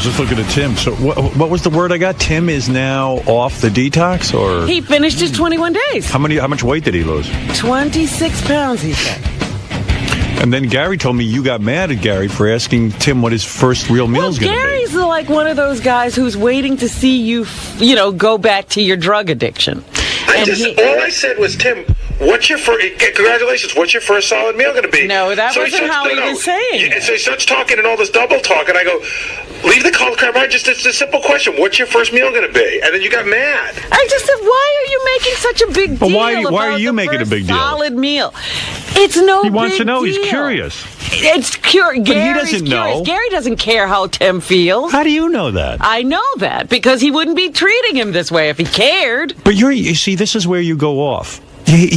Just looking at Tim. So what was the word I got? Tim is now off the detox, or he finished his 21 days. How much weight did he lose? 26 pounds, he said. And then Gary told me you got mad at Gary for asking Tim what his first real meal is going to be. Gary's like one of those guys who's waiting to see you, go back to your drug addiction. All I said was, Tim, what's your first? Congratulations. What's your first solid meal going to be? No, that wasn't how he was saying. So he starts talking and all this double talk, and I go, leave the call crap. It's a simple question. What's your first meal going to be? And then you got mad. I just said, why are you making such a big deal? Why are you making a big deal? Solid meal. It's no. He wants to know. Deal. He's curious. It's curious. But he doesn't know. Gary doesn't care how Tim feels. How do you know that? I know that because he wouldn't be treating him this way if he cared. But you see, this is where you go off.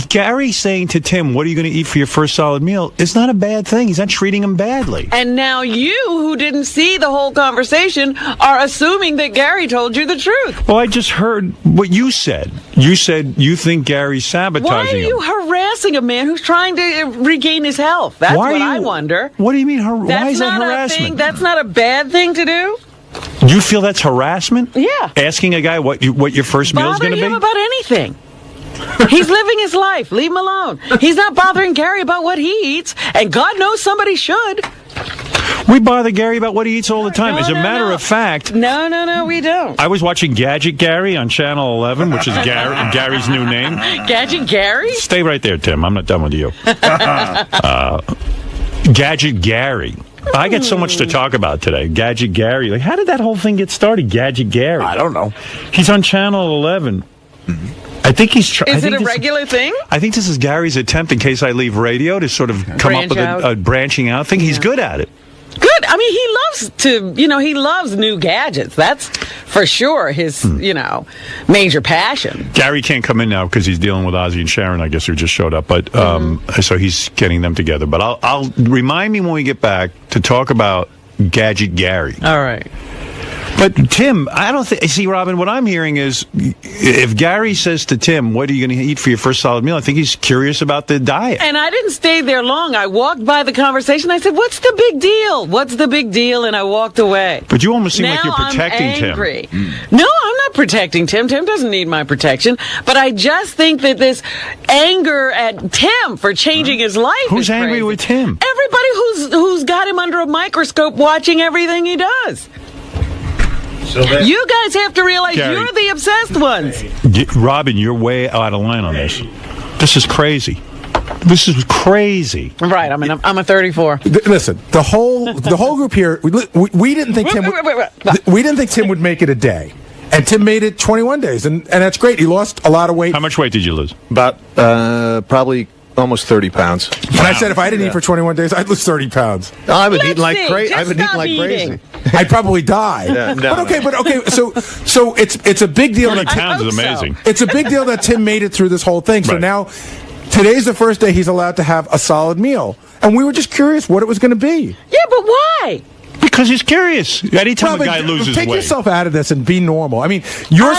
Gary saying to Tim, what are you going to eat for your first solid meal? It's not a bad thing. He's not treating him badly. And now you, who didn't see the whole conversation, are assuming that Gary told you the truth. Well, I just heard what you said. You said you think Gary's sabotaging him. Why are you harassing a man who's trying to regain his health? That's what I wonder. What do you mean? Why is that harassment? That's not a bad thing to do. You feel that's harassment? Yeah. Asking a guy what your first meal is going to be? Bothering him about anything. He's living his life. Leave him alone. He's not bothering Gary about what he eats, and God knows somebody should. We bother Gary about what he eats all the time. As a matter of fact... No, we don't. I was watching Gadget Gary on Channel 11, which is Gary's new name. Gadget Gary? Stay right there, Tim. I'm not done with you. Gadget Gary. I got so much to talk about today. Gadget Gary. Like, how did that whole thing get started? Gadget Gary. I don't know. He's on Channel 11. Mm-hmm. I think he's trying. Is it a regular thing? I think this is Gary's attempt, in case I leave radio, to sort of come up with a branching out thing. He's good at it. Good. I mean, he loves new gadgets. That's for sure his, major passion. Gary can't come in now because he's dealing with Ozzy and Sharon, I guess, who just showed up. But so he's getting them together. But I'll remind me when we get back to talk about Gadget Gary. All right. But Tim, I don't think... See, Robin, what I'm hearing is if Gary says to Tim, what are you going to eat for your first solid meal? I think he's curious about the diet. And I didn't stay there long. I walked by the conversation. I said, what's the big deal? What's the big deal? And I walked away. But you almost seem like you're protecting I'm angry. Tim. No, I'm not protecting Tim. Tim doesn't need my protection. But I just think that this anger at Tim for changing his life Who's is angry crazy. with Tim? Everybody who's got him under a microscope watching everything he does. You guys have to realize Gary, you're the obsessed ones. Robin, you're way out of line on this. This is crazy. This is crazy. Right. I mean, I'm a 34. Listen, the whole group here. We didn't think Tim. We didn't think Tim would make it a day, and Tim made it 21 days, and that's great. He lost a lot of weight. How much weight did you lose? About probably almost 30 pounds. And I said if I didn't eat for 21 days, I'd lose 30 pounds. I've been eating like crazy. I'd probably die. But okay. So it's a big deal. 30 pounds is amazing. It's a big deal that Tim made it through this whole thing. So now, today's the first day he's allowed to have a solid meal, and we were just curious what it was going to be. Yeah, but why? Because he's curious. Anytime a guy loses weight. Take yourself out of this and be normal. I mean, you're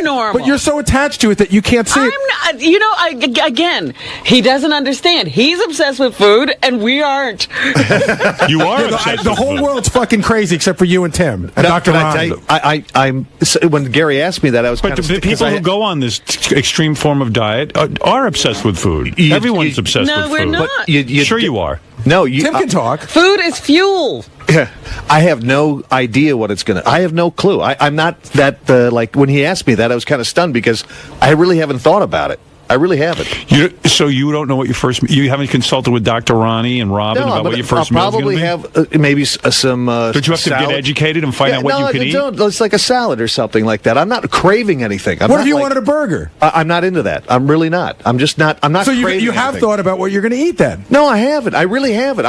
normal. But you're so attached to it that you can't see it. I'm not, again, he doesn't understand. He's obsessed with food, and we aren't. You are obsessed The whole world's fucking crazy except for you and Tim and Dr. Ron. I'm when Gary asked me that, I was But the people who go on this extreme form of diet are obsessed with food. Everyone's obsessed with food. No, we're not. Sure you are. No, Tim can talk. Food is fuel. I have no idea what it's going to... I have no clue. I'm not that... like, when he asked me that, I was kind of stunned because I really haven't thought about it. I really haven't. So you don't know what your first... You haven't consulted with Dr. Ronnie and Robin about what your first meal is going to be? I'll probably have maybe some Don't you have salad. to get educated and find out what you can eat? No, it's like a salad or something like that. I'm not craving anything. What if you wanted a burger? I'm not into that. I'm really not. I'm just not... I'm not So craving you have anything. thought about what you're going to eat then? No, I haven't. I really haven't.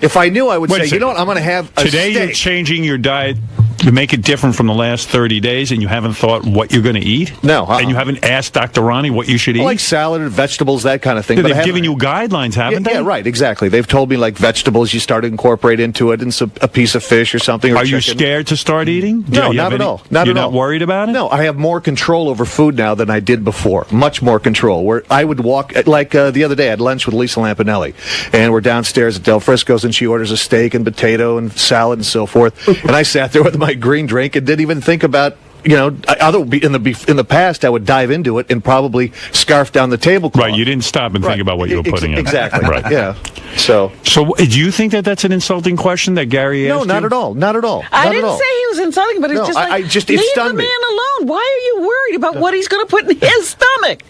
If I knew, I would say, you know what, I'm going to have a Today steak. You're changing your diet to make it different from the last 30 days, and you haven't thought what you're going to eat? No. And you haven't asked Dr. Ronnie what you should eat? Like salad or vegetables, that kind of thing. Yeah, they've given you guidelines, haven't they? Yeah, right, exactly. They've told me, like, vegetables you start to incorporate into it, and a piece of fish or something. Or Are you chicken. scared to start eating? No, not at all. You're not worried about it? No, I have more control over food now than I did before. Much more control. Where I would walk, like the other day, I had lunch with Lisa Lampanelli, and we're downstairs at Del Frisco's, and she orders a steak and potato and salad and so forth. And I sat there with my my green drink and didn't even think about. In the past, I would dive into it and probably scarf down the tablecloth. Right, you didn't stop and think about what you were putting in. Exactly. Right. Yeah. So do you think that that's an insulting question that Gary asked? No, not at all. Not at all. I didn't say he was insulting, but it's just like, it leave the stunned man me. alone. Why are you worried about what he's going to put in his stomach?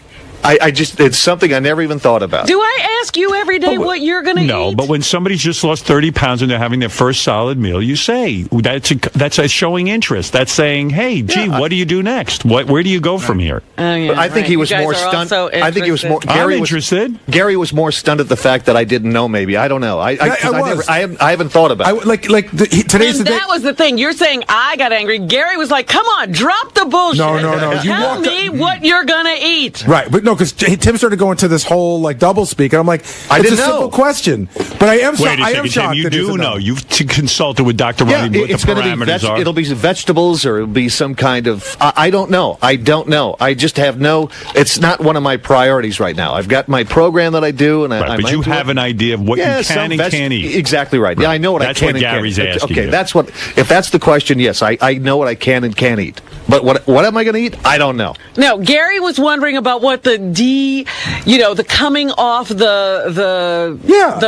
It's something I never even thought about. Do I ask you every day what you're going to eat? No, but when somebody's just lost 30 pounds and they're having their first solid meal, you say that's a showing interest. That's saying, hey, gee, what do you do next? Where do you go from here? I think he was more stunned. I think he was more. Gary was interested. Gary was more stunned at the fact that I didn't know. Maybe I don't know. I haven't thought about it. Today's the day. That was the thing. You're saying I got angry. Gary was like, "Come on, drop the bullshit. No. Tell me what you're gonna eat." Right, but no, because Tim started going to this whole double speak, and I'm like, it's a simple question. But I am shocked. Tim, you do know. You've consulted with Dr. Ronnie what the parameters are. It'll be vegetables, or it'll be some kind of. I don't know. I just have no. It's not one of my priorities right now. I've got my program that I do, and but you have an idea of what you can and can't eat. Exactly right. Yeah, I know what I can and can't eat. That's what Gary's asking. Okay, that's what. If that's the question, yes, I know what I can and can't eat. But what am I going to eat? I don't know. No, Gary was wondering about what the coming off the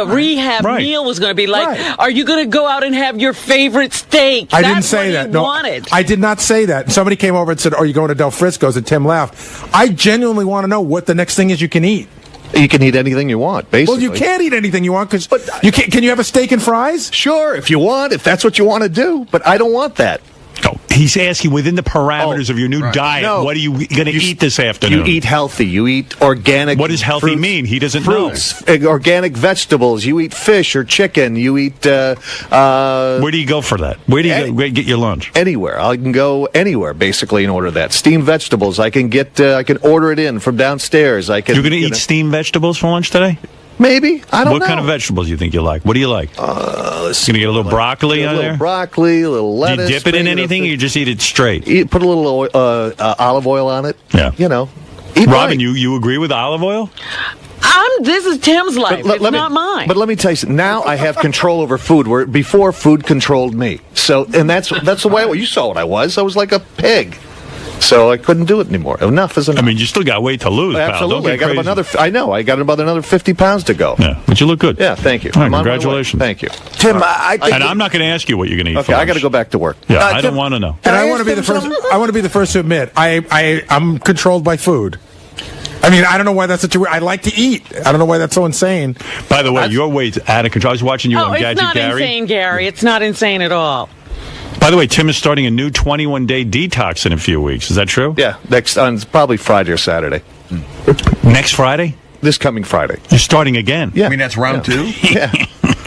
rehab meal was going to be like. Right. Are you going to go out and have your favorite steak? I didn't say that. No, I did not say that. Somebody came over and said, "Are you going to Del Frisco's?" And Tim laughed. I genuinely want to know what the next thing is you can eat. You can eat anything you want, basically. Well, you can't eat anything you want because you can't. Can you have a steak and fries? Sure, if you want, if that's what you want to do. But I don't want that. No, he's asking within the parameters of your new diet, what are you going to eat this afternoon? You eat healthy. You eat organic. What does healthy fruits, mean? He doesn't fruits, know. Organic vegetables. You eat fish or chicken. You eat. Where do you go for that? Where do you get your lunch? Anywhere. I can go anywhere, basically, and order that. Steamed vegetables. I can get. I can order it in from downstairs. You're going to eat steamed vegetables for lunch today? Maybe. I don't know. What kind of vegetables do you think you like? What do you like? Going to get a little broccoli on there? A little broccoli, a little lettuce. Do you dip it in anything, or you just eat it straight? Put a little olive oil on it. Yeah. Eat Robin, you agree with olive oil? This is Tim's life. It's not mine. But let me tell you something. Now I have control over food, where before food controlled me. So, and that's the way you saw what I was. I was like a pig. So I couldn't do it anymore. Enough is enough. I mean, you still got weight to lose, pal. Absolutely. I got about another 50 pounds to go. Yeah, but you look good. Yeah, thank you. All right, congratulations. Thank you. Tim, and I'm not going to ask you what you're going to eat. Okay, I got to go back to work. Yeah, I don't want to know. And I want to be the first. I want to be the first to admit I'm controlled by food. I mean, I don't know why that's such a weird. I like to eat. I don't know why that's so insane. By the way, your weight's out of control. I was watching you on Gadget Gary. It's not insane, Gary. It's not insane at all. By the way, Tim is starting a new 21-day detox in a few weeks. Is that true? Yeah, next on probably Friday or Saturday. Next Friday? This coming Friday. You're starting again? Yeah. I mean, that's round two? Yeah.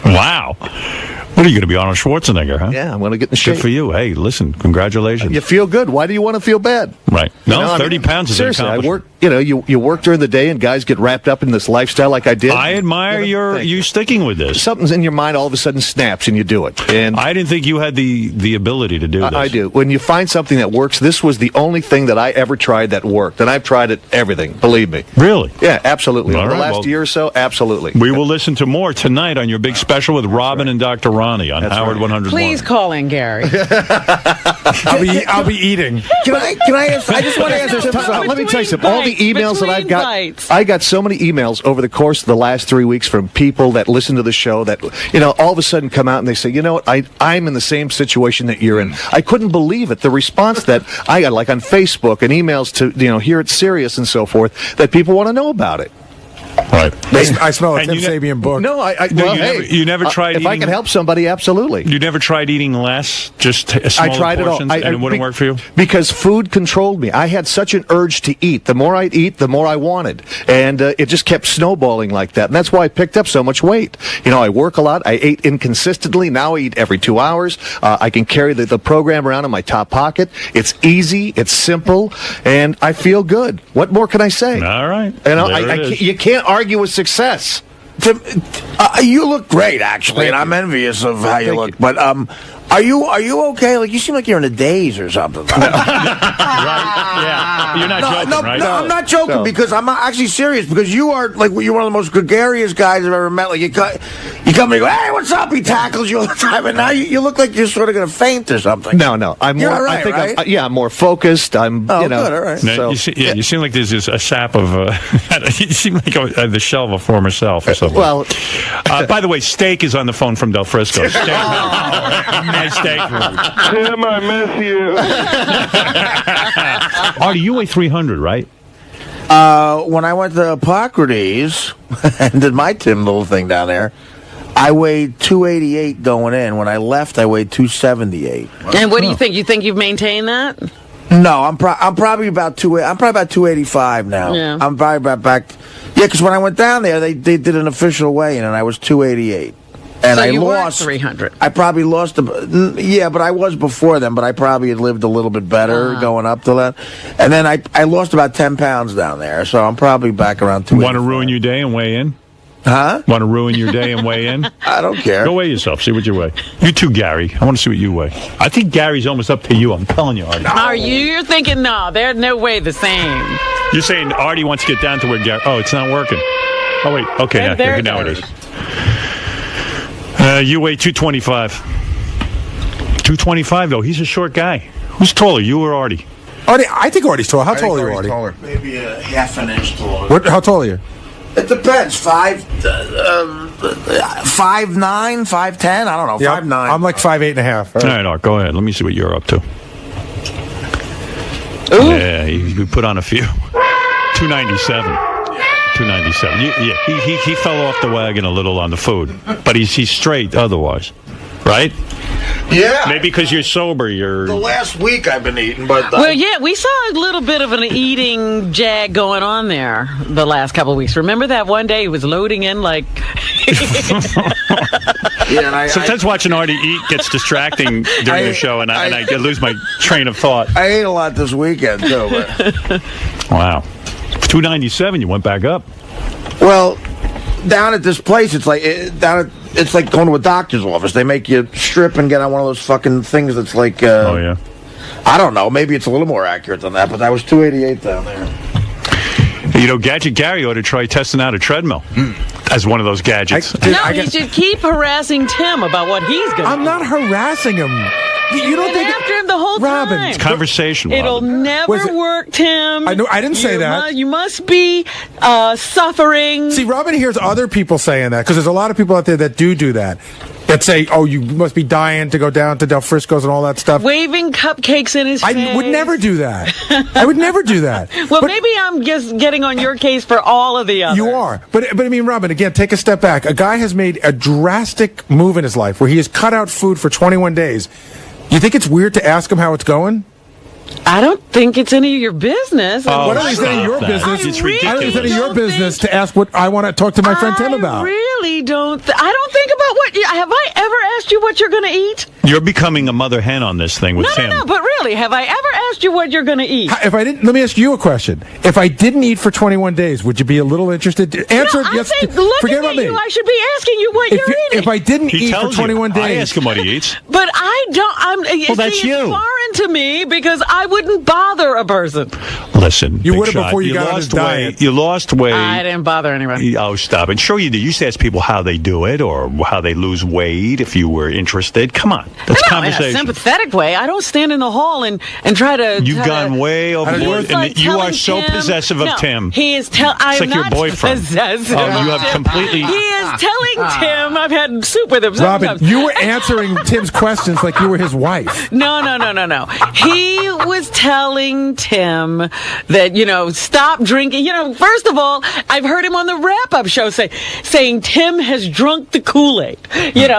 Wow. What are you going to be, Arnold Schwarzenegger, huh? Yeah, I'm going to get in shape. Good for you. Hey, listen, congratulations. You feel good. Why do you want to feel bad? Right. No, 30 pounds is an seriously, accomplishment. You work during the day and guys get wrapped up in this lifestyle like I did. I admire you sticking with this. Something's in your mind all of a sudden snaps and you do it. And I didn't think you had the ability to do this. I do. When you find something that works, this was the only thing that I ever tried that worked. And I've tried it everything, believe me. Really? Yeah, absolutely. All Over the right, last year or so, absolutely. We will listen to more tonight on your big special with Robin and Dr. Ronnie on Howard 101. Please call in, Gary. I'll be eating. Can I ask? I just want to answer. Let me tell you something. All the emails that I've got, I got so many emails over the course of the last 3 weeks from people that listen to the show that all of a sudden come out and they say, you know what, I'm in the same situation that you're in. I couldn't believe it. The response that I got, like on Facebook and emails to here at Sirius and so forth, that people want to know about it. Right. I smell a Tim Sabean book. No, you never tried if eating, I can help somebody, absolutely. You never tried eating less, just a smaller I tried portions, it all. and it wouldn't work for you? Because food controlled me. I had such an urge to eat. The more I'd eat, the more I wanted. And it just kept snowballing like that. And that's why I picked up so much weight. I work a lot. I ate inconsistently. Now I eat every 2 hours. I can carry the program around in my top pocket. It's easy. It's simple. And I feel good. What more can I say? All right. You can't argue with success. Tim, you look great, actually, and I'm envious of how you look. But Are you okay? Like, you seem like you're in a daze or something. Right? Yeah. You're not joking, right? No, I'm not joking because I'm actually serious. Because you're one of the most gregarious guys I've ever met. Like, you come and you go, hey, what's up? He tackles you all the time, and now you look like you're sort of going to faint or something. No. You're all right, I think right? I'm more focused. I'm, good, all right. No, So, you seem like there's just a sap of. You seem like the shell of a former self or something. Well, by the way, Steak is on the phone from Del Frisco. Steak. Nice steak. Tim, I miss you. Artie, you weigh 300, right? When I went to Hippocrates and did my Tim little thing down there, I weighed 288 going in. When I left, I weighed 278. And what do you think? You think you've maintained that? No, I'm probably about 285 now. Yeah. I'm probably about back. Yeah, because when I went down there, they did an official weigh-in, and I was 288. And so I you lost were 300. I probably lost. Yeah, but I was before then. But I probably had lived a little bit better going up to that. And then I lost about 10 pounds down there, so I'm probably back around 285. Want to ruin your day and weigh in? Huh? Want to ruin your day and weigh in? I don't care. Go weigh yourself. See what you weigh. You too, Gary. I want to see what you weigh. I think Gary's almost up to you. I'm telling you, Artie. Are you? You're thinking, no, they're no way the same. You're saying Artie wants to get down to where Gary... Oh, it's not working. Oh, wait. Okay, now it is. You weigh 225. 225, though. He's a short guy. Who's taller, you or Artie? Artie, I think Artie's tall. How tall are you, Artie? taller. Maybe a half an inch taller. How tall are you? It depends. 5'9", 5'10". I don't know. 5'9". I'm like 5'8.5". All right, Art, go ahead. Let me see what you're up to. Ooh. Yeah, you put on a few. 297. 297. He fell off the wagon a little on the food, but he's straight otherwise, right? Yeah. Maybe because you're sober, you're... The last week I've been eating, but... Well, yeah, we saw a little bit of an eating jag going on there the last couple of weeks. Remember that one day he was loading in like... Yeah, and Sometimes watching Artie eat gets distracting during the show, and I lose my train of thought. I ate a lot this weekend, too. But... Wow. 297, you went back up. Well, down at this place, it's like it's like going to a doctor's office. They make you strip and get on one of those fucking things that's like... Oh, yeah. I don't know. Maybe it's a little more accurate than that, but I was 288 down there. You know, Gadget Gary ought to try testing out a treadmill as one of those gadgets. He should keep harassing Tim about what he's going to do. I'm not harassing him. You don't think after him the whole Robin, time. It's conversation, Robin. It'll never work, Tim. I know. I didn't say that. You must be suffering. See, Robin hears other people saying that because there's a lot of people out there that do that. That say, "Oh, you must be dying to go down to Del Frisco's and all that stuff." Waving cupcakes in his face. I would never do that. I would never do that. Well, maybe I'm just getting on your case for all of the others. You are. But I mean, Robin, again, take a step back. A guy has made a drastic move in his life where he has cut out food for 21 days. You think it's weird to ask him how it's going? I don't think it's any of your business. What is any of your business? It's really I don't think it's any of your don't business to ask what I want to talk to my friend Tim about. I really don't. I don't think about what. Have I ever asked you what you're going to eat? You're becoming a mother hen on this thing with Tim. No. But really, have I ever asked you what you're going to eat? If I didn't, let me ask you a question. If I didn't eat for 21 days, would you be a little interested? Answer no, yes. Forget about me. I should be asking you what you're eating. If I didn't He eat for tells 21 you. days, I ask him what he eats. But I don't. Well, that's you. It's foreign to me because I wouldn't bother a person. Listen, You big would have shot. before you got on lost his diet. You lost weight. I didn't bother anyone. Oh, stop it. Sure you did. You used to ask people how they do it or how they lose weight if you were interested. Come on. That's In a conversation. sympathetic way. I don't stand in the hall and try to... You've gone way overboard. He's like And you are so Tim, possessive of Tim. He is It's like your boyfriend. Possessive Oh, you of have Tim. completely... He is telling Tim... I've had soup with him Robin, sometimes. you were answering Tim's questions like you were his wife. No. He was telling Tim that, stop drinking. First of all, I've heard him on the wrap-up show saying Tim has drunk the Kool-Aid.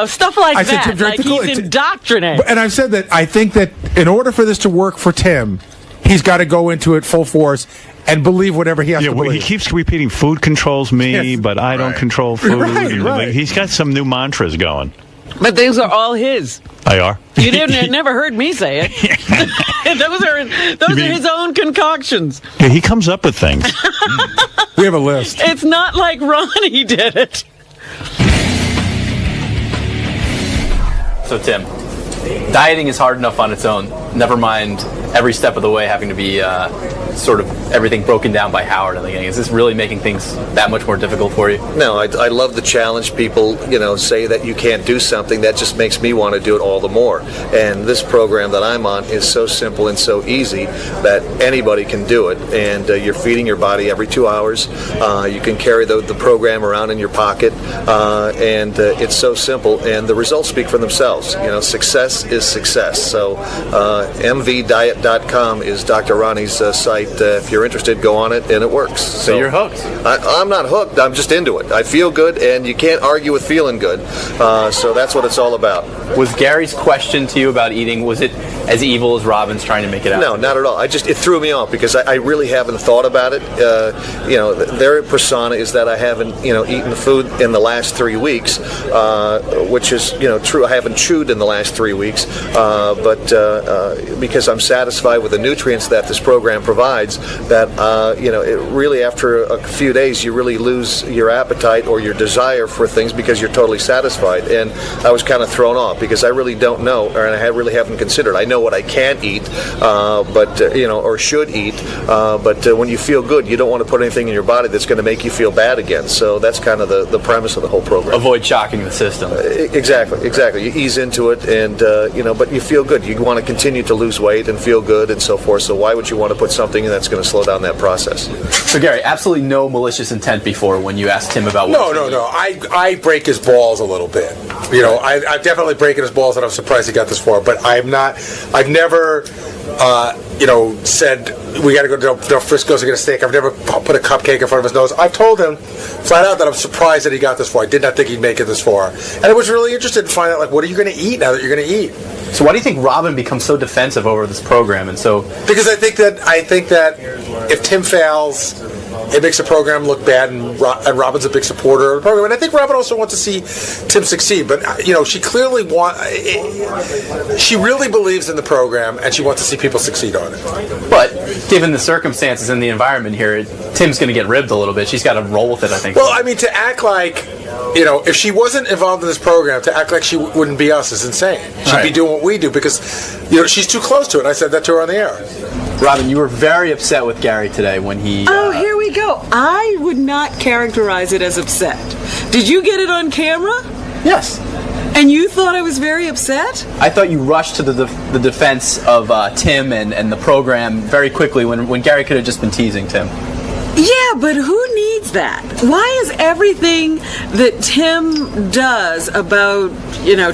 Stuff like I that. said Tim drank the Kool-Aid. He's indoctrinated. And I've said that I think that in order for this to work for Tim, he's got to go into it full force and believe whatever he has to believe. He keeps repeating food controls me, Yes. but I don't control food. Right. He's got some new mantras going. But those are all his. They are. You never heard me say it. Those are his own concoctions. Yeah, he comes up with things. We have a list. It's not like Ronnie did it. So, Tim, dieting is hard enough on its own. Never mind every step of the way having to be sort of everything broken down by Howard in the beginning. Is this really making things that much more difficult for you? No, I love the challenge. People, say that you can't do something. That just makes me want to do it all the more. And this program that I'm on is so simple and so easy that anybody can do it. And you're feeding your body every 2 hours. You can carry the program around in your pocket. And it's so simple. And the results speak for themselves. Success is success. So mvdiet.com is Dr. Ronnie's site. If you're interested, go on it, and it works. So you're hooked. I'm not hooked. I'm just into it. I feel good, and you can't argue with feeling good. So that's what it's all about. Was Gary's question to you about eating, was it as evil as Robin's trying to make it out? No, not at all. It threw me off because I really haven't thought about it. Their persona is that I haven't, eaten food in the last 3 weeks, which is, true. I haven't chewed in the last 3 weeks, but because I'm satisfied with the nutrients that this program provides, that, it really, after a few days, you really lose your appetite or your desire for things because you're totally satisfied. And I was kind of thrown off because I really don't know, or I really haven't considered. I know what I can eat, or should eat, but when you feel good, you don't want to put anything in your body that's going to make you feel bad again. So that's kind of the premise of the whole program. Avoid shocking the system. Exactly. You ease into it, and but you feel good. You want to continue to lose weight and feel good and so forth. So why would you want to put something in that's going to slow down that process? So Gary, absolutely no malicious intent before when you asked him about what No. I break his balls a little bit. I'm definitely breaking his balls, and I'm surprised he got this far. But I've never, said we got to go to Frisco's to get a steak. I've never put a cupcake in front of his nose. I've told him flat out that I'm surprised that he got this far. I did not think he'd make it this far, and I was really interested to find out what are you going to eat now that you're going to eat. So why do you think Robin becomes so defensive over this program? And so because I think that if Tim fails, it makes the program look bad, and Robin's a big supporter of the program. And I think Robin also wants to see Tim succeed. But, she clearly she really believes in the program, and she wants to see people succeed on it. But given the circumstances and the environment here, Tim's going to get ribbed a little bit. She's got to roll with it, I think. Well, to act like, if she wasn't involved in this program, to act like she wouldn't be us is insane. She'd be doing what we do because, she's too close to it. I said that to her on the air. Robin, you were very upset with Gary today when he... Oh, here we go. I would not characterize it as upset. Did you get it on camera? Yes. And you thought I was very upset? I thought you rushed to the defense of Tim and the program very quickly when Gary could have just been teasing Tim. Yeah, but who needs that? Why is everything that Tim does about,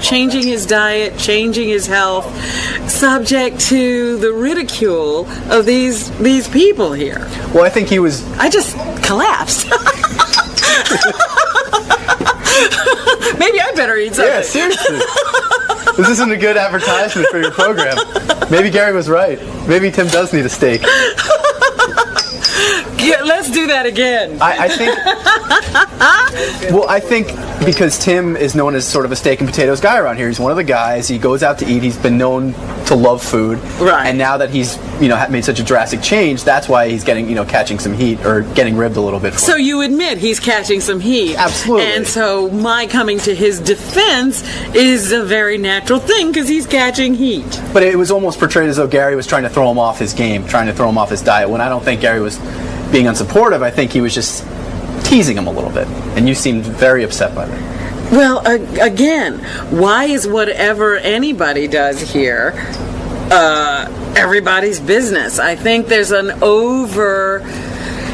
changing his diet, changing his health, subject to the ridicule of these people here? Well, I think he was... I just collapsed. Maybe I better eat something. Yeah, seriously. This isn't a good advertisement for your program. Maybe Gary was right. Maybe Tim does need a steak. Yeah, let's do that again. I think because Tim is known as sort of a steak and potatoes guy around here. He's one of the guys. He goes out to eat. He's been known to love food. Right. And now that he's, made such a drastic change, that's why he's getting, catching some heat or getting ribbed a little bit. So you admit he's catching some heat. Absolutely. And so my coming to his defense is a very natural thing because he's catching heat. But it was almost portrayed as though Gary was trying to throw him off his game, trying to throw him off his diet, when I don't think Gary was being unsupportive. I think he was just teasing him a little bit, and you seemed very upset by that. Well, again, why is whatever anybody does here everybody's business? I think there's an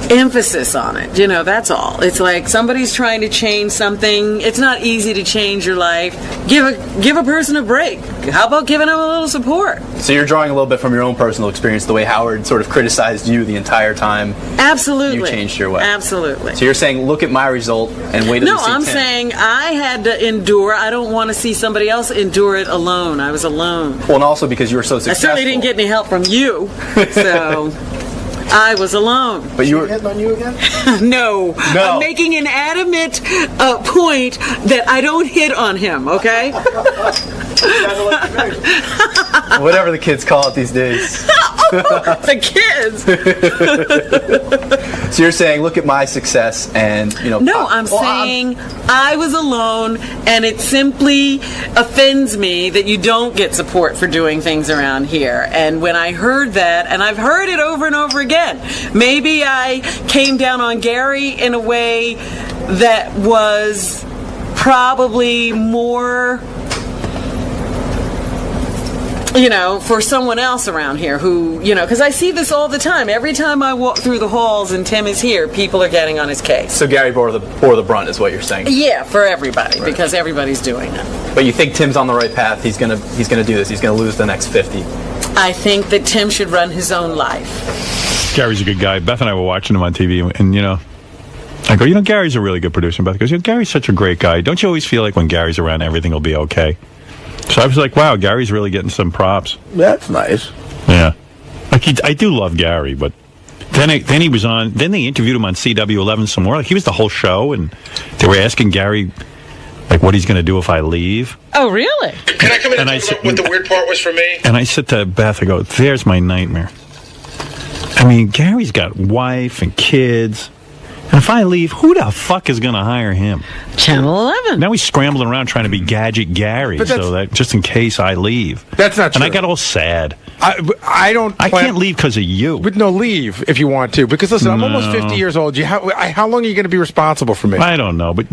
emphasis on it. That's all. It's like somebody's trying to change something. It's not easy to change your life. Give a person a break. How about giving them a little support? So you're drawing a little bit from your own personal experience, the way Howard sort of criticized you the entire time. Absolutely. You changed your way. Absolutely. So you're saying, look at my result and wait until you see No, I'm Tim. saying I had to endure. I don't want to see somebody else endure it alone. I was alone. Well, and also because you were so successful. I certainly didn't get any help from you. So... I was alone. But you were hitting on you again? No. I'm making an adamant point that I don't hit on him, okay? Whatever the kids call it these days. The kids. So you're saying, look at my success, and No, I'm saying I was alone, and it simply offends me that you don't get support for doing things around here. And when I heard that, and I've heard it over and over again, maybe I came down on Gary in a way that was probably more, for someone else around here who, because I see this all the time. Every time I walk through the halls and Tim is here, people are getting on his case. So Gary bore the brunt, is what you're saying? Yeah, for everybody, right. Because everybody's doing it. But you think Tim's on the right path? He's gonna do this. He's gonna lose the next 50. I think that Tim should run his own life. Gary's a good guy. Beth and I were watching him on TV, and I go, Gary's a really good producer. And Beth goes, Gary's such a great guy. Don't you always feel like when Gary's around, everything will be okay? So I was like, wow, Gary's really getting some props. That's nice. Yeah. I do love Gary, but then he was on, then they interviewed him on CW11 some more. Like, he was the whole show, and they were asking Gary, like, what he's going to do if I leave. Oh, really? Can I come in and talk about what the weird part was for me? And I said to Beth, I go, there's my nightmare. I mean, Gary's got wife and kids. And if I leave, who the fuck is going to hire him? Channel 11. Now he's scrambling around trying to be Gadget Gary, so that just in case I leave. That's not true. And I got all sad. I can't leave because of you. But no, leave if you want to. Because listen, I'm almost 50 years old. How long are you going to be responsible for me? I don't know, but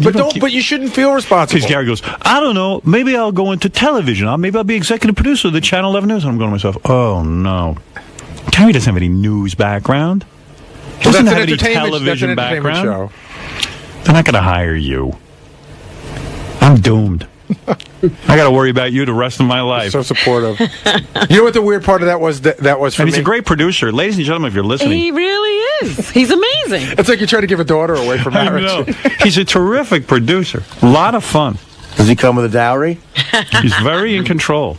you shouldn't feel responsible. Because Gary goes, I don't know. Maybe I'll go into television. Maybe I'll be executive producer of the Channel 11 News. And I'm going to myself, oh no, Gary doesn't have any news background. Doesn't have any television background. Show. They're not going to hire you. I'm doomed. I got to worry about you the rest of my life. So supportive. You know what the weird part of that was? That was for and me. He's a great producer, ladies and gentlemen. If you're listening, he really is. He's amazing. It's like you're trying to give a daughter away from marriage. I know. He's a terrific producer. A lot of fun. Does he come with a dowry? He's very in control.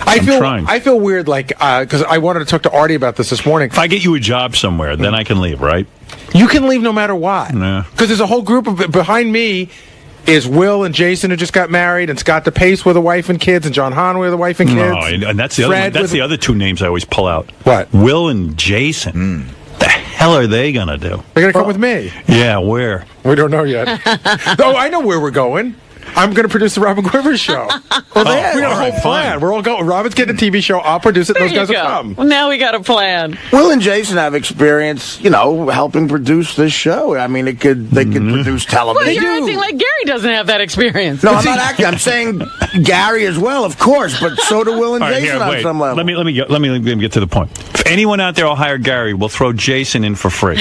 I feel weird, like, because I wanted to talk to Artie about this morning. If I get you a job somewhere, then I can leave, right? You can leave no matter what. Nah. Because there's a whole group of, behind me is Will and Jason, who just got married, and Scott DePace with a wife and kids, and John Hahn with a wife and kids. No, and that's the other one. That's the other two names I always pull out. What? Will and Jason. The hell are they going to do? They're going to come with me. Yeah, where? We don't know yet. Oh, I know where we're going. I'm going to produce the Robin Quivers show. We got a whole plan. We're all going. Robin's getting a TV show. I'll produce it. And those guys will come. Well, now we got a plan. Will and Jason have experience, helping produce this show. I mean, they could produce television. Well, you're acting like Gary doesn't have that experience. No, I'm not acting. I'm saying Gary as well, of course, but so do Will and Jason on some level. Let me get to the point. If anyone out there will hire Gary, we'll throw Jason in for free.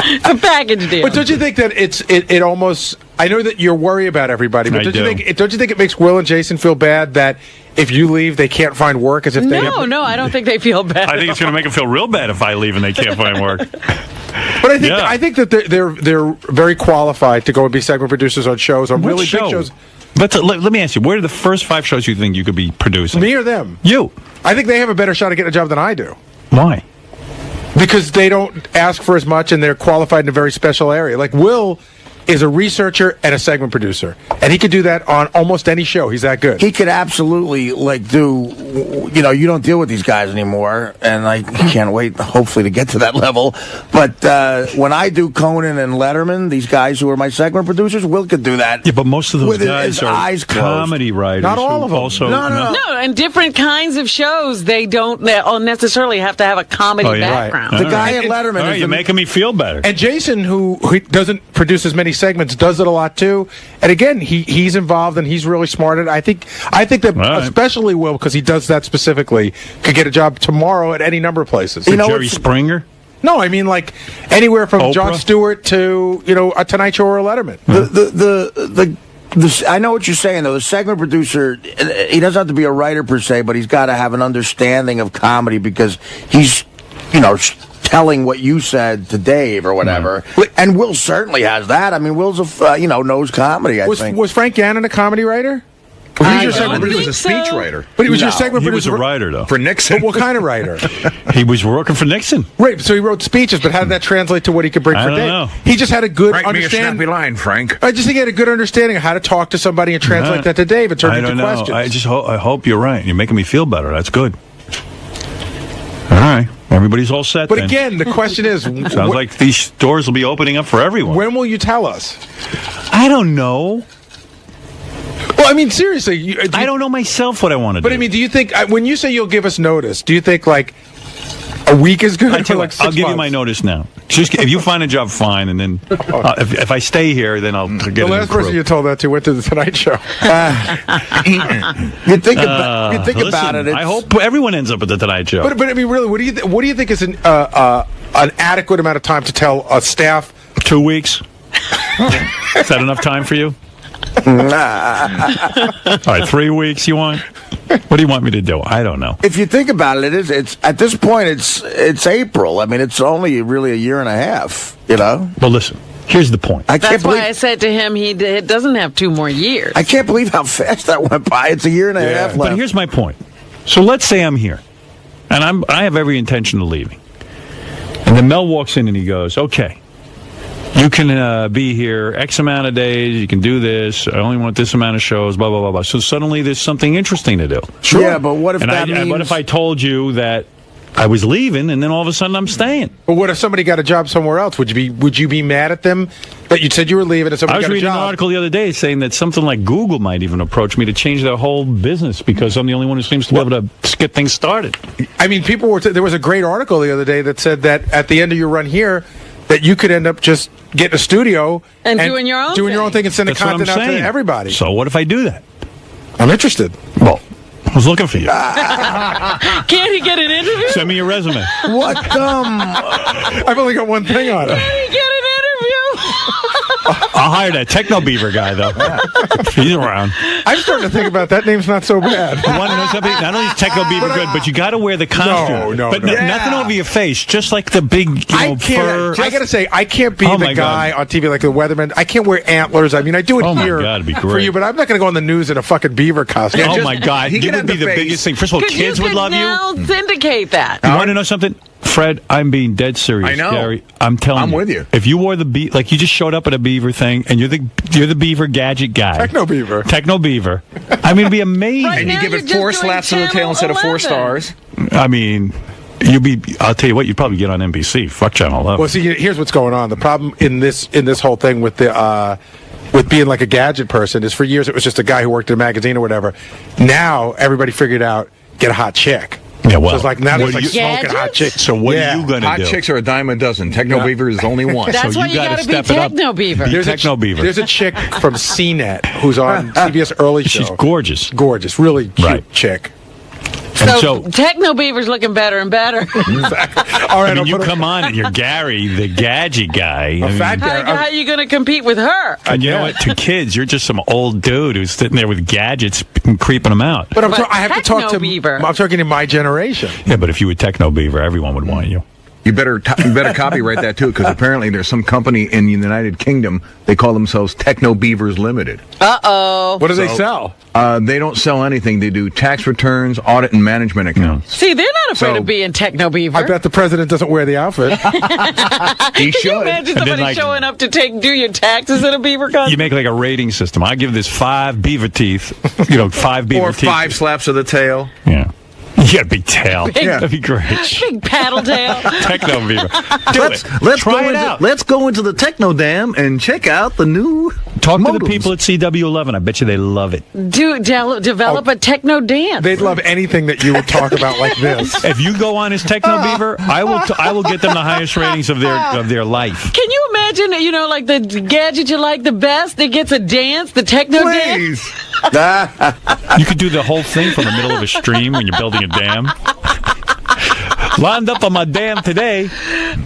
It's a package deal. But don't you think that it almost? I know that you're worried about everybody, but don't you think it makes Will and Jason feel bad that if you leave, they can't find work? As if they no, I don't think they feel bad. I think it's going to make them feel real bad if I leave and they can't find work. But I think that they're very qualified to go and be segment producers on shows, on really big shows. But let me ask you, where are the first 5 shows you think you could be producing? Me or them? You. I think they have a better shot at getting a job than I do. Why? Because they don't ask for as much and they're qualified in a very special area. Like Will is a researcher and a segment producer, and he could do that on almost any show. He's that good. He could absolutely do. You don't deal with these guys anymore, and I can't wait, hopefully, to get to that level. But when I do Conan and Letterman, these guys who are my segment producers, Will could do that. Yeah, but most of those guys are eyes comedy writers. Not all of them. Also, no, and different kinds of shows. They don't necessarily have to have a comedy background. Right. The guy at Letterman. You're making me feel better. And Jason, who doesn't produce as many segments, does it a lot too. And again, he's involved and he's really smart at it. I think that especially Will, because he does that specifically, could get a job tomorrow at any number of places. Jerry Springer? No, I mean like anywhere from Oprah? Jon Stewart to a Tonight Show or a Letterman. I know what you're saying, though. The segment producer, he doesn't have to be a writer per se, but he's got to have an understanding of comedy because he's, telling what you said to Dave or whatever. And Will certainly has that. I mean, Will's knows comedy, I think. Was Frank Gannon a comedy writer? He was a speechwriter. But he was your segment producer. He was a writer, though. For Nixon. But what kind of writer? He was working for Nixon. Right, so he wrote speeches, but how did that translate to what he could bring for Dave? Know. He just had a good understanding. Write me a snappy line, Frank. I just think he had a good understanding of how to talk to somebody and translate that to Dave and turn it into questions. I hope you're right. You're making me feel better. That's good. Everybody's all set. But then. again, the question is, sounds like these doors will be opening up for everyone. When will you tell us? I don't know. Well, I mean, seriously, I don't know myself what I want to do. But I mean, do you think when you say you'll give us notice, do you think like a week is good? I'll give you my notice now. Just if you find a job, fine, and then if I stay here, then I'll get the last person you told that to went to the Tonight Show. You think about it. I hope everyone ends up at the Tonight Show. But I mean, really, what do you think is an adequate amount of time to tell a staff? 2 weeks. Is that enough time for you? All right, 3 weeks. You want? What do you want me to do? I don't know. If you think about it, it's at this point it's April. I mean, it's only really a year and a half. You know. Well, listen. Here's the point. That's why I said to him, he doesn't have 2 more years. I can't believe how fast that went by. It's a year and a half left. But here's my point. So let's say I'm here, and I have every intention of leaving, and then Mel walks in and he goes, "Okay, you can be here X amount of days. You can do this. I only want this amount of shows. Blah blah blah blah." So suddenly there's something interesting to do. Sure. Yeah, but what if means... What if I told you that I was leaving, and then all of a sudden I'm staying? But what if somebody got a job somewhere else? Would you be mad at them that you said you were leaving and somebody got a job? I was reading an article the other day saying that something like Google might even approach me to change their whole business because I'm the only one who seems to be able to get things started. I mean, people were. There was a great article the other day that said that at the end of your run here, that you could end up just getting a studio and doing your own thing and sending content out to everybody. So what if I do that? I'm interested. Well, I was looking for you. Can't he get an interview? Send me your resume. What? I've only got one thing on it. Can he get an interview? I'll hire that Techno Beaver guy, though. He's around. I'm starting to think about that. Name's not so bad. You want to know something? Not only is Techno Beaver good, but you got to wear the costume. No. Nothing over your face, just like the big fur. I got to say, I can't be the guy on TV like the weatherman. I can't wear antlers. I mean, I do it here for you, but I'm not going to go on the news in a fucking beaver costume. Oh, my God. It would be the biggest thing. First of all, kids would love you. Now syndicate that. You want to know something? Fred, I'm being dead serious. I know. Gary, I'm telling you. I'm with you. If you wore the like you just showed up at a beaver thing, and you're the beaver gadget guy. Techno Beaver. I mean, it'd be amazing. Right, and you give it 4 slaps to the tail instead of 4 stars. I mean, I'll tell you what, you'd probably get on NBC. Fuck Channel 11. Well, see, here's what's going on. The problem in this whole thing with the with being like a gadget person is for years it was just a guy who worked in a magazine or whatever. Now everybody figured out get a hot chick. Yeah, well, so it's like now there's like smoking hot chicks. So what are you going to do? Hot chicks are a dime a dozen. Techno Beaver is only one. That's so why you got to be Techno Beaver. There's Beaver. There's a chick from CNET who's on CBS Early Show. She's gorgeous. Gorgeous. Really cute chick. So Techno Beaver's looking better and better. All right, I mean, you come on and you're Gary, the gadget guy. How are you going to compete with her? And you know what? To kids, you're just some old dude who's sitting there with gadgets and creeping them out. But I have to talk to Beaver. I'm talking to my generation. Yeah, but if you were Techno Beaver, everyone would want you. You better copyright that too, because apparently there's some company in the United Kingdom. They call themselves Techno Beavers Limited. Uh-oh. What do they sell? They don't sell anything. They do tax returns, audit, and management accounts. See, they're not afraid of being Techno Beaver. I bet the president doesn't wear the outfit. He should. Can you imagine somebody showing up to do your taxes in a beaver costume? You make like a rating system. I give this 5 beaver teeth. 5 beaver teeth. Or 5 slaps of the tail. Yeah. You got a big tail. That'd be great. Big paddle tail. Techno Beaver. Let's go into the Techno Dam and check out the new Talk modems. to the people at CW11. I bet you they love it. Develop a techno dance. They'd love anything that you would talk about like this. If you go on as Techno Beaver, I will get them the highest ratings of their life. Can you imagine, like the gadget you like the best that gets a dance, the techno dance? You could do the whole thing from the middle of a stream when you're building a dam. Lined up on my dam today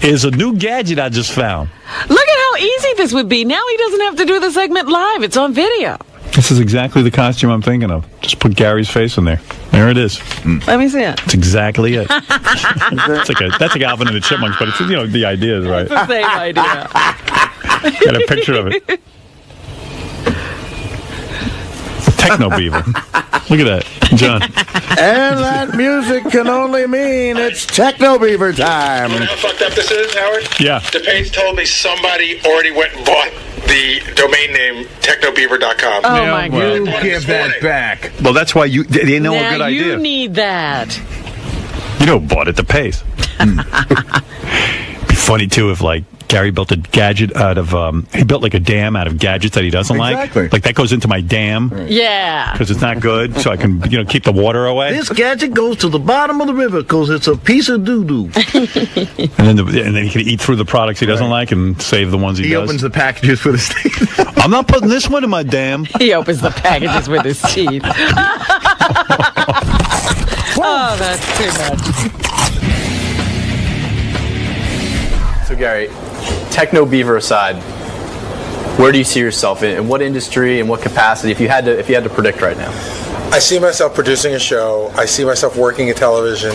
is a new gadget I just found. Look at how easy this would be. Now he doesn't have to do the segment live. It's on video. This is exactly the costume I'm thinking of. Just put Gary's face in there. There it is. Let me see it. That's exactly it. That's like Alvin and the Chipmunks, but it's the idea is right. It's the same idea. Got a picture of it. Techno Beaver. Look at that, John. And that music can only mean it's Techno Beaver time. You know how fucked up this is, Howard? Yeah. DePace told me somebody already went and bought the domain name technobeaver.com. Oh, my God. You give that back. Well, that's why they know a good Now idea. you need that. You know who bought it? DePace. Be funny too if like Gary built a gadget out of he built like a dam out of gadgets that he doesn't like that goes into my dam. Yeah, because it's not good, so I can keep the water away. This gadget goes to the bottom of the river because it's a piece of doo-doo. and then he can eat through the products he doesn't like and save the ones he does. He opens the packages with his teeth. I'm not putting this one in my dam. He opens the packages with his teeth. Oh, that's too much. So Gary, Techno Beaver aside, where do you see yourself in what industry and what capacity? If you had to predict right now, I see myself producing a show. I see myself working in television.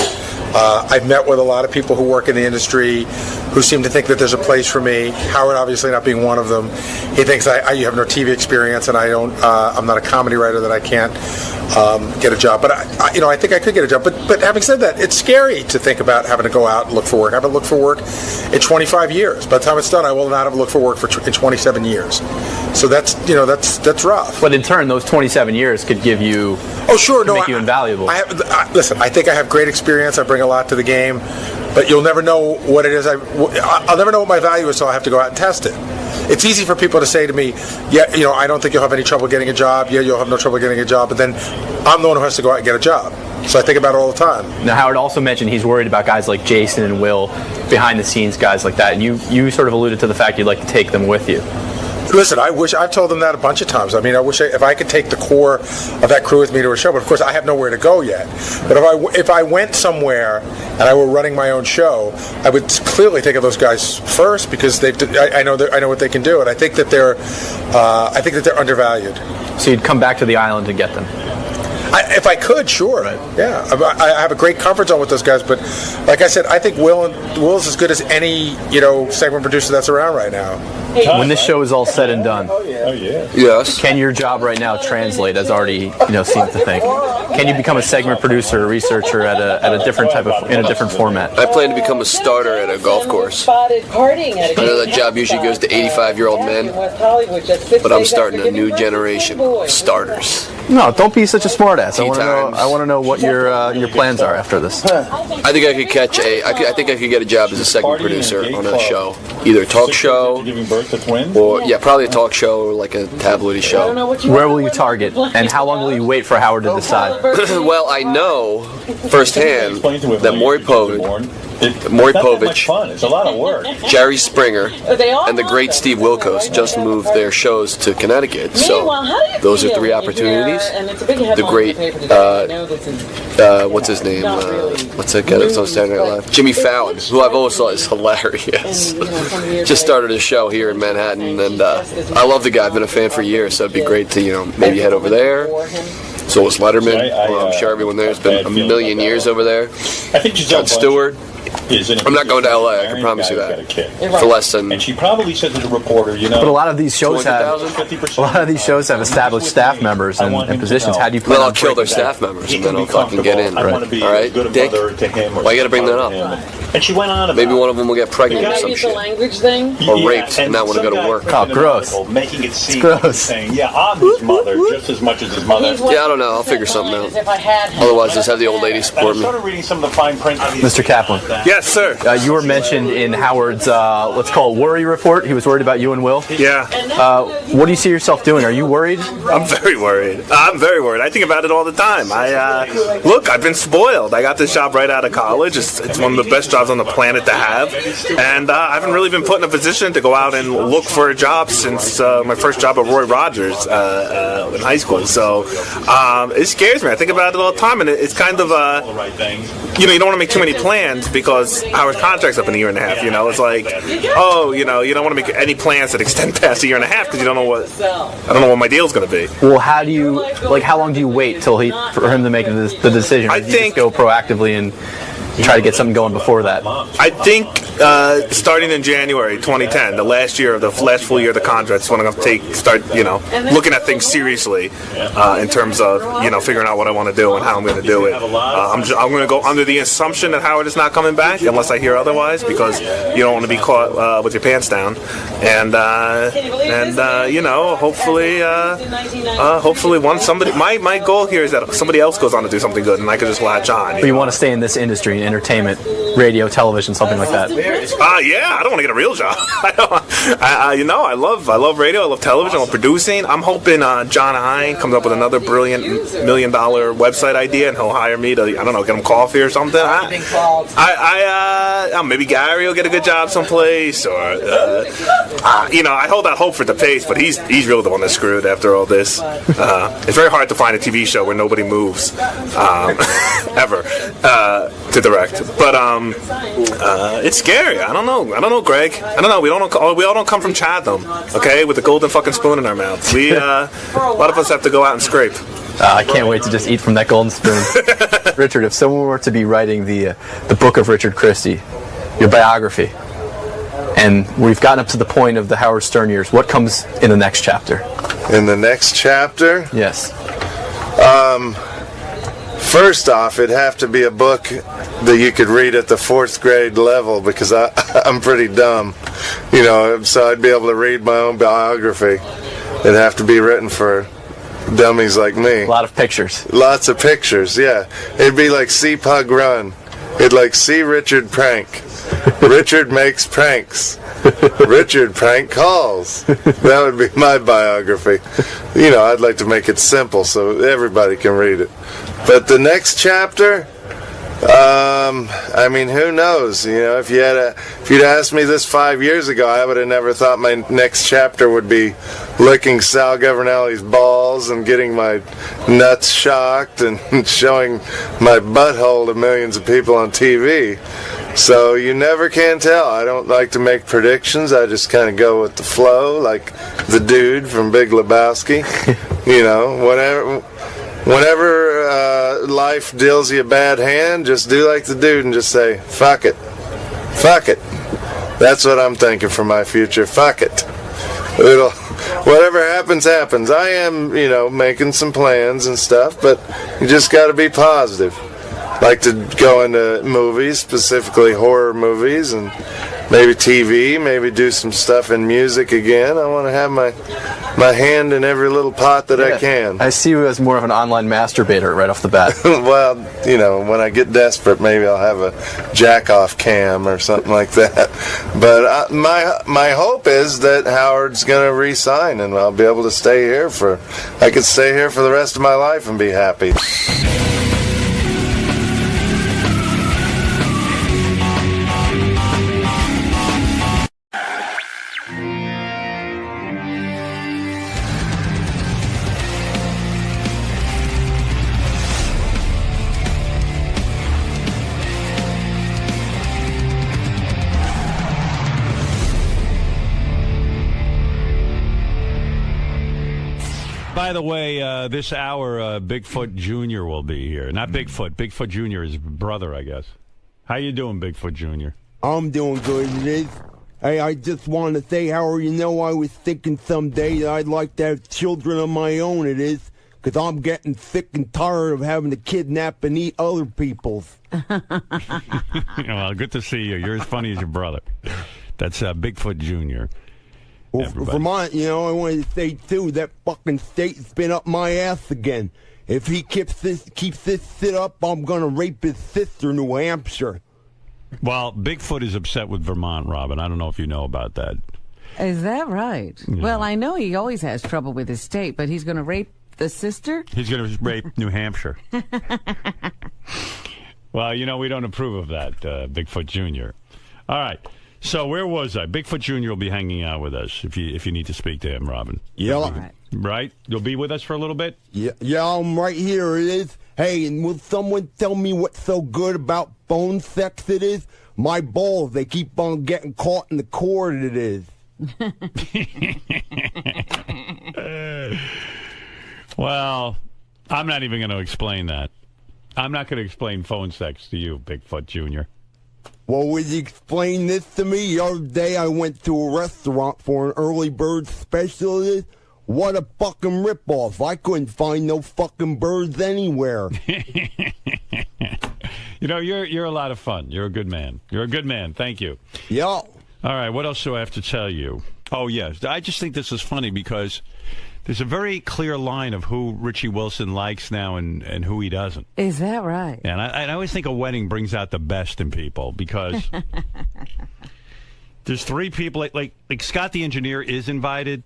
I've met with a lot of people who work in the industry who seem to think that there's a place for me. Howard obviously not being one of them. He thinks you have no TV experience and I'm not a comedy writer, that I can't get a job. But I think I could get a job. But having said that, it's scary to think about having to go out and look for work. I haven't looked for work in 25 years. By the time it's done, I will not have looked for work in 27 years. So that's rough. But in turn, those 27 years could give you make you invaluable. Listen, I think I have great experience. I bring a lot to the game, but you'll never know what it is. I'll never know what my value is, so I have to go out and test it. It's easy for people to say to me, I don't think you'll have any trouble getting a job. Yeah, you'll have no trouble getting a job. But then I'm the one who has to go out and get a job. So I think about it all the time. Now, Howard also mentioned he's worried about guys like Jason and Will, behind-the-scenes guys like that. And you sort of alluded to the fact you'd like to take them with you. Listen, I've told them that a bunch of times. I mean, I wish if I could take the core of that crew with me to a show, but of course I have nowhere to go yet. But if I went somewhere and I were running my own show, I would clearly think of those guys first because I know what they can do, and I think that they're undervalued. So you'd come back to the island to get them. If I could, sure. Right. Yeah, I have a great comfort zone with those guys, but like I said, I think Will's as good as any segment producer that's around right now. When this show is all said and done, yes, can your job right now translate, as Artie seems to think? Can you become a segment producer or researcher at a different in a different format? I plan to become a starter at a golf course. I know that job usually goes to 85-year-old men, but I'm starting a new generation of starters. No, don't be such a smartass. I want to know what your plans are after this. I think I could I think I could get a job as a segment producer on a show, either a talk show or probably a talk show or like a tabloidy show. Where will you target, and how long will you wait for Howard to decide? Well, I know firsthand that Maury Povich, it's a lot of work. Jerry Springer, and the great Steve Wilkos just moved their shows to Connecticut. So those are 3 opportunities. The great, what's his name? What's that guy that's on Saturday Night Live? Jimmy Fallon, who I've always thought is hilarious. Just started a show here in Manhattan, and I love the guy. I've been a fan for years, so it'd be great to maybe head over there. So was Letterman. I'm sure everyone there has been a million years over there. Jon Stewart. I'm not going to LA, I can promise you that. For less than. And she probably said to the reporter, But a lot of these shows have established staff members and positions. How do you plan I'll kill their staff members and then I'll fucking get in. All right, Dick? Why you got to bring that up? And she went on about maybe one of them will get pregnant or some shit. Or raped and not want to go to work. Oh, gross. Making it seem gross. I'm his mother just as much as his mother. Yeah, I don't know. I'll figure something out. Otherwise, just have the old lady support me. I started reading some of the fine print. Mr. Kaplan. Yes, sir. You were mentioned in Howard's, let's call it worry report. He was worried about you and Will. Yeah. What do you see yourself doing? Are you worried? I'm very worried. I think about it all the time. I've been spoiled. I got this job right out of college. It's one of the best jobs on the planet to have. And I haven't really been put in a position to go out and look for a job since my first job at Roy Rogers in high school. So it scares me. I think about it all the time. And it's kind of, you don't want to make too many plans because Howard's contract's up in a year and a half. It's like, you don't want to make any plans that extend past a year and a half because I don't know what my deal's going to be. Well, how long do you wait for him to make the decision? I think go proactively and try to get something going before that. I think starting in January 2010, the last full year of the contract, is when I'm going to start looking at things seriously in terms of figuring out what I want to do and how I'm going to do it. I'm going to go under the assumption that Howard is not coming back unless I hear otherwise, because you don't want to be caught with your pants down. And hopefully once somebody, my goal here is that somebody else goes on to do something good and I can just latch on. But you want to stay in this industry entertainment, radio, television, something like that? Yeah, I don't want to get a real job. I love radio, I love television, I love producing. I'm hoping John Hine comes up with another brilliant $1 million website idea, and he'll hire me to, I don't know, get him coffee or something. Maybe Gary will get a good job someplace, or I hold out hope for the pace, but he's really the one that's screwed after all this. It's very hard to find a TV show where nobody moves ever to direct, but it's scary. I don't know, Greg. I don't know. We all don't come from Chatham, okay, with a golden fucking spoon in our mouth. A lot of us have to go out and scrape. I can't wait to just eat from that golden spoon. Richard, if someone were to be writing the book of Richard Christie, your biography, and we've gotten up to the point of the Howard Stern years, what comes in the next chapter? In the next chapter? Yes. First off, it'd have to be a book that you could read at the 4th grade level, because I'm pretty dumb, so I'd be able to read my own biography. It'd have to be written for dummies like me. A lot of pictures. Lots of pictures, yeah. It'd be like See Pug Run. It'd like See Richard Prank. Richard makes pranks. Richard prank calls. That would be my biography. I'd like to make it simple so everybody can read it. But the next chapter, who knows? If you'd asked me this 5 years ago, I would have never thought my next chapter would be licking Sal Governelli's balls and getting my nuts shocked and showing my butthole to millions of people on TV. So you never can tell. I don't like to make predictions. I just kind of go with the flow, like the dude from Big Lebowski. Whenever life deals you a bad hand, just do like the dude and just say, fuck it. Fuck it. That's what I'm thinking for my future. Fuck it. Whatever happens, happens. I am, making some plans and stuff, but you just got to be positive. Like to go into movies, specifically horror movies, and maybe TV, maybe do some stuff in music again. I want to have my hand in every little pot that I can. I see you as more of an online masturbator right off the bat. Well, when I get desperate, maybe I'll have a jack-off cam or something like that. But my hope is that Howard's going to re-sign, and I'll be able to stay here I could stay here for the rest of my life and be happy. By the way, this hour, Bigfoot Jr. will be here. Not Bigfoot. Bigfoot Jr. is brother, I guess. How you doing, Bigfoot Jr.? I'm doing good, Liz. Hey, I just want to say, Howard, I was thinking someday that I'd like to have children of my own, it is, because I'm getting sick and tired of having to kidnap and eat other people's. Well, good to see you. You're as funny as your brother. That's Bigfoot Jr. Well, Vermont, I wanted to say, too, that fucking state's been up my ass again. If he keeps this shit up, I'm going to rape his sister, New Hampshire. Well, Bigfoot is upset with Vermont, Robin. I don't know if you know about that. Is that right? Yeah. Well, I know he always has trouble with his state, but he's going to rape the sister? He's going to rape New Hampshire. Well, we don't approve of that, Bigfoot Jr. All right. So where was I? Bigfoot Jr. will be hanging out with us if you need to speak to him, Robin. Yeah. Right? You'll be with us for a little bit? Yeah, I'm right here. It is. Hey, and will someone tell me what's so good about phone sex it is? My balls, they keep on getting caught in the cord it is. Well, I'm not even going to explain that. I'm not going to explain phone sex to you, Bigfoot Jr. Well, would you explain this to me? The other day I went to a restaurant for an early bird special. What a fucking ripoff. I couldn't find no fucking birds anywhere. You're a lot of fun. You're a good man. You're a good man. Thank you. Yeah. All right, what else do I have to tell you? Oh, yes. I just think this is funny because There's a very clear line of who Richie Wilson likes now and who he doesn't. Is that right? And I always think a wedding brings out the best in people because there's three people, like Scott the engineer is invited.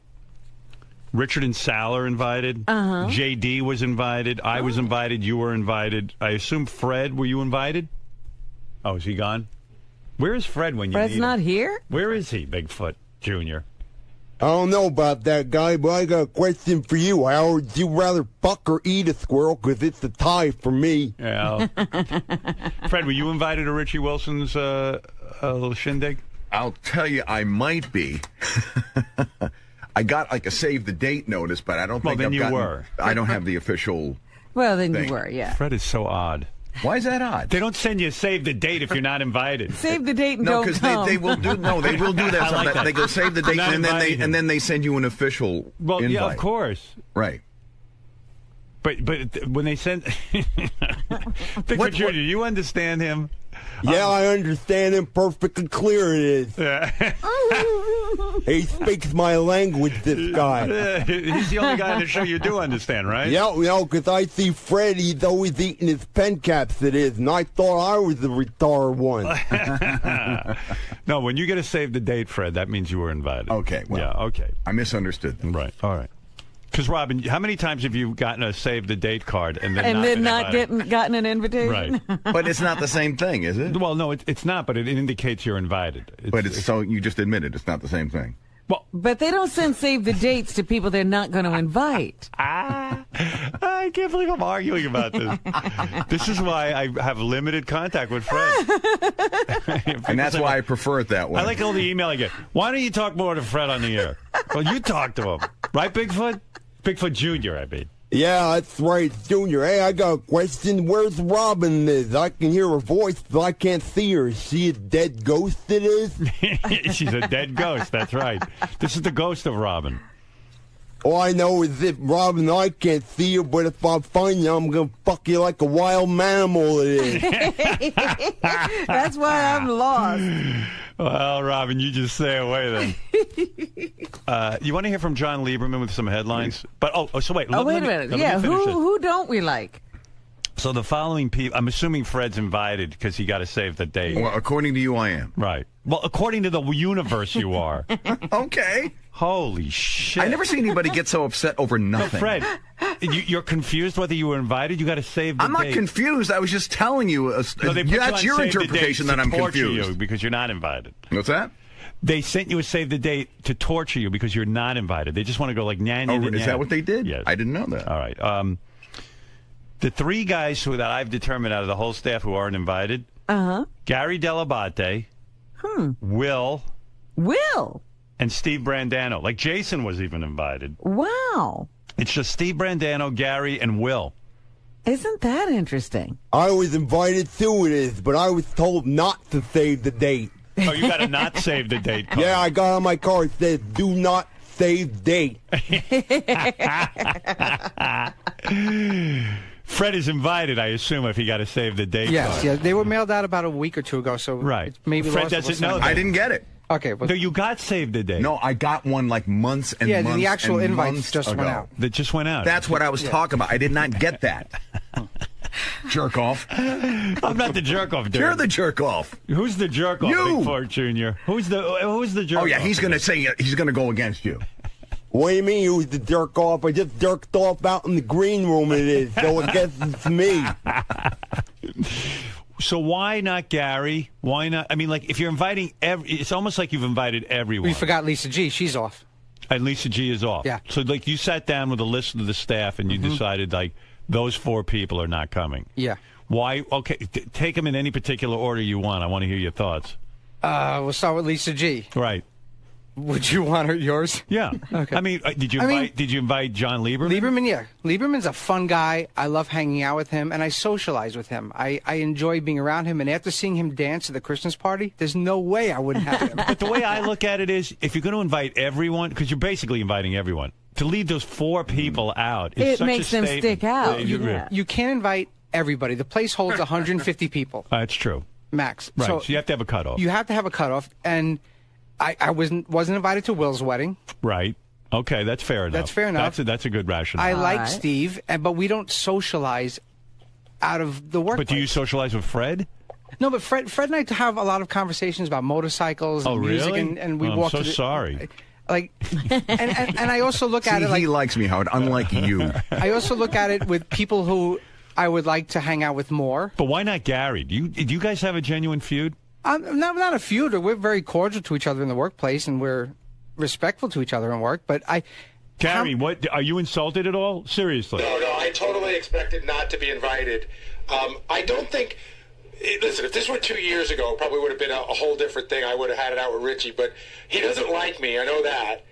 Richard and Sal are invited. JD was invited. I was invited. You were invited. I assume Fred, were you invited? Oh, is he gone? Where is Fred when you Fred's need him? not here? Where is he, Bigfoot Jr.? I don't know about that guy, but I got a question for you, Howard. Would you rather fuck or eat a squirrel? Because it's a tie for me. Yeah. Fred, were you invited to Richie Wilson's little shindig? I'll tell you, I might be. I got like a save the date notice, but I don't think then you were. I don't have the official. Well, then thing. you were, yeah. Fred is so odd. Why is that odd? They don't send you a save the date if you're not invited. Save the date and no, don't come. they will do. No, they will do that. I like that. They go save the date and then they send you an official. Well, invite. yeah, of course. Right. But when they send Victor Jr., you understand him? Yeah, I understand him perfectly clear. It is. He speaks my language. This guy. He's the only guy on the show you do understand, right? Yeah, because I see Fred. He's always eating his pen caps. It is, and I thought I was the retarded one. No, when you get a save the date, Fred, that means you were invited. Okay. Well, yeah. Okay. I misunderstood them. Right. All right. Because, Robin, how many times have you gotten a save the date card and then not gotten an invitation? Right. But it's not the same thing, is it? Well, no, it's not, but it indicates you're invited. So you just admitted it's not the same thing. Well, but they don't send save the dates to people they're not going to invite. I can't believe I'm arguing about this. This is why I have limited contact with Fred. And that's why I prefer it that way. I like all the email I get. Why don't you talk more to Fred on the air? Well, you talk to him. Right, Bigfoot? Bigfoot Jr., I mean. Yeah, that's right, Junior. Hey, I got a question. Where's Robin is? I can hear her voice, but I can't see her. Is she a dead ghost it is? She's a dead ghost, that's right. This is the ghost of Robin. All I know is that Robin, I can't see you, but if I find you, I'm going to fuck you like a wild mammal it is. That's why I'm lost. Well, Robin, you just stay away then. You want to hear from John Lieberman with some headlines? But so wait. Wait a minute. Yeah, who don't we like? So the following people, I'm assuming Fred's invited because he got to save the date. Well, according to you, I am. Right. Well, according to the universe, you are. Okay. Holy shit. I never see anybody get so upset over nothing. No, Fred, you're confused whether you were invited? You got to save the date. I'm not confused. I was just telling you. That's your interpretation that I'm confused. You because you're not invited. What's that? They sent you a save the date to torture you because you're not invited. They just want to go like, nah. Is that what they did? Yes. I didn't know that. All right. The three guys that I've determined out of the whole staff who aren't invited, Gary Delabate, Will, and Steve Brandano. Like Jason was even invited. Wow. It's just Steve Brandano, Gary, and Will. Isn't that interesting? I was invited too, it is, but I was told not to save the date. Oh, you got to not save the date card. Yeah, I got on my card, it says, do not save date. Fred is invited, I assume, if he got to save the date. Yes, yeah, they were mailed out about a week or two ago, so right. Maybe Fred doesn't know that. I didn't get it. Okay, no, you got saved the date. No, I got one like months and months. Yeah, the actual invites just ago. went out. That just went out. That's what I was talking about. I did not get that. Jerk off. I'm not the jerk off, dude. You're the jerk off. Who's the jerk off? You, Bigfoot Jr. Who's the jerk off? Oh yeah, he's going to say he's going to go against you. What do you mean who's the jerk off? I just jerked off out in the green room it is, so I guess it's me. So why not Gary? Why not? I mean, like, if you're inviting it's almost like you've invited everyone. We forgot Lisa G. She's off. And Lisa G is off. Yeah. So, like, you sat down with a list of the staff and you decided, like, those 4 people are not coming. Yeah. Why? Okay, take them in any particular order you want. I want to hear your thoughts. We'll start with Lisa G. Right. Would you want her yours? Yeah. Okay. I mean, did you invite John Lieberman? Lieberman, yeah. Lieberman's a fun guy. I love hanging out with him, and I socialize with him. I enjoy being around him, and after seeing him dance at the Christmas party, there's no way I wouldn't have him. But the way I look at it is, if you're going to invite everyone, because you're basically inviting everyone, to leave those 4 people out is it such makes a them statement. stick out. You can't invite everybody. The place holds 150 people. That's true. Max. Right, so you have to have a cutoff. You have to have a cutoff, and I wasn't invited to Will's wedding. Right. Okay, that's fair enough. That's fair enough. That's a good rationale. I like Steve, but we don't socialize out of the workplace. But do you socialize with Fred? No, but Fred and I have a lot of conversations about motorcycles and music, really? and we walk. I'm so sorry. Like, and I also look at it like he likes me, Howard, unlike you. I also look at it with people who I would like to hang out with more. But why not Gary? Do you guys have a genuine feud? Not a feud. We're very cordial to each other in the workplace, and we're respectful to each other in work. But Gary, what are you insulted at all? Seriously? No, I totally expected not to be invited. I don't think. Listen, if this were 2 years ago, it probably would have been a whole different thing. I would have had it out with Richie, but he doesn't like me. I know that,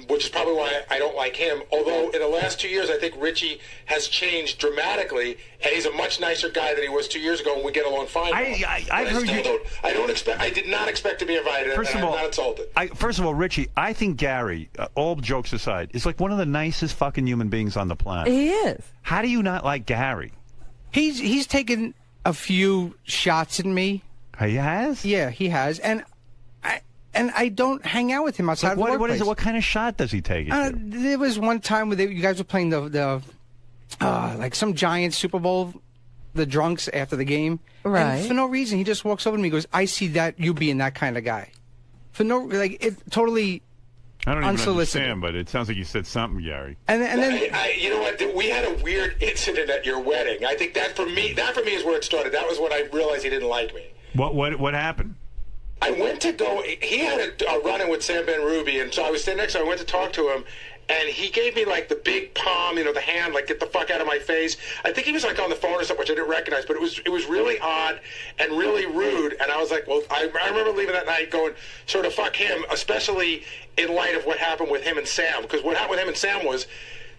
which is probably why I don't like him. Although in the last 2 years, I think Richie has changed dramatically, and he's a much nicer guy than he was 2 years ago, and we get along fine. I did not expect to be invited. First of all, I'm not insulted. First of all, Richie, I think Gary, all jokes aside, is like one of the nicest fucking human beings on the planet. He is. How do you not like Gary? He's taken a few shots at me. He has? Yeah, he has, and I don't hang out with him outside of the workplace. What kind of shot does he take? There was one time where you guys were playing the like some giant Super Bowl, the drunks after the game, right? And for no reason, he just walks over to me and goes, "I see that you being that kind of guy." For no, like it totally. I don't even unsolicited. understand, but it sounds like you said something, Gary. And then you know what? We had a weird incident at your wedding. I think that for me is where it started. That was when I realized he didn't like me. What happened? I went to go. He had a run-in with Sabean Ruby, and so I was standing next to him. I went to talk to him, and he gave me like the big palm, the hand, like get the fuck out of my face. I think he was like on the phone or something, which I didn't recognize, but it was really odd and really rude. And I was like, well, I remember leaving that night going, sort of fuck him, especially in light of what happened with him and Sam. Because what happened with him and Sam was,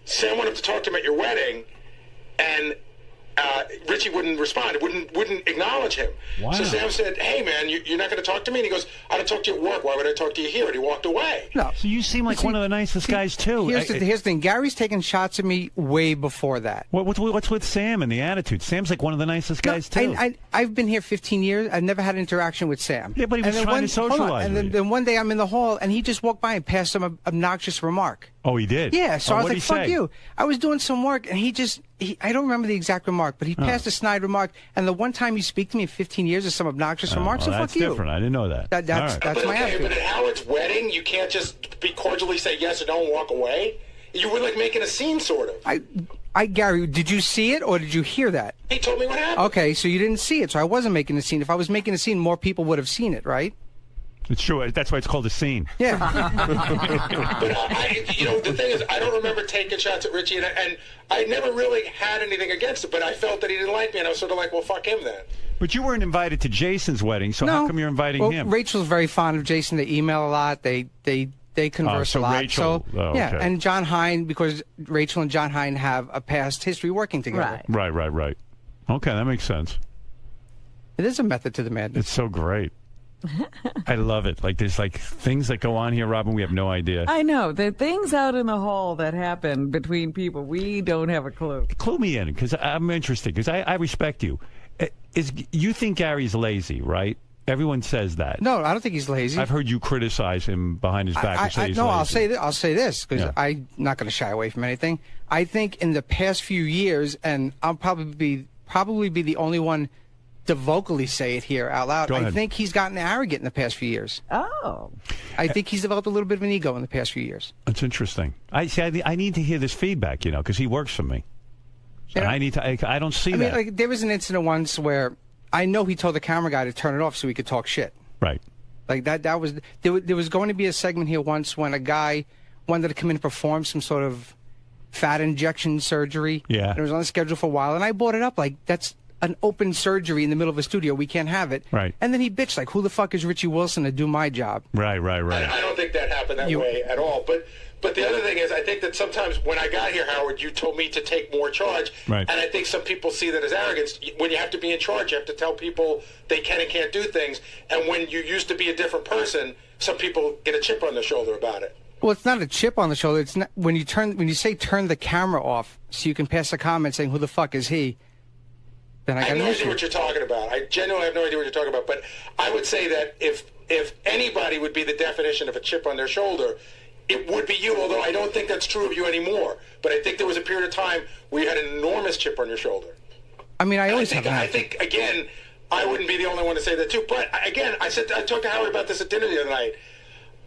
Sam went up to talk to him at your wedding, and Richie wouldn't respond, wouldn't acknowledge him. Wow. So Sam said, hey man, you're not going to talk to me? And he goes, I don't talk to you at work, why would I talk to you here? And he walked away. No. So you seem like one of the nicest guys too. Here's the thing, Gary's taken shots at me way before that. What's with Sam and the attitude? Sam's like one of the nicest guys too. I've been here 15 years, I've never had an interaction with Sam. Yeah, but he was trying to socialize with you. Then one day I'm in the hall, and he just walked by and passed some obnoxious remark. Oh, he did? Yeah, so I was like, fuck say? you. I was doing some work, and I don't remember the exact remark, but he passed a snide remark, and the one time you speak to me in 15 years is some obnoxious remark, so fuck you. That's different. I didn't know that. That's my attitude. But at Howard's wedding, you can't just be cordially say yes or no and walk away? You were like making a scene, sort of. Gary, did you see it, or did you hear that? He told me what happened. Okay, so you didn't see it, so I wasn't making a scene. If I was making a scene, more people would have seen it, right? It's true. That's why it's called a scene. Yeah. But the thing is, I don't remember taking shots at Richie, and I never really had anything against it, but I felt that he didn't like me, and I was sort of like, well, fuck him then. But you weren't invited to Jason's wedding, so how come you're inviting him? Rachel's very fond of Jason. They email a lot. They converse a lot. Rachel, yeah, and John Hine, because Rachel and John Hine have a past history working together. Right. Okay, that makes sense. It is a method to the madness. It's so great. I love it. Like there's like things that go on here, Robin, we have no idea. I know. The things out in the hall that happen between people, we don't have a clue. Clue me in, because I'm interested, because I respect you. You think Gary's lazy, right? Everyone says that. No, I don't think he's lazy. I've heard you criticize him behind his back. I'll say this because I'm not going to shy away from anything. I think in the past few years, and I'll probably be the only one to vocally say it here out loud. I think he's gotten arrogant in the past few years. Oh. I think he's developed a little bit of an ego in the past few years. That's interesting. I need to hear this feedback, because he works for me. And I don't see that. I mean, there was an incident once where I know he told the camera guy to turn it off so he could talk shit. Right. Like there was going to be a segment here once when a guy wanted to come in and perform some sort of fat injection surgery. Yeah. And it was on the schedule for a while, and I brought it up like, that's an open surgery in the middle of a studio. We can't have it. Right. And then he bitched like, who the fuck is Richie Wilson to do my job? Right. I don't think that happened that way at all. But the other thing is, I think that sometimes when I got here, Howard, you told me to take more charge. Right. And I think some people see that as arrogance. When you have to be in charge, you have to tell people they can and can't do things. And when you used to be a different person, some people get a chip on their shoulder about it. Well, it's not a chip on the shoulder. It's not when you say turn the camera off so you can pass a comment saying who the fuck is he. Then I got no idea what you're talking about. I genuinely have no idea what you're talking about. But I would say that if anybody would be the definition of a chip on their shoulder, it would be you, although I don't think that's true of you anymore. But I think there was a period of time where you had an enormous chip on your shoulder. I mean, I always have. I think, again, I wouldn't be the only one to say that, too. But, again, I talked to Howard about this at dinner the other night.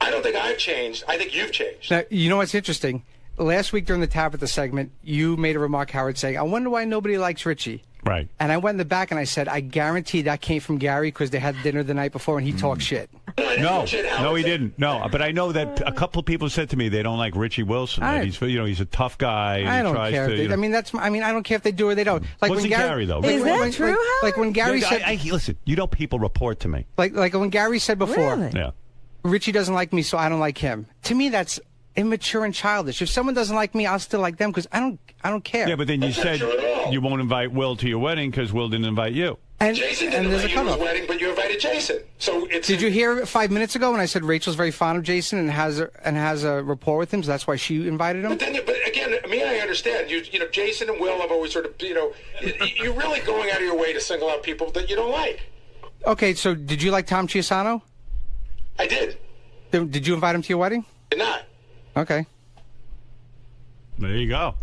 I don't think I've changed. I think you've changed. Now, you know what's interesting? Last week during the Tabitha segment, you made a remark, Howard, saying, I wonder why nobody likes Richie. Right. And I went in the back and I said, I guarantee that came from Gary because they had dinner the night before and he talked shit. No, he didn't. No, but I know that a couple of people said to me they don't like Richie Wilson. That he's a tough guy. And I don't care. I don't care if they do or they don't. Like Wasn't when Gary though? Is that true? Like when Gary said, listen, people report to me. Like when Gary said before, yeah, Richie doesn't like me, so I don't like him. To me, that's immature and childish. If someone doesn't like me, I'll still like them because I don't care. Yeah, but then you said you won't invite Will to your wedding because Will didn't invite you. And Jason didn't invite you to his wedding, but you invited Jason. So did you hear 5 minutes ago when I said Rachel's very fond of Jason and has a rapport with him, so that's why she invited him? But again, I understand. You know, Jason and Will have always sort of, you're really going out of your way to single out people that you don't like. Okay, so did you like Tom Chiasano? I did. Did you invite him to your wedding? Did not. Okay. There you go.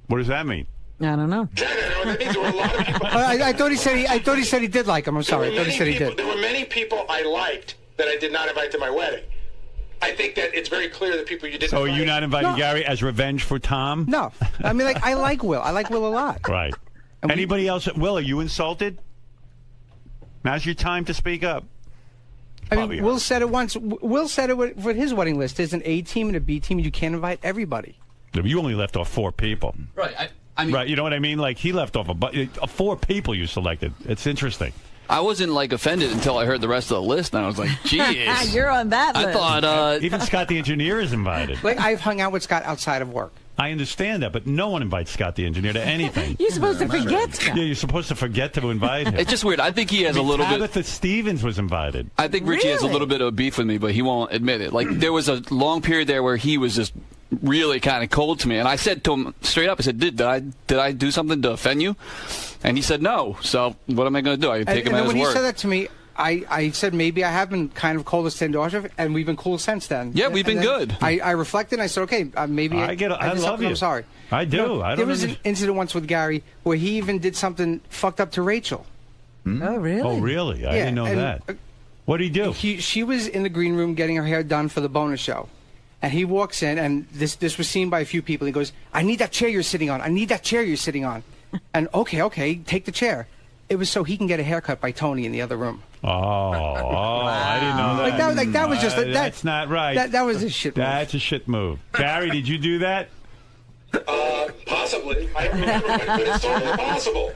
What does that mean? I don't know. That means there were a lot of people. I thought he said he did like him. I'm sorry. I thought he said he did. There were many people I liked that I did not invite to my wedding. I think that it's very clear that people you didn't. So are you not inviting Gary as revenge for Tom? No. I mean, I like Will. I like Will a lot. Right. Anybody else? Will, are you insulted? Now's your time to speak up. I mean, Will said it once. Will said it with his wedding list. There's an A team and a B team. You can't invite everybody. You only left off 4 people. Right. I mean, right. You know what I mean? Like, he left off 4 people you selected. It's interesting. I wasn't, offended until I heard the rest of the list, and I was like, geez. You're on that list. I thought... Even Scott the engineer is invited. Like, I've hung out with Scott outside of work. I understand that, but no one invites Scott the engineer to anything. You're supposed to forget Scott. Yeah, you're supposed to forget to invite him. It's just weird. I think he has a little bit... Tabitha Stevens was invited. I think Richie has a little bit of beef with me, but he won't admit it. Like, there was a long period there where he was just really kind of cold to me, and I said to him straight up, I said, did I do something to offend you? And he said no. So what am I going to do? I take him at his word. When he said that to me, I said maybe I have been kind of cold to standoffish, and we've been cool since then. Yeah, we've been good. I reflected, and I said, okay, maybe I love you. I'm sorry. I do. There was an incident once with Gary where he even did something fucked up to Rachel. Oh, really? Oh, really? I didn't know that. What did he do? She was in the green room getting her hair done for the bonus show. And he walks in, and this was seen by a few people. He goes, I need that chair you're sitting on. I need that chair you're sitting on. And okay, take the chair. It was so he can get a haircut by Tony in the other room. Oh, I didn't know that. That was just that's not right. That was a shit move. That's a shit move. Gary, did you do that? Possibly. I don't remember, but it's totally possible.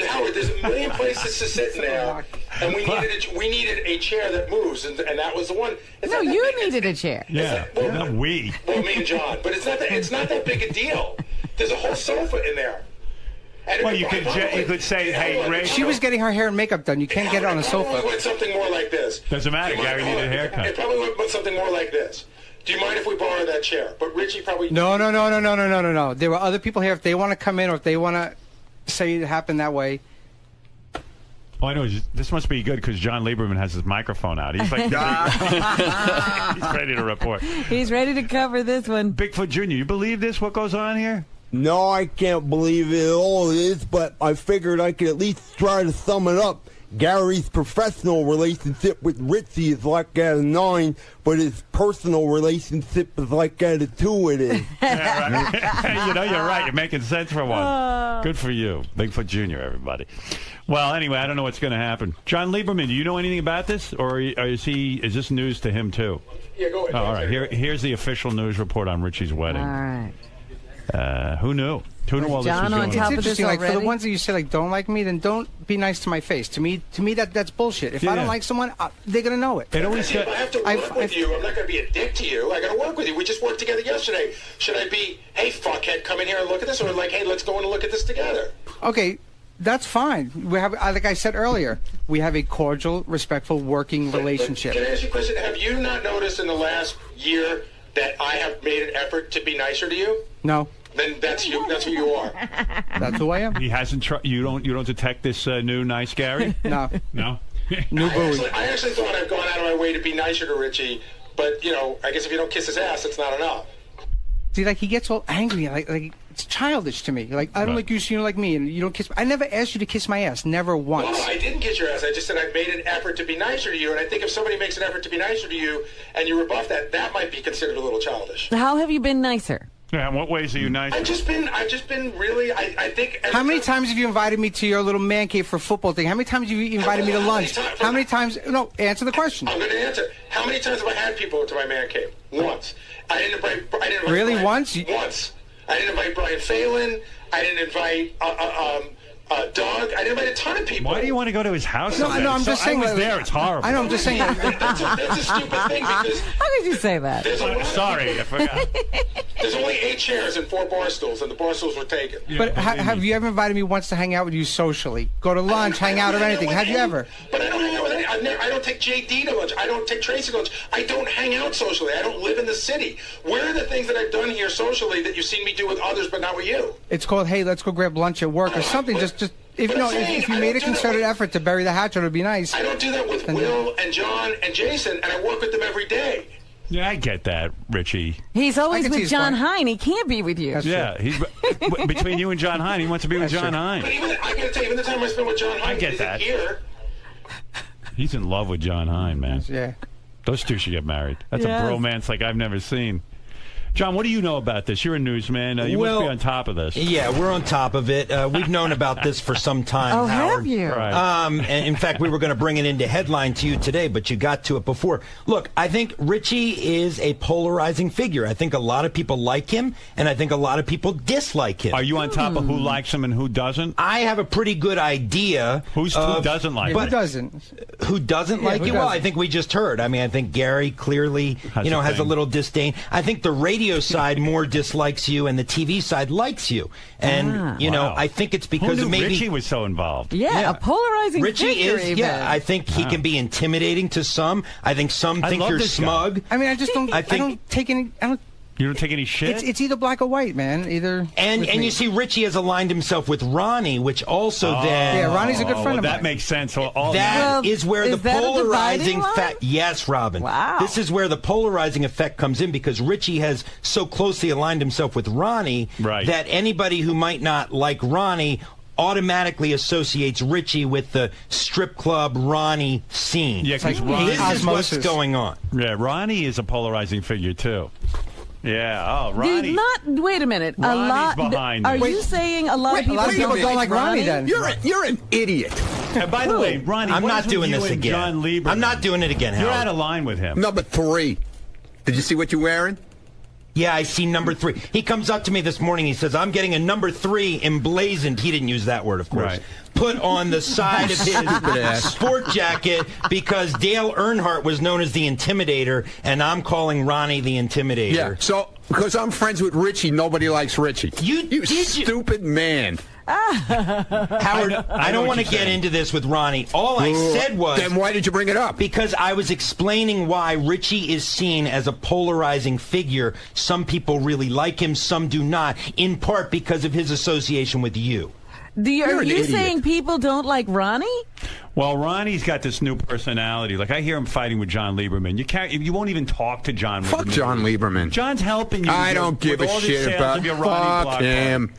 Howard, there's a million places to sit in there, and we needed a chair that moves, and that was the one. No, you needed a chair. Yeah, not we. Well, me and John, but it's not that big a deal. There's a whole sofa in there. And well, you could say, hey, Ray. She was getting her hair and makeup done. You can't get it on a sofa. It probably went something more like this. Doesn't matter. Gary needed a haircut. It probably went something more like this. Do you mind if we borrow that chair? But Richie probably... No. There were other people here. If they want to come in or if they want to say it happened that way... Oh, I know. This must be good because John Lieberman has his microphone out. He's like, he's ready to report. He's ready to cover this one. Bigfoot Jr., you believe this, what goes on here? No, I can't believe it all is, but I figured I could at least try to sum it up. Gary's professional relationship with Richie is like at a 9, but his personal relationship is like at a 2 it is. Yeah, right. You know, you're right. You're making sense for one. Good for you. Bigfoot Jr., everybody. Well, anyway, I don't know what's going to happen. John Lieberman, do you know anything about this? Or is this news to him, too? Yeah, go ahead. Oh, all right. Here's the official news report on Richie's wedding. All right. Who knew? Who knew all this was John going on top on? of this like already? for the ones that you say like don't like me, then don't be nice to my face. To me that's bullshit. If I don't like someone, they're gonna know it. It always if I have to work with you, I'm not gonna be a dick to you. I gotta work with you. We just worked together yesterday. Should I be, hey fuckhead, come in here and look at this, or like, hey, let's go in and look at this together? Okay. That's fine. We have, like I said earlier, we have a cordial, respectful, working relationship. Can I ask you a question? Have you not noticed in the last year that I have made an effort to be nicer to you? No. Then that's you. That's who you are. That's who I am. He hasn't. You don't detect this new nice Gary? No. No. New Bowie. I actually thought I've gone out of my way to be nicer to Richie, But, you know, I guess if you don't kiss his ass, it's not enough. See, like, he gets all angry. Like it's childish to me. Like, I don't like you, so you don't like me, and you don't kiss. I never asked you to kiss my ass. Never once. Well, I didn't kiss your ass. I just said I made an effort to be nicer to you. And I think if somebody makes an effort to be nicer to you and you rebuff that, that might be considered a little childish. How have you been nicer? Yeah, in what ways are you nice? I've just been really, I think... How many times have you invited me to your little man cave for a football thing? How many times have you invited me to lunch? How many times... No, answer the question. I'm going to answer. How many times have I had people to my man cave? Once. I didn't invite really, Brian, once? Once. I didn't invite Brian Phelan. I didn't invite Doug. I didn't invite a ton of people. Why do you want to go to his house? No, I'm just saying. I was there. It's horrible. I know. I'm just saying. That's a stupid thing because... How could you say that? Sorry, I forgot. There's only 8 chairs and 4 bar stools, and the bar stools were taken. But have you ever invited me once to hang out with you socially? Go to lunch, hang out, or anything? Have you ever? But I don't hang out with any. I don't take JD to lunch. I don't take Tracy to lunch. I don't hang out socially. I don't live in the city. Where are the things that I've done here socially that you've seen me do with others but not with you? It's called, hey, let's go grab lunch at work or something. Just if you made a concerted effort to bury the hatchet, it would be nice. I don't do that with Will and John and Jason, and I work with them every day. Yeah, I get that, Richie. He's always with John Hine. He can't be with you. Yeah, he's between you and John Hine. He wants to be with John Hine. But even, I gotta tell you, even the time I spent with John Hine, I get that. Here. He's in love with John Hine, man. Yeah. Those two should get married. That's a bromance like I've never seen. John, what do you know about this? You're a newsman. You must be on top of this. Yeah, we're on top of it. We've known about this for some time, Oh, Howard. have you? Right. And in fact, we were going to bring it into headline to you today, but you got to it before. Look, I think Richie is a polarizing figure. I think a lot of people like him, and I think a lot of people dislike him. Are you on top of who likes him and who doesn't? I have a pretty good idea. Who doesn't like him? Who doesn't? Who doesn't like you? Well, I think we just heard. I mean, I think Gary clearly, has a little disdain. I think the radio side more dislikes you and the TV side likes you. And, I think it's because of maybe Richie was so involved. Yeah, a polarizing Richie figure is, even. yeah, I think he can be intimidating to some. I think some think you're smug. I mean, I just don't, I don't take any, You don't take any shit? It's either black or white, man. Either. And you see, Richie has aligned himself with Ronnie, which also then. Yeah, Ronnie's a good friend of mine. That makes sense. That is where the polarizing fact. Yes, Robin. Wow. This is where the polarizing effect comes in because Richie has so closely aligned himself with Ronnie that anybody who might not like Ronnie automatically associates Richie with the strip club Ronnie scene. Yeah, because this is what's going on. Yeah, Ronnie is a polarizing figure too. Yeah. Oh, Ronnie. Wait a minute. Ronnie's behind Are this. you saying a lot of people don't like Ronnie? Then you're an idiot. And by the way, Ronnie, I'm not doing this again. John Lieberman? I'm not doing it again, Howard. You're out of line with him. Number 3. Did you see what you're wearing? Yeah, I see number 3. He comes up to me this morning. He says, I'm getting a number 3 emblazoned. He didn't use that word, of course. Right. Put on the side of his sport jacket because Dale Earnhardt was known as the Intimidator, and I'm calling Ronnie the Intimidator. Yeah, so because I'm friends with Richie, nobody likes Richie. You stupid man. Howard, I don't want to get into this with Ronnie. All I said was... Then why did you bring it up? Because I was explaining why Richie is seen as a polarizing figure. Some people really like him, some do not, in part because of his association with you. Are you saying people don't like Ronnie? Well, Ronnie's got this new personality. Like, I hear him fighting with John Lieberman. You won't even talk to John Lieberman. Fuck John Lieberman. John's helping you. I don't give a shit about fuck him.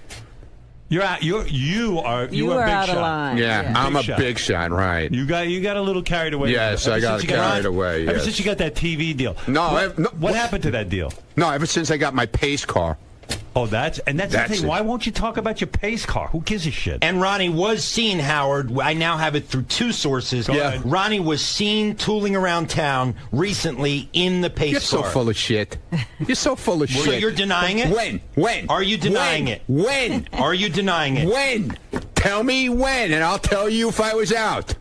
You're out. You are a big out shot. Of line. Yeah, I'm a big shot, right? You got a little carried away. Yes, I got carried away. Ever since you got that TV deal. What happened to that deal? No, ever since I got my pace car. Oh, that's the thing. Why won't you talk about your pace car? Who gives a shit? And Ronnie was seen, Howard. I now have it through 2 sources. Yeah. Ronnie was seen tooling around town recently in the pace car. You're so full of shit. You're so full of shit. So you're denying it? When? Are you denying it? When? Are you denying it? When? Tell me when, and I'll tell you if I was out.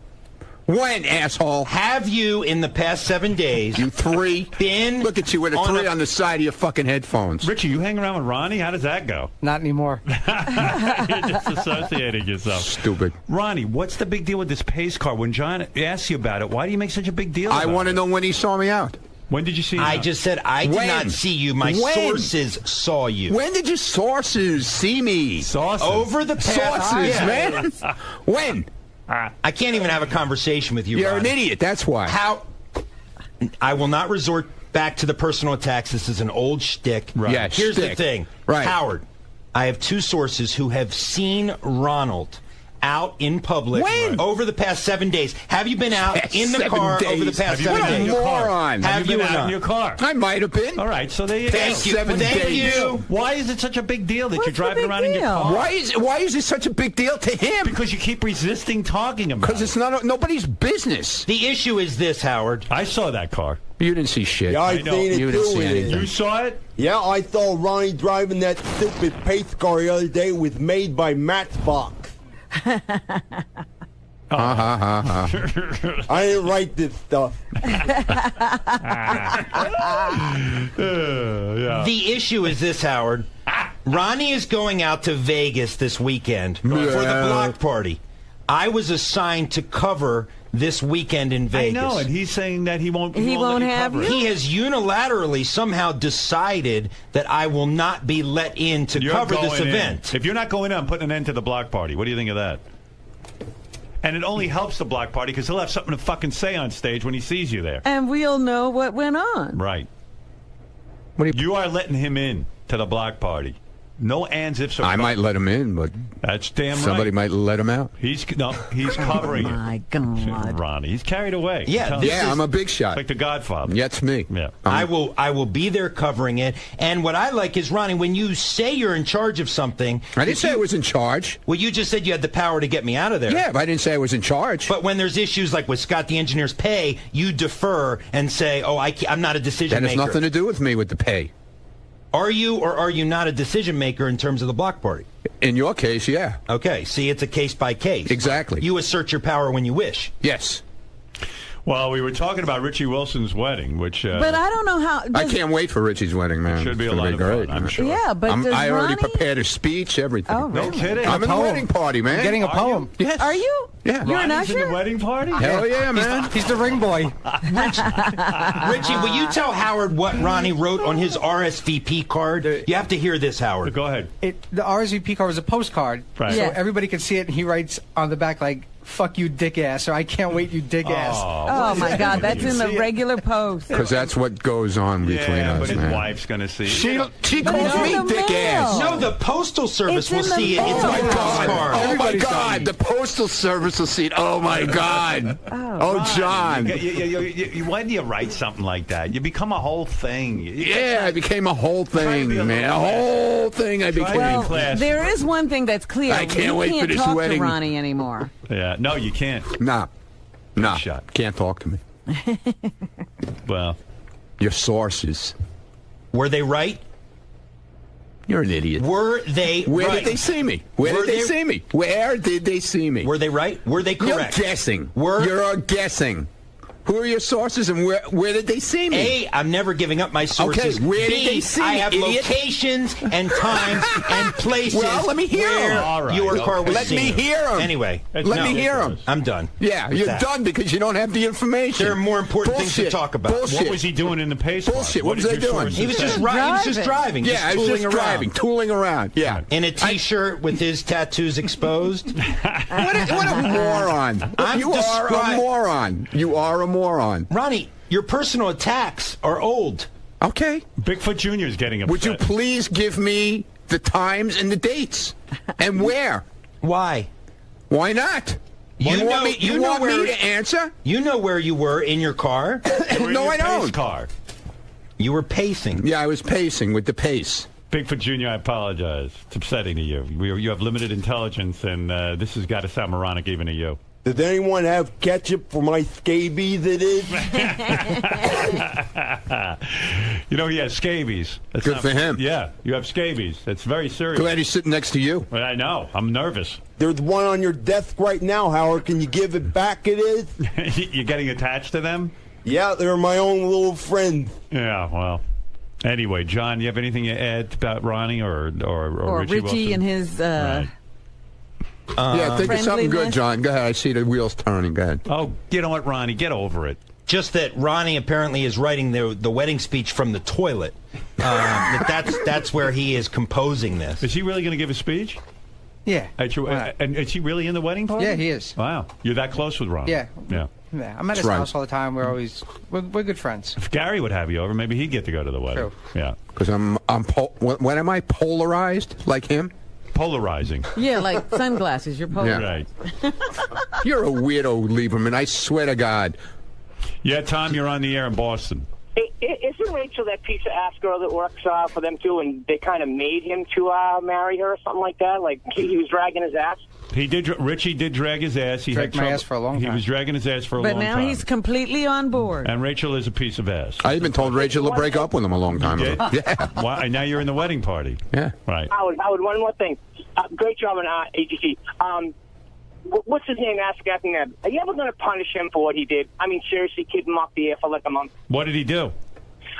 When, asshole? Have you, in the past 7 days, you 3, been... Look at you with a 3 on the side of your fucking headphones. Richie, you hang around with Ronnie? How does that go? Not anymore. You're disassociating yourself. Stupid. Ronnie, what's the big deal with this pace car? When John asks you about it, why do you make such a big deal about it? I want to know when he saw me out. When did you see him I out? just said I did not see you. My sources saw you. When did your sources see me? Sources? Over the past... Sources, man. When? I can't even have a conversation with you, You're Ronnie. an idiot, that's why. I will not resort back to the personal attacks. This is an old shtick. Right. Yeah, Here's shtick. the thing. Right. Howard, I have 2 sources who have seen Ronald out in public over the past 7 days. Have you been out in the car over the past 7 days? Moron. Have you been out in your car? I might have been. All right, so there you go. Thank you. Why is it such a big deal that you're driving around in your car? Why is it such a big deal to him? Because you keep resisting talking about it. Because it's nobody's business. The issue is this, Howard. I saw that car. You didn't see shit. Yeah, I seen it You didn't see too. anything. You saw it? Yeah, I saw Ronnie driving that stupid pace car the other day. It was made by Matchbox. Ha ha ha ha. I didn't write this stuff. The issue is this, Howard. Ronnie is going out to Vegas this weekend for the block party. I was assigned to cover this weekend in Vegas. I know, and he's saying that he won't. He won't have you. He has unilaterally somehow decided that I will not be let in to cover this event. If you're not going in, I'm putting an end to the block party. What do you think of that? And it only helps the block party because he'll have something to fucking say on stage when he sees you there. And we'll know what went on. Right. You are letting him in to the block party. No ands, ifs, or I might let him in, but that's damn right. Somebody might let him out. He's covering it. My God, Ronnie, he's carried away. Yeah, I'm a big shot. Like the Godfather. Yeah, it's me. Yeah, I will be there covering it. And what I like is, Ronnie, when you say you're in charge of something, I didn't say I was in charge. Well, you just said you had the power to get me out of there. Yeah, but I didn't say I was in charge. But when there's issues like with Scott the Engineer's pay, you defer and say, "Oh, I'm not a decision maker." That has nothing to do with me with the pay. Are you or are you not a decision maker in terms of the block party? In your case, yeah. Okay, see, it's a case by case. Exactly. You assert your power when you wish. Yes. Well, we were talking about Richie Wilson's wedding, which... but I don't know how... I can't wait for Richie's wedding, man. It should be it's a lot of great, fun, I'm sure. Yeah, but I already Ronnie... prepared a speech, everything. Oh, really? No kidding. I'm in the wedding party, man. I'm getting a poem. Yes. Are you? Yeah. You're an Ronnie's usher? in the wedding party? Hell yeah, man. He's the ring boy. Richie, will you tell Howard what Ronnie wrote on his RSVP card? You have to hear this, Howard. Go ahead. The RSVP card was a postcard, Right. so Yeah. everybody could see it, and he writes on the back, like, "Fuck you, dick ass," or "I can't wait, you dick ass." Oh, my God, that's in the regular post. Because that's what goes on between Yeah, us, but his man. wife's going to see it. She But calls it's in me the dick mail. ass. No, the Postal Service It's will in the see it. It's mail. my postcard. Oh my God! The Postal Service will see it. Oh my God! Oh, John! Why do you write something like that? You become a whole thing. Yeah, I became a whole thing, man. A whole thing I became. Well, class. there is one thing that's clear. I can't wait we for can't this talk wedding. to Ronnie anymore. Yeah, no, you can't. Nah. Shot. Can't talk to me. Well, Your sources. Were they right? You're an idiot. Were they Where right? did they see me? Where Were did they they- see me? Where did they see me? Were they right? Were they correct? You're guessing. Were You're guessing. Who are your sources and where did they see me? A, I'm never giving up my sources. Okay, where B, did they see I me, have idiot? locations and times and places. Well, let me hear where 'em. All right, your car was Let seen. me hear 'em. Anyway, Let me hear 'em. I'm done. Yeah, with you're that. done because you don't have the information. There are more important things to Bullshit. talk about. Bullshit. what was he doing in the pace car? Bullshit. What was did I your doing? sources He was say? just driving. Yeah, just I was tooling just around. driving, tooling around. Yeah. In a T-shirt with his tattoos exposed. What a moron. You are a moron. You are a moron. Ronnie, your personal attacks are old. Okay. Bigfoot Jr. is getting upset. Would you please give me the times and the dates and where? Why? Why not? You want me to answer? You know where you were in your car. No, I don't. Car. You were pacing. Yeah, I was pacing with the pace. Bigfoot Jr., I apologize. It's upsetting to you. You have limited intelligence, and this has got to sound moronic even to you. Does anyone have ketchup for my scabies? It is. You know, he has scabies. That's Good for him. Yeah, you have scabies. That's very serious. Glad he's sitting next to you. Well, I know. I'm nervous. There's one on your desk right now, Howard. Can you give it back? It is. You're getting attached to them? Yeah, they're my own little friends. Yeah, well. Anyway, John, you have anything to add about Ronnie or Richie Wilson? and his... Right. Yeah, think of something good, friendliness? John. Go ahead. I see the wheels turning. Go ahead. Oh, you know what, Ronnie? Get over it. Just that Ronnie apparently is writing the wedding speech from the toilet. That's where he is composing this. Is he really going to give a speech? Yeah. And is he really in the wedding party? Yeah, he is. Wow. You're that close with Ronnie? Yeah. Yeah. Yeah, I'm at his house all the time. We're good friends. If Gary would have you over, maybe he'd get to go to the wedding. True. Yeah. Because when am I polarized like him? Polarizing. Yeah, like sunglasses. You're polarized. Right. You're a weirdo, Lieberman. I swear to God. Yeah, Tom, you're on the air in Boston. Isn't Rachel that piece of ass girl that works for them too, and they kind of made him to marry her or something like that? Like he was dragging his ass. He did. Richie did drag his ass. He dragged my ass for a long time. He was dragging his ass for a long time. But now he's completely on board. And Rachel is a piece of ass. I even told Rachel to break up with him a long time ago. Yeah. Why? Now you're in the wedding party. Yeah. Right. Howard, one more thing. Great job on AGC. What's his name asking that? Are you ever going to punish him for what he did? I mean, seriously, keep him off the air for like a month. What did he do?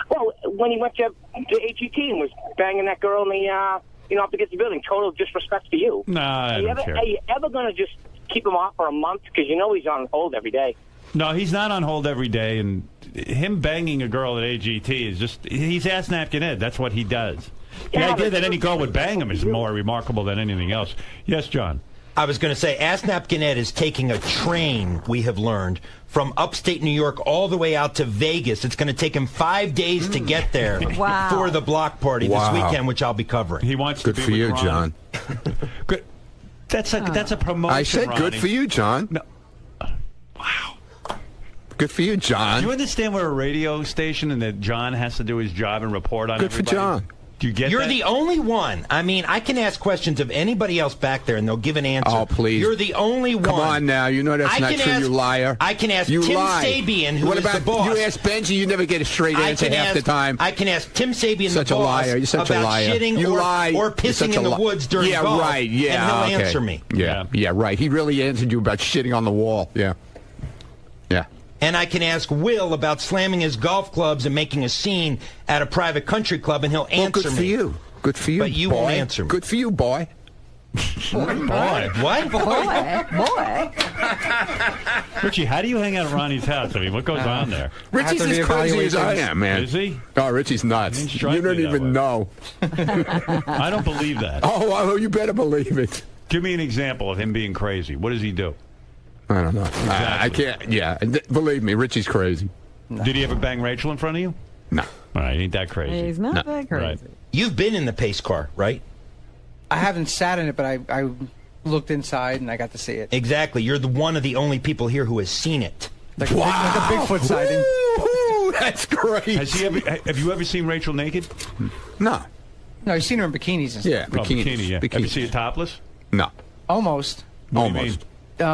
Well, when he went to AGT and was banging that girl in the, up against the building, total disrespect for you. Nah, I don't care. Are you ever going to just keep him off for a month? Because you know he's on hold every day. No, he's not on hold every day, and him banging a girl at AGT is just, he's ass napkin Ed. That's what he does. The idea that any girl would bang him is more remarkable than anything else. Yes, John? I was going to say, Ass Napkin Ed is taking a train, we have learned, from upstate New York all the way out to Vegas. It's going to take him 5 days to get there for the block party this weekend, which I'll be covering. He wants good to be for with you, Ron. John. Good. That's a promotion. I said Ronnie. good for you, John. No. Wow. Good for you, John. Do you understand we're a radio station and that John has to do his job and report on good everybody? for John. Do you get You're that? the only one. I mean, I can ask questions of anybody else back there, and they'll give an answer. Oh, please. You're the only one. Come on now. You know that's not true, you liar. I can ask you Tim lie. Sabean, who what is about, the boss. You ask Benji, you never get a straight answer half the time. I can ask Tim Sabean, such the a boss, liar. You're such about a liar. shitting you or, lie. or pissing in the woods during yeah, golf. right. Yeah, and he'll answer me. Yeah, right. He really answered you about shitting on the wall. Yeah. Yeah. And I can ask Will about slamming his golf clubs and making a scene at a private country club, and he'll answer good me. for you. Good for you, But you boy. won't answer me. Good for you, boy. Boy. What? Boy. Richie, how do you hang out at Ronnie's house? I mean, what goes on there? Richie's as crazy as I am, man. Is he? Oh, Richie's nuts. You don't even know. I don't believe that. Oh, you better believe it. Give me an example of him being crazy. What does he do? I don't know. I can't. Yeah, believe me, Richie's crazy. No. Did he ever bang Rachel in front of you? No. All right, ain't that crazy. He's not that crazy. Right. You've been in the pace car, right? I haven't sat in it, but I looked inside and I got to see it. Exactly. You're one of the only people here who has seen it. Like, like a Bigfoot sighting. Ooh, that's great. Have you ever seen Rachel naked? No. No, you've seen her in bikinis and stuff. Yeah, bikini. Yeah. Bikinis. Have you seen her topless? No. Almost. Almost. He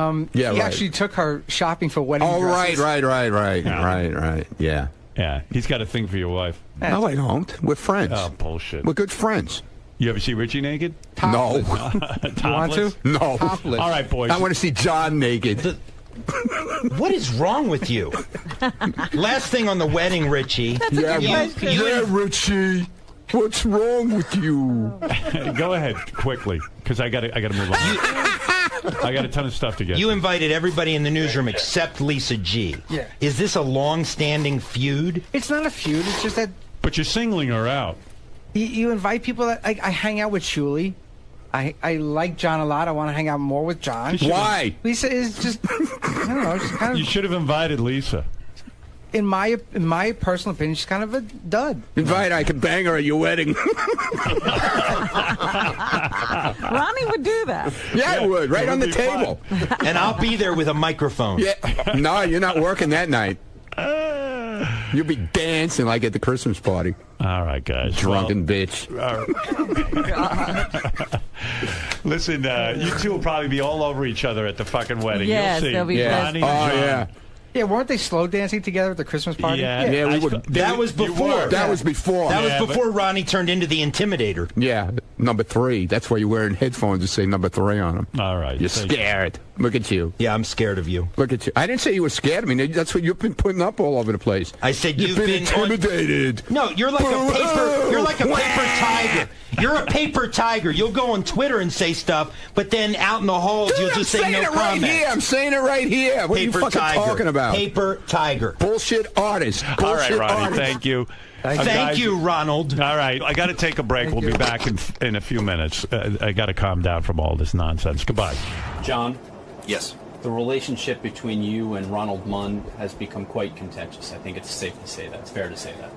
actually took her shopping for wedding dresses. Right. Yeah. Yeah. He's got a thing for your wife. No, I don't. We're friends. Oh, bullshit. We're good friends. You ever see Richie naked? No. You want to? No. Topless. All right, boys. I want to see John naked. What is wrong with you? Last thing on the wedding, Richie. Richie. What's wrong with you? Go ahead, quickly, because I got to move on. I got a ton of stuff to get. You invited everybody in the newsroom except Lisa G. Yeah. Is this a long-standing feud? It's not a feud. It's just that. But you're singling her out. You invite people that I hang out with Shuli. I like John a lot. I want to hang out more with John. Why? Lisa is just I don't know. She's kind of. You should have invited Lisa. In my personal opinion, she's kind of a dud. Invite, I can bang her at your wedding. Ronnie would do that. Yeah, I would. Right on the table. And I'll be there with a microphone. Yeah. No, you're not working that night. You'll be dancing like at the Christmas party. All right, guys. Drunken bitch. Listen, you two will probably be all over each other at the fucking wedding. Yes, you'll see. they'll be Ronnie Oh, and John. yeah. Yeah, weren't they slow dancing together at the Christmas party? Yeah, we would. That was before. That was before. That was before Ronnie turned into the Intimidator. Yeah, number 3. That's why you're wearing headphones to say number 3 on them. All right. You're scared. Look at you. Yeah, I'm scared of you. Look at you. I didn't say you were scared of me. That's what you've been putting up all over the place. I said you've been intimidated. No, you're like a paper. You're like a paper tiger. You're a paper tiger. You'll go on Twitter and say stuff, but then out in the halls you'll just say no comment. I'm saying it right here. What Paper are you fucking tiger. talking about? Paper tiger. Bullshit artist. All right, Bullshit Ronnie, artist. thank you. Thank you, Ronald. All right, I got to take a break. We'll be back in a few minutes. I got to calm down from all this nonsense. Goodbye. John? Yes. the relationship between you and Ronald Munn has become quite contentious. I think it's safe to say that. It's fair to say that.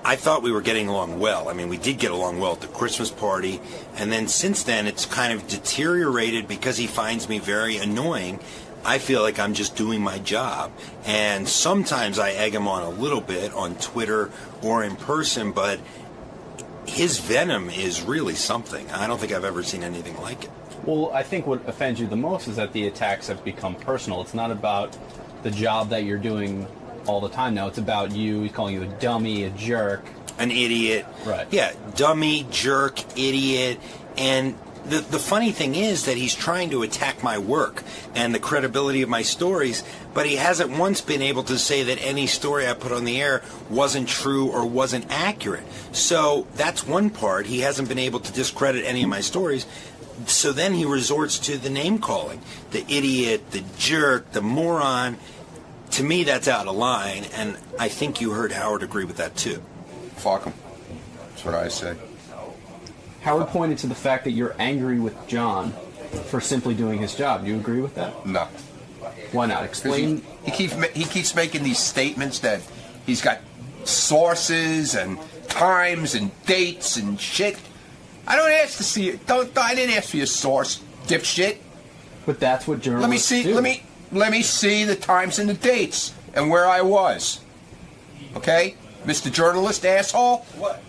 I thought we were getting along well. I mean, we did get along well at the Christmas party, and then since then it's kind of deteriorated because he finds me very annoying. I feel like I'm just doing my job, and sometimes I egg him on a little bit on Twitter or in person, but his venom is really something. I don't think I've ever seen anything like it. Well, I think what offends you the most is that the attacks have become personal. It's not about the job that you're doing all the time now. It's about you. He's calling you a dummy, a jerk. An idiot. Right. Yeah, dummy, jerk, idiot. And the funny thing is that he's trying to attack my work and the credibility of my stories, but he hasn't once been able to say that any story I put on the air wasn't true or wasn't accurate. So that's one part. He hasn't been able to discredit any of my stories. So then he resorts to the name calling, the idiot, the jerk, the moron. To me, that's out of line, and I think you heard Howard agree with that too. Fuck him. That's what I say. Howard pointed to the fact that you're angry with John for simply doing his job. Do you agree with that? No. Why not? Explain. He keeps making these statements that he's got sources and times and dates and shit. I don't ask to see it. I didn't ask for your source, dipshit. But that's what journalists Let me see. do. Let me see the times and the dates and where I was. Okay, Mr. Journalist, asshole. What?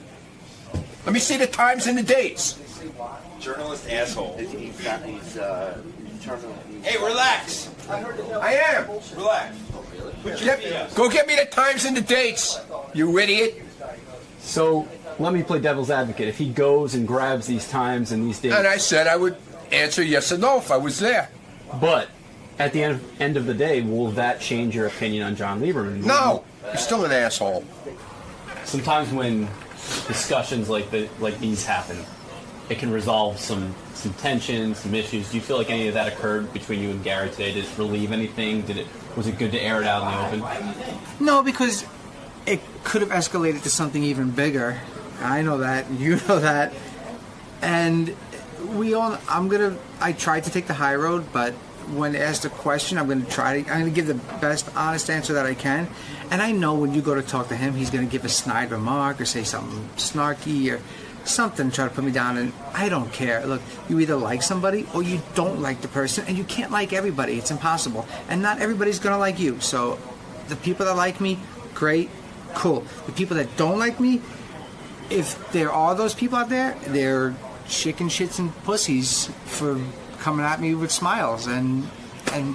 Let me see the times and the dates. Journalist asshole. Hey, relax. I am. Relax. Go get me the times and the dates, you idiot. So let me play devil's advocate. If he goes and grabs these times and these dates, And I said I would answer yes or no if I was there. but at the end of the day, will that change your opinion on John Lieberman? No, you're still an asshole. Sometimes when discussions like these happen, it can resolve some tension, some issues. Do you feel like any of that occurred between you and Gary today? Did it relieve anything? Was it good to air it out in the open? No, because it could have escalated to something even bigger. I know that, and you know that. And I tried to take the high road, but when asked a question, I'm going to give the best honest answer that I can. And I know when you go to talk to him, he's going to give a snide remark or say something snarky or something, try to put me down, and I don't care. Look, you either like somebody or you don't like the person, and you can't like everybody. It's impossible. And not everybody's going to like you. So the people that like me, great, cool. The people that don't like me, if there are those people out there, they're chicken shits and pussies for coming at me with smiles and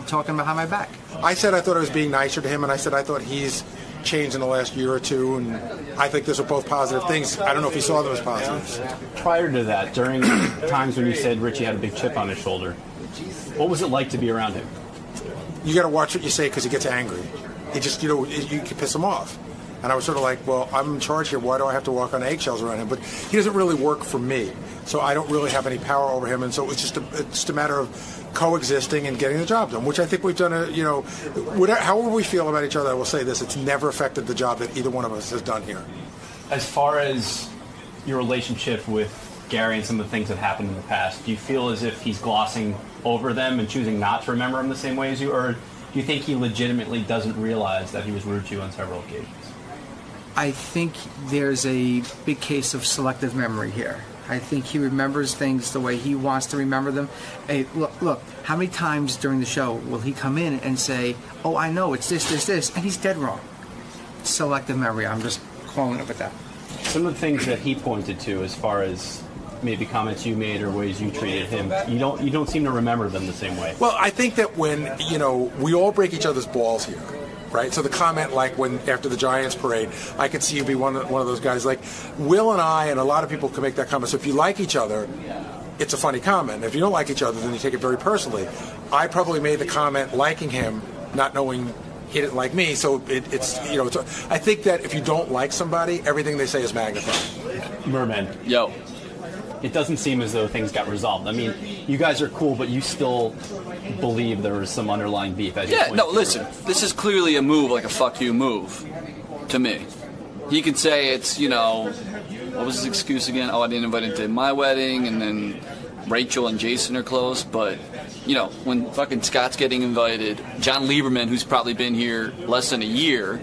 talking behind my back. I said I thought I was being nicer to him, and I said I thought he's changed in the last year or two, and I think those are both positive things. I don't know if he saw them as positives. Prior to that, during times when you said Richie had a big chip on his shoulder, what was it like to be around him? You got to watch what you say because he gets angry. He just, you can piss him off. And I was sort of like, well, I'm in charge here. Why do I have to walk on eggshells around him? But he doesn't really work for me, so I don't really have any power over him. And so it's just a matter of coexisting and getting the job done, which I think we've done. However we feel about each other, I will say this: it's never affected the job that either one of us has done here. As far as your relationship with Gary and some of the things that happened in the past, do you feel as if he's glossing over them and choosing not to remember them the same way as you, or do you think he legitimately doesn't realize that he was rude to you on several occasions? I think there's a big case of selective memory here. I think he remembers things the way he wants to remember them. Hey, look, how many times during the show will he come in and say, oh, I know, it's this, and he's dead wrong. Selective memory, I'm just calling it with that. Some of the things that he pointed to as far as maybe comments you made or ways you treated him, you don't seem to remember them the same way. Well, I think that when, we all break each other's balls here. Right, so the comment, like when after the Giants parade, I could see you be one of those guys. Like Will and I, and a lot of people can make that comment. So if you like each other, it's a funny comment. If you don't like each other, then you take it very personally. I probably made the comment liking him, not knowing he didn't like me. So it's I think that if you don't like somebody, everything they say is magnified. Merman. Yo. It doesn't seem as though things got resolved. I mean, you guys are cool, but you still believe there was some underlying beef. Listen, this is clearly a move, like a fuck you move, to me. He could say it's, what was his excuse again? Oh, I didn't invite him to my wedding, and then Rachel and Jason are close, but you know, when fucking Scott's getting invited, John Lieberman, who's probably been here less than a year,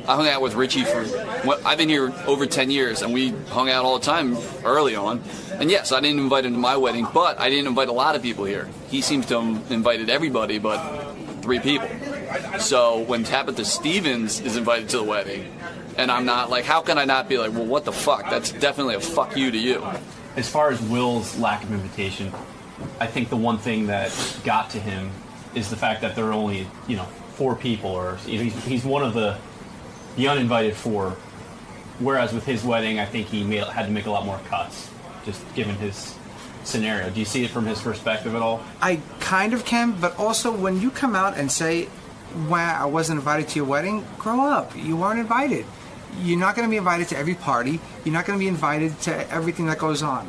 I hung out with Richie I've been here over 10 years, and we hung out all the time early on. And yes, I didn't invite him to my wedding, but I didn't invite a lot of people here. He seems to have invited everybody but 3 people. So when Tabitha Stevens is invited to the wedding, and I'm not, like, how can I not be like, well, what the fuck? That's definitely a fuck you to you. As far as Will's lack of invitation, I think the one thing that got to him is the fact that there are only, 4 people, or he's one of the uninvited 4. Whereas with his wedding, I think he had to make a lot more cuts, just given his scenario. Do you see it from his perspective at all? I kind of can, but also when you come out and say, wow, I wasn't invited to your wedding, grow up. You weren't invited. You're not going to be invited to every party. You're not going to be invited to everything that goes on.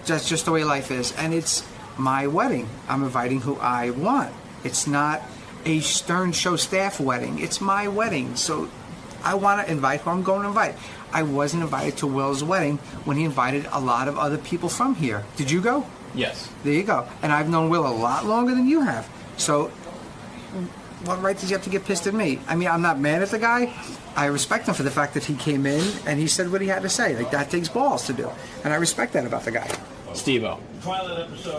That's just the way life is. And it's my wedding. I'm inviting who I want. It's not a Stern Show staff wedding. It's my wedding. So I want to invite who I'm going to invite. I wasn't invited to Will's wedding when he invited a lot of other people from here. Did you go? Yes. There you go. And I've known Will a lot longer than you have. So what right did you have to get pissed at me? I mean, I'm not mad at the guy. I respect him for the fact that he came in and he said what he had to say. Like, that takes balls to do. And I respect that about the guy. Steve-O,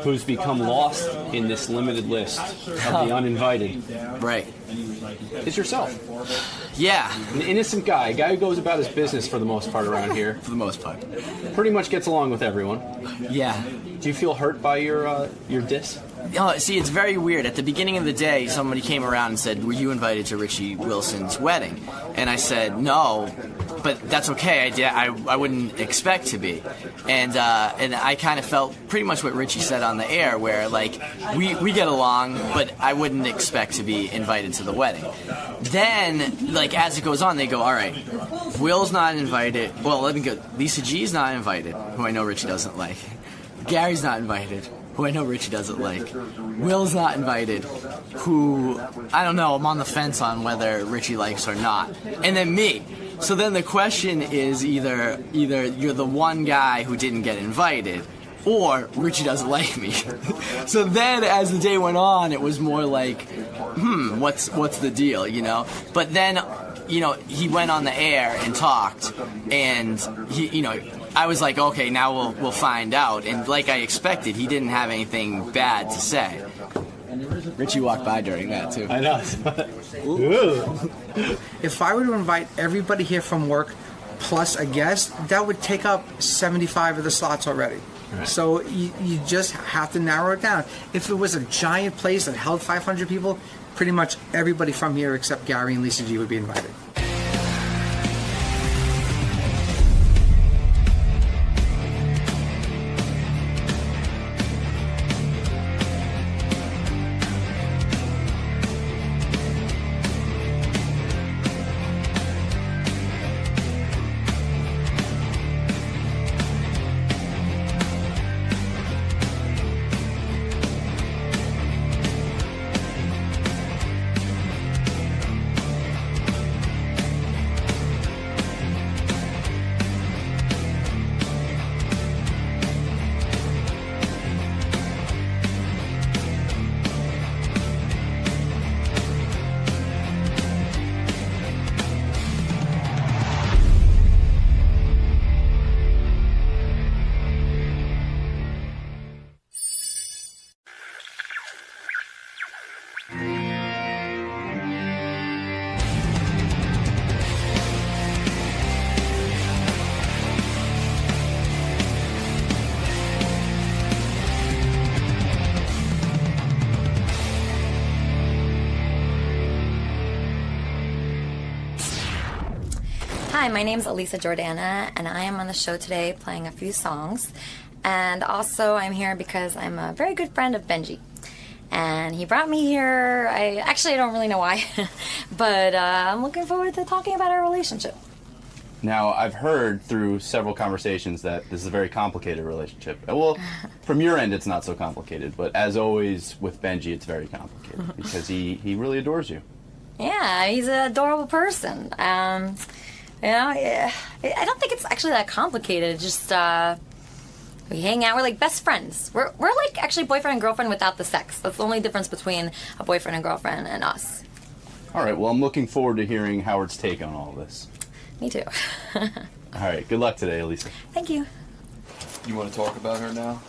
who's become lost in this limited list of the uninvited. Right. It's yourself. Yeah. An innocent guy, a guy who goes about his business for the most part around here. For the most part. Pretty much gets along with everyone. Yeah. Do you feel hurt by your diss? See, it's very weird. At the beginning of the day, somebody came around and said, were you invited to Richie Wilson's wedding? And I said, no, but that's okay. I wouldn't expect to be. And I kind of felt pretty much what Richie said on the air, where, like, we get along, but I wouldn't expect to be invited to the wedding. Then, like, as it goes on, they go, all right, Will's not invited. Well, let me go. Lisa G's not invited, who I know Richie doesn't like. Gary's not invited, who I know Richie doesn't like. Will's not invited, who, I don't know, I'm on the fence on whether Richie likes or not. And then me. So then the question is either you're the one guy who didn't get invited, or Richie doesn't like me. So then as the day went on, it was more like, what's the deal, But then, he went on the air and talked, and I was like, okay, now we'll find out. And like I expected, he didn't have anything bad to say. Richie walked by during that, too. I know. If I were to invite everybody here from work plus a guest, that would take up 75 of the slots already. Right. So you just have to narrow it down. If it was a giant place that held 500 people, pretty much everybody from here except Gary and Lisa G would be invited. Hi, my name's Elisa Jordana, and I am on the show today playing a few songs. And also, I'm here because I'm a very good friend of Benji. And he brought me here. I don't really know why, but I'm looking forward to talking about our relationship. Now, I've heard through several conversations that this is a very complicated relationship. Well, from your end, it's not so complicated, but as always with Benji, it's very complicated because he really adores you. Yeah, he's an adorable person. I don't think it's actually that complicated. Just, We hang out. We're like best friends. We're like actually boyfriend and girlfriend without the sex. That's the only difference between a boyfriend and girlfriend and us. All right, well, I'm looking forward to hearing Howard's take on all this. Me too. All right, good luck today, Elisa. Thank you. You want to talk about her now?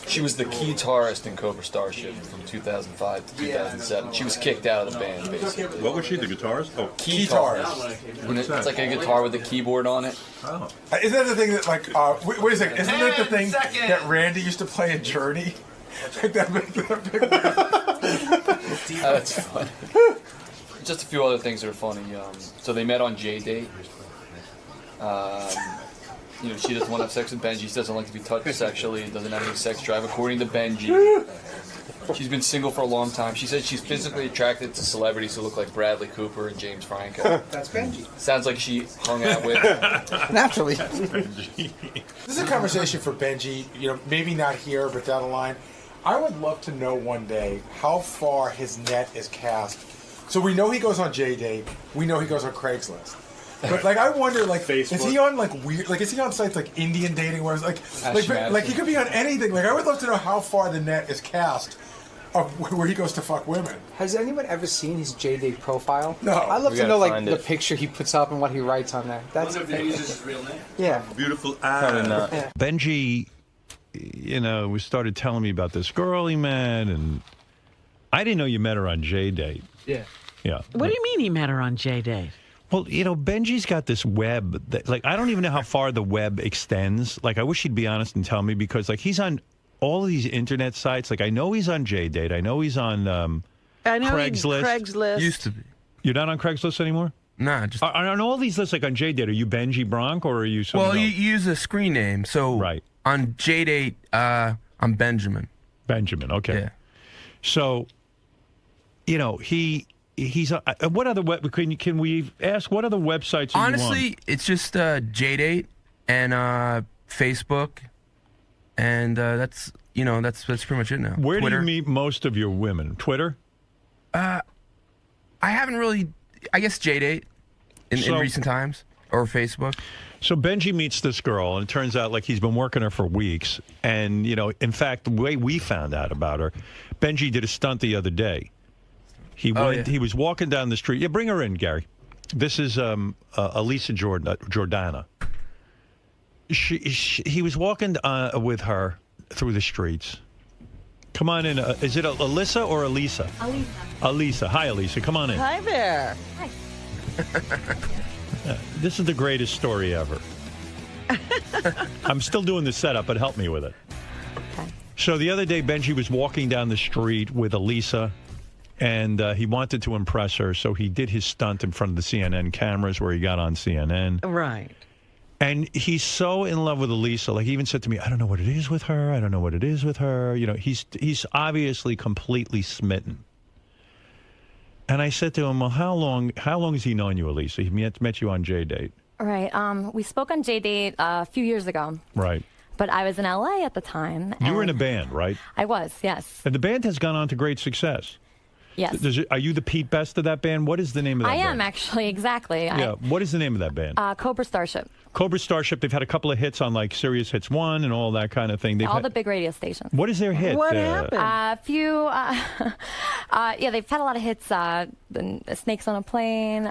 She was the guitarist in Cobra Starship from 2005 to 2007. She was kicked out of the band, basically. What was she, the guitarist? Oh, Guitarist. It's like a guitar with a keyboard on it. Oh. Isn't that the thing that, like, wait a second, isn't that the thing that Randy used to play in Journey? Like that big That's funny. Just a few other things that are funny. So they met on J-Date. You know, she doesn't want to have sex with Benji. She doesn't like to be touched sexually. Doesn't have any sex drive, according to Benji. She's been single for a long time. She said she's physically attracted to celebrities who look like Bradley Cooper and James Franco. That's Benji. Sounds like she hung out with... Naturally. This is a conversation for Benji, you know, maybe not here, but down the line. I would love to know one day how far his net is cast. So we know he goes on J-Date. We know he goes on Craigslist. But like, I wonder, like, Facebook. Is he on like weird? Like, is he on sites like Indian dating, where it's like he could be on anything? Like, I would love to know how far the net is cast of where he goes to fuck women. Has anyone ever seen his J-Date profile? No. I'd love to know like the picture he puts up and what he writes on there. That's he uses his real name. Yeah. Beautiful eyes. Yeah. Benji, you know, started telling me about this girl he met, and I didn't know you met her on J-Date. Yeah. Yeah. What do you mean he met her on J-Date? Well, you know, Benji's got this web that, like, I don't even know how far the web extends. Like, I wish he'd be honest and tell me, because, like, he's on all of these internet sites. Like, I know he's on J-Date. I know he's on I know Craigslist. Craigslist. Used to be. You're not on Craigslist anymore? Nah, just... On all these lists, like on J-Date, are you Benji Bronk or are you someone Well, you else? use a screen name. So right. On J-Date, I'm Benjamin. Benjamin, okay. Yeah. So, you know, he's what other web can we ask what other websites are Honestly, you on? it's just J-Date and Facebook, and that's pretty much it now. Where Twitter. do you meet most of your women? Twitter? I haven't really. I guess J-Date in recent times, or Facebook. So Benji meets this girl, and it turns out like he's been working her for weeks. And, you know, in fact, the way we found out about her, Benji did a stunt the other day. He was walking down the street. Yeah, bring her in, Gary. This is Elisa Jordana. He was walking with her through the streets. Come on in. Is it Alyssa or Elisa? Elisa. Elisa. Hi, Elisa. Come on in. Hi there. Hi. This is the greatest story ever. I'm still doing the setup, but help me with it. Okay. So the other day, Benji was walking down the street with Elisa, and he wanted to impress her, so he did his stunt in front of the CNN cameras where he got on CNN. Right. And he's so in love with Elisa. Like, he even said to me, I don't know what it is with her. I don't know what it is with her. You know, he's obviously completely smitten. And I said to him, well, how long has he known you, Elisa? He met you on J-Date. Right. We spoke on J-Date a few years ago. Right. But I was in LA at the time. You were in a band, right? I was, yes. And the band has gone on to great success. Yes. Are you the Pete Best of that band? What is the name of that band? I am, actually, exactly. Yeah. What is the name of that band? Cobra Starship. Cobra Starship. They've had a couple of hits on, like, Sirius Hits 1 and all that kind of thing. All the big radio stations. What is their hit? What happened? A few, yeah, they've had a lot of hits. Snakes on a Plane.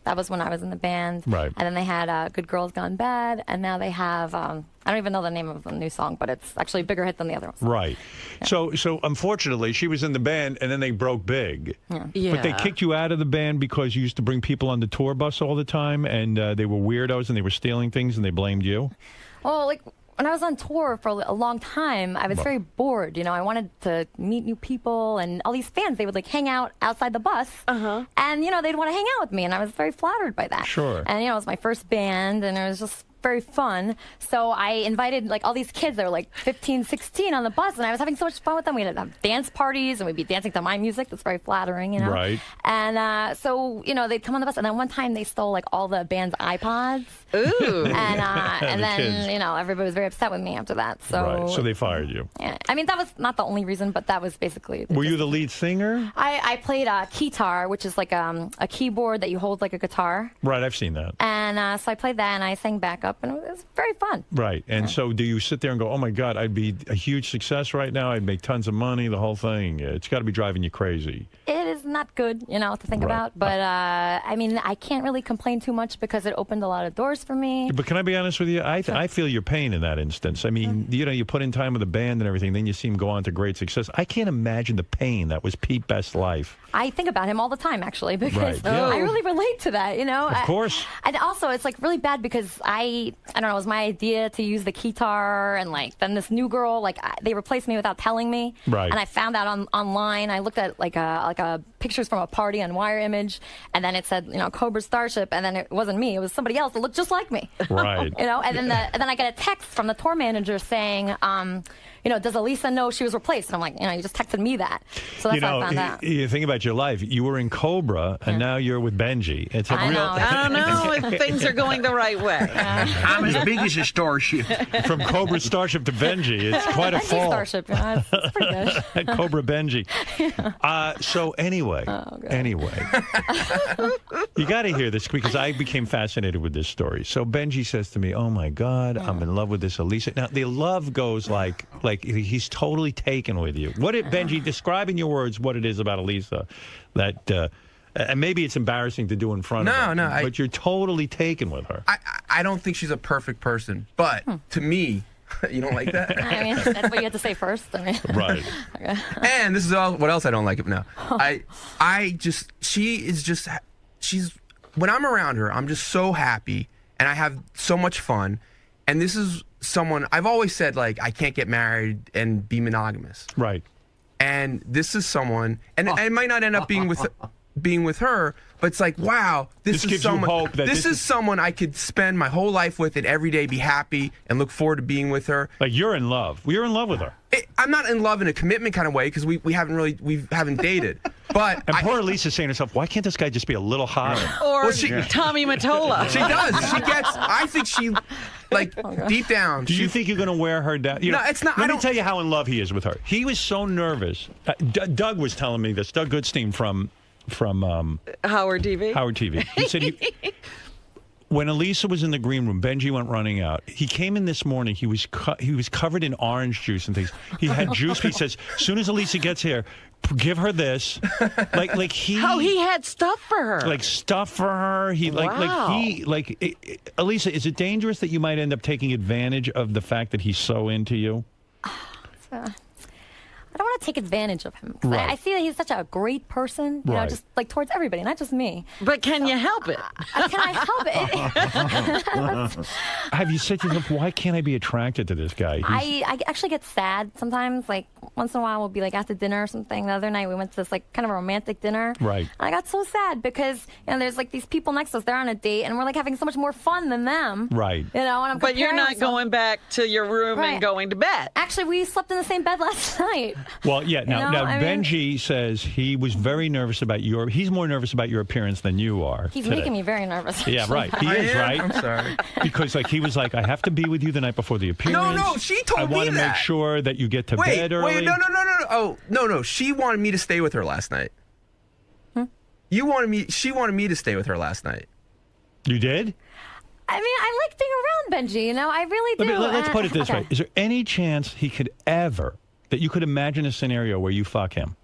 That was when I was in the band. Right. And then they had Good Girls Gone Bad. And now they have, I don't even know the name of the new song, but it's actually a bigger hit than the other ones. Right. Yeah. So unfortunately, she was in the band, and then they broke big. Yeah. But they kicked you out of the band because you used to bring people on the tour bus all the time, and they were weirdos, and they were stealing things, and they blamed you? Well, like, when I was on tour for a long time, I was very bored. You know, I wanted to meet new people, and all these fans, they would like hang out outside the bus, and you know, they'd want to hang out with me, and I was very flattered by that. Sure. And you know, it was my first band, and it was just very fun. So I invited like all these kids that were like 15, 16 on the bus, and I was having so much fun with them. We'd have dance parties, and we'd be dancing to my music. That's very flattering, you know. Right. And so you know, they'd come on the bus, and then one time they stole like all the band's iPods. Ooh. And then you know, everybody was very upset with me after that. So right. So they fired you. yeah, I mean, that was not the only reason, but that was basically. Were you the lead singer? I played a keytar, which is like a keyboard that you hold like a guitar. Right, I've seen that. And so I played that, and I sang backup. up, and it was very fun. Right. And so do you sit there and go, oh, my God, I'd be a huge success right now. I'd make tons of money, the whole thing. It's got to be driving you crazy. It is not good, to think about. But, I mean, I can't really complain too much because it opened a lot of doors for me. But can I be honest with you? I feel your pain in that instance. I mean, you put in time with a band and everything, then you see him go on to great success. I can't imagine the pain that was Pete Best's life. I think about him all the time, actually, because Right. Yeah. I really relate to that, Of course. And also, it's like really bad because I don't know, it was my idea to use the keytar, and like then this new girl, they replaced me without telling me. Right. And I found out online. I looked at like a pictures from a party on Wire Image, and then it said Cobra Starship, and then it wasn't me. It was somebody else that looked just like me. Right. And then I get a text from the tour manager saying, does Elisa know she was replaced? And I'm like, you just texted me that. So that's how I found out. You think about your life. You were in Cobra, and now you're with Benji. It's a real. I don't know if things are going the right way. I'm as big as a starship. From Cobra Starship to Benji, it's quite a Benji fall. Starship, it's pretty good. Cobra Benji. So anyway, you got to hear this because I became fascinated with this story. So Benji says to me, "Oh my God, I'm in love with this Elisa." Now the love goes like he's totally taken with you. What did Benji describe in your words? What it is about Elisa that? And maybe it's embarrassing to do in front of her. But you're totally taken with her. I don't think she's a perfect person, but to me, you don't like that? I mean, that's what you have to say first. I mean. Right. Okay. And this is what else I don't like now. She's when I'm around her, I'm just so happy and I have so much fun. And this is someone I've always said, like, I can't get married and be monogamous. Right. And this is someone, and I might not end up being with her, but it's like, wow, this is someone. This is someone I could spend my whole life with and every day be happy and look forward to being with her. Like you're in love. You're in love with her. I'm not in love in a commitment kind of way because we haven't dated. But and poor Lisa's saying to herself, why can't this guy just be a little hotter? Or Tommy Mottola. She does. I think she, deep down. Do you think you're going to wear her down? No, it's not. Let me tell you how in love he is with her. He was so nervous. Doug was telling me this. Doug Goodstein from Howard TV. Howard TV. He said when Elisa was in the green room, Benji went running out. He came in this morning. He was covered in orange juice and things. He had juice. He says, as soon as Elisa gets here, give her this. He had stuff for her. Like stuff for her. Elisa, is it dangerous that you might end up taking advantage of the fact that he's so into you? I don't want to take advantage of him. Right. I see that he's such a great person, you know, just like towards everybody, not just me. But can you help it? Can I help it? Have you said to yourself, why can't I be attracted to this guy? I actually get sad sometimes. Like once in a while, we'll be like at the dinner or something. The other night, we went to this like kind of a romantic dinner. Right. And I got so sad because there's like these people next to us. They're on a date, and we're like having so much more fun than them. Right. And I'm. But you're not going back to your room and going to bed. Actually, we slept in the same bed last night. Well, yeah. Now Benji says he was very nervous about he's more nervous about your appearance than you are. He's making me very nervous. Actually. Yeah, right. He is, right? I'm sorry. Because he was like, I have to be with you the night before the appearance. No, she told me that. I want to make sure that you get to bed early. Wait, no. Oh, no. She wanted me to stay with her last night. She wanted me to stay with her last night. You did? I mean, I like being around Benji, I really do. Let's put it this way. Is there any chance he could ever, that you could imagine a scenario where you fuck him?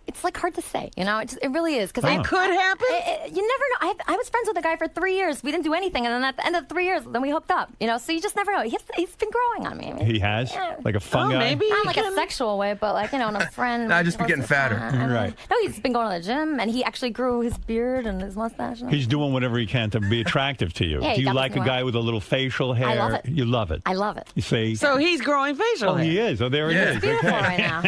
It's like hard to say, it really is. Because it could happen. You never know. I was friends with a guy for 3 years. We didn't do anything. And then at the end of 3 years, then we hooked up, so you just never know. He's been growing on me. He has? Yeah. Like a fungi? Maybe. Not like a sexual way, but like, in a friend. I'd just be getting fatter. Right. No, he's been going to the gym, and he actually grew his beard and his mustache. He's doing whatever he can to be attractive to you. Yeah, do you like a guy with a little facial hair? I love it. You love it. I love it. You see? So he's growing facial hair. He is. Oh, there he is. He's beautiful right now.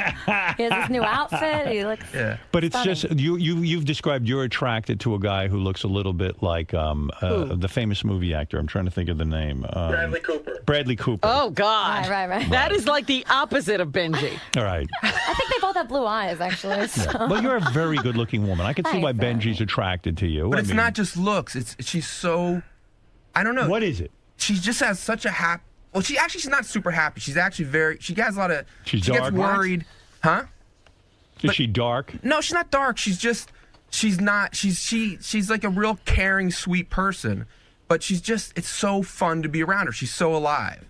He has this new outfit. He looks But it's stunning. just, you've described you're attracted to a guy who looks a little bit like the famous movie actor. I'm trying to think of the name. Bradley Cooper. Bradley Cooper. Oh, God. Right. That is like the opposite of Benji. All right. I think they both have blue eyes, actually. So. Yeah. Well, you're a very good-looking woman. I can see why Benji's attracted to you. But it's not just looks. She's so, I don't know. What is it? She just has such a happy. Well, she's not super happy. She's actually she has a lot of. She's she dark. gets worried, huh? Is she dark? No, she's not dark. She's just she's not. She's like a real caring, sweet person, but it's so fun to be around her. She's so alive.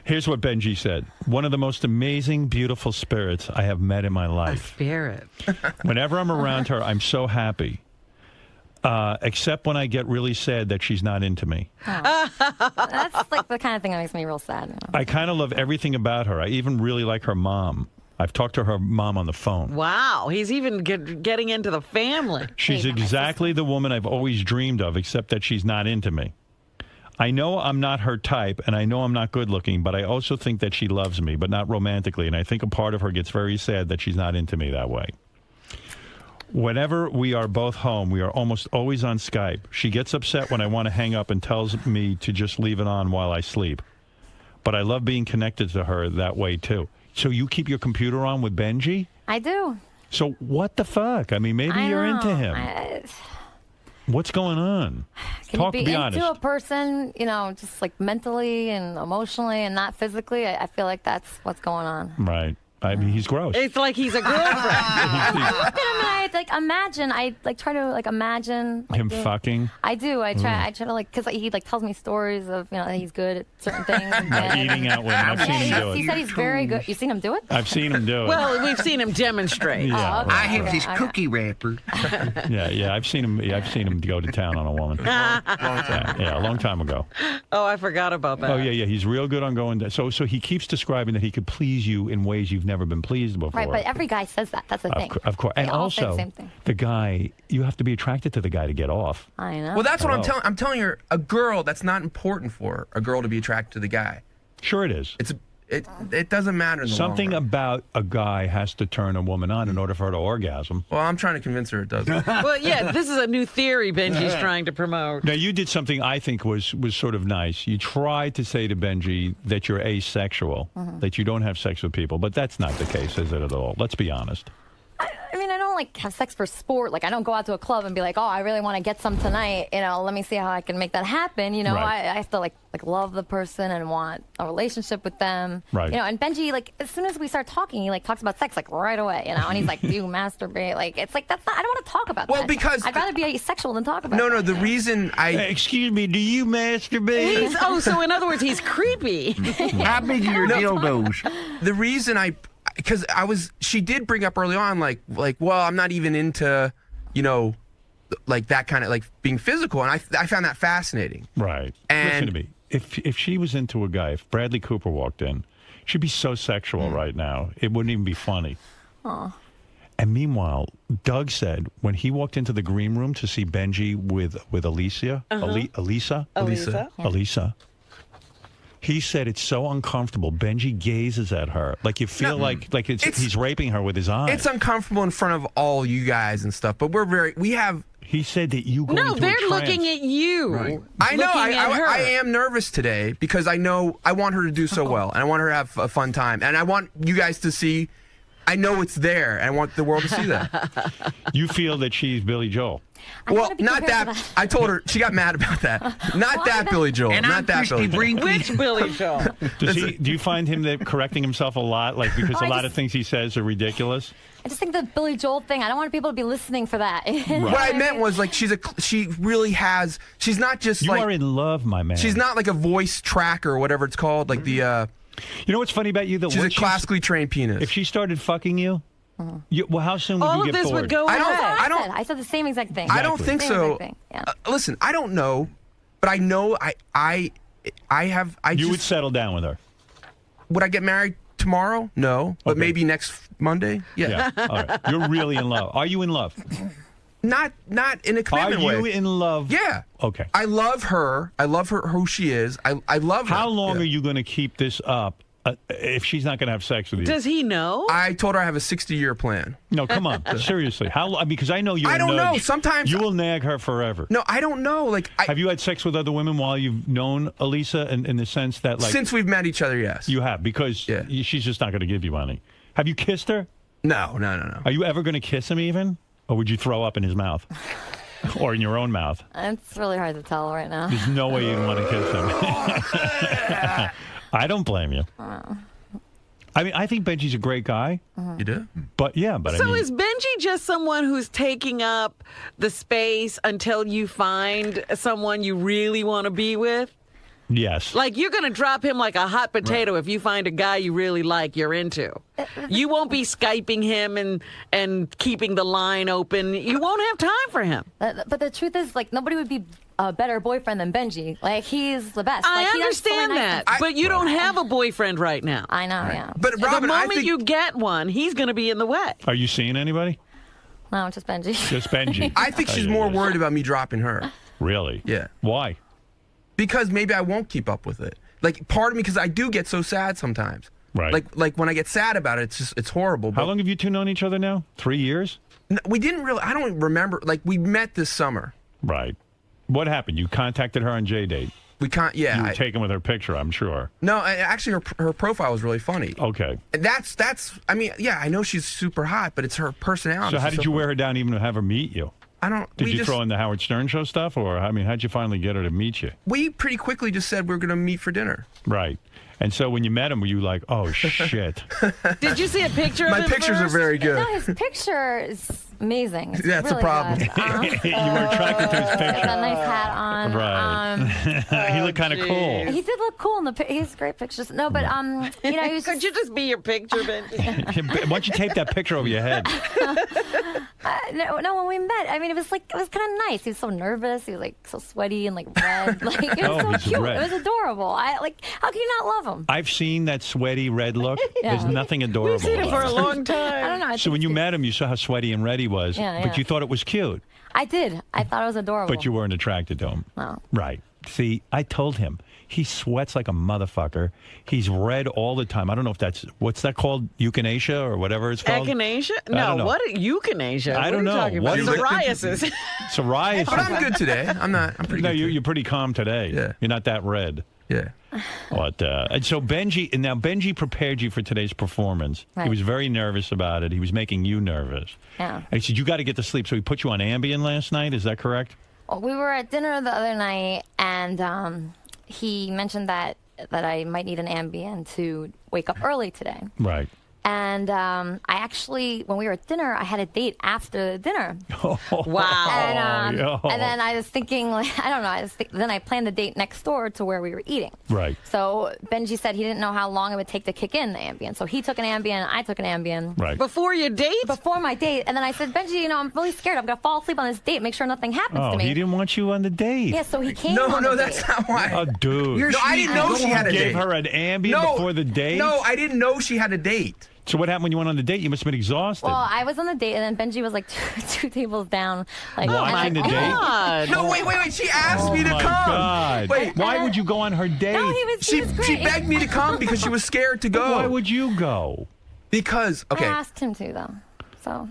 Here's what Benji said. One of the most amazing, beautiful spirits I have met in my life. Spirit. Whenever I'm around her, I'm so happy. Except when I get really sad that she's not into me. That's like the kind of thing that makes me real sad. You know? I kind of love everything about her. I even really like her mom. I've talked to her mom on the phone. Wow, he's even getting into the family. She's exactly the woman I've always dreamed of, except that she's not into me. I know I'm not her type, and I know I'm not good looking, but I also think that she loves me, but not romantically, and I think a part of her gets very sad that she's not into me that way. Whenever we are both home, we are almost always on Skype. She gets upset when I want to hang up and tells me to just leave it on while I sleep. But I love being connected to her that way, too. So you keep your computer on with Benji? I do. So what the fuck? I mean, maybe you're into him. What's going on? Be honest. Into a person, you know, just like mentally and emotionally and not physically. I feel like that's what's going on. Right. I mean, he's gross. It's like he's a girlfriend. I look at him and I imagine. I try to imagine him fucking. I do. I try to because he tells me stories of that he's good at certain things. Eating out women. I've seen him do it. He said he's very good. You've seen him do it? I've seen him do it. Well, we've seen him demonstrate. Yeah, okay. I have this cookie wrapper. Yeah. I've seen him go to town on a woman. Yeah, a long time ago. Oh, I forgot about that. Oh yeah. He's real good on going to. So he keeps describing that he could please you in ways you've never been pleased before. Right, but every guy says that. That's the thing. Of course. And all say also, the same thing. the guy, you have to be attracted to the guy to get off. I know. Well, that's what I'm telling her. A girl, that's not important for a girl to be attracted to the guy. Sure it is. It doesn't matter in the Something long run. about a guy has to turn a woman on in order for her to orgasm. Well, I'm trying to convince her it doesn't. Well, yeah, this is a new theory Benji's trying to promote. Now, you did something I think was sort of nice. You tried to say to Benji that you're asexual, that you don't have sex with people, but that's not the case, is it at all? Let's be honest. I mean, I don't have sex for sport. I don't go out to a club and be like, oh, I really want to get some tonight. Let me see how I can make that happen. Right. I have to love the person and want a relationship with them. Right. And Benji, as soon as we start talking, he talks about sex right away. And he's like, do you masturbate? It's that's not. I don't want to talk about that. Well, because I'd rather be asexual than talk about. No. The reason excuse me, do you masturbate? So in other words, he's creepy. How big are your dildos? The reason because she did bring up early on, well, I'm not even into, that kind of being physical, and I found that fascinating. Right. And listen to me. If she was into a guy, if Bradley Cooper walked in, she'd be so sexual right now. It wouldn't even be funny. Aw. And meanwhile, Doug said when he walked into the green room to see Benji with Elisa. He said it's so uncomfortable. Benji gazes at her like you feel like he's raping her with his eyes. It's uncomfortable in front of all you guys and stuff, but He said that you go No, into they're a trance. looking at you. Right. I know. Looking at her. I am nervous today because I know I want her to do so well, and I want her to have a fun time, and I want you guys to see. I know it's there, and I want the world to see that. You feel that she's Billy Joel. Well, not that. I told her she got mad about that. Not that Billy Joel. And not I'm that Billy Joel. Which Billy Joel? Do you find him correcting himself a lot, because a lot of things he says are ridiculous? I just think the Billy Joel thing. I don't want people to be listening for that. Right. What I meant was she really has. She's not just you are in love, my man. She's not like a voice tracker or whatever it's called, like the. You know what's funny about you? She's a classically trained pianist. If she started fucking you. Well, how soon would All you of get this bored? would go away. I said the same exact thing. I don't think so. Listen, I don't know, but I know I would settle down with her. Would I get married tomorrow? No, but maybe next Monday. Yeah. All right. You're really in love. Are you in love? Not in a commitment way. Are you in love? Yeah. Okay. I love her. I love her who she is. I love her. How long are you going to keep this up? If she's not going to have sex with you, does he know? I told her I have a 60-year plan. No, come on, seriously. How? Because I know you. I don't know. Sometimes you will nag her forever. No, I don't know. Have you had sex with other women while you've known Elisa? In the sense that, since we've met each other, yes, you have. Because she's just not going to give you money. Have you kissed her? No. Are you ever going to kiss him even, or would you throw up in his mouth? Or in your own mouth? It's really hard to tell right now. There's no way you'd want to kiss him. I don't blame you. I mean, I think Benji's a great guy. You do? But yeah, but So I mean, is Benji just someone who's taking up the space until you find someone you really want to be with? yes. Like, you're going to drop him like a hot potato if you find a guy you really like you're into. You won't be Skyping him and keeping the line open. You won't have time for him. But the truth is, like, nobody would be a better boyfriend than Benji. Like, he's the best. I Like, he does understand so many nice that, things. but you don't have a boyfriend right now. I know, yeah. But Robin, the I moment think you get one, he's going to be in the way. Are you seeing anybody? No, just Benji. Just Benji. I think she's more worried about me dropping her. Really? Yeah. Why? Because maybe I won't keep up with it. Like, part of me, because I do get so sad sometimes. Right. Like when I get sad about it, it's horrible. How long have you two known each other now? 3 years? We didn't really. I don't remember. Like, we met this summer. Right. What happened? You contacted her on J-Date. We can't. Yeah. You were taken with her picture, I'm sure. No, actually, her profile was really funny. Okay. And that's. I mean, yeah, I know she's super hot, but it's her personality. So how did you wear her down even to have her meet you? I don't. Did you throw in the Howard Stern show stuff, or I mean, how'd you finally get her to meet you? We pretty quickly just said we were going to meet for dinner. Right. And so when you met him, were you like, oh, shit? Did you see a picture of My him pictures first? are very good. No, his picture is amazing. It's That's really a problem. Good. You were attracted to his He picture. had a nice hat on. Right. He looked kind of cool. He did look cool in the he has great pictures. No, but you know, he was Could you just be your picture, Benji? Why don't you tape that picture over your head? no, when we met, I mean, it was kind of nice. He was so nervous. He was like so sweaty and like red. Like it was so he's cute. red. It was adorable. How can you not love him? I've seen that sweaty red look. Yeah. There's nothing adorable We've seen it for about a long time. I don't know. So when you met him, you saw how sweaty and red he was, Yeah, but yeah. you thought it was cute. I did. I thought it was adorable. But you weren't attracted to him. No. Right. See, I told him. He sweats like a motherfucker. He's red all the time. I don't know if what's that called? Euthanasia or whatever it's called? Echinacea? I don't No, know. what? Euthanasia? I don't know. What are you What talking about? is it? Psoriasis. Psoriasis. But I'm good today. I'm pretty No, good. you're pretty calm today. Yeah. You're not that red. Yeah. But and so Benji prepared you for today's performance. Right. He was very nervous about it. He was making you nervous. Yeah. And he said, you got to get to sleep. So he put you on Ambien last night. Is that correct? We were at dinner the other night, and he mentioned that I might need an Ambien to wake up early today. Right. And I actually, when we were at dinner, I had a date after the dinner. Wow. And then I was thinking, like, I don't know. Then I planned the date next door to where we were eating. Right. So Benji said he didn't know how long it would take to kick in the Ambien. So he took an Ambien, I took an Ambien. Right. Before your date? Before my date. And then I said, Benji, you know, I'm really scared. I'm going to fall asleep on this date. Make sure nothing happens Oh, to me. he didn't want you on the date. Yeah, so he came No, on the that's date. not why. Oh, dude. No, I didn't know she had a Gave date. her an Ambien before the date? No, I didn't know she had a date. So what happened when you went on the date? You must have been exhausted. Well, I was on the date, and then Benji was like two tables down. Like, Watching the date? God. No, wait. She asked me to my come. God. Wait. Why would you go on her date? No, he was She great. begged me to come because she was scared to go. Why would you go? Because, okay. I asked him to, though.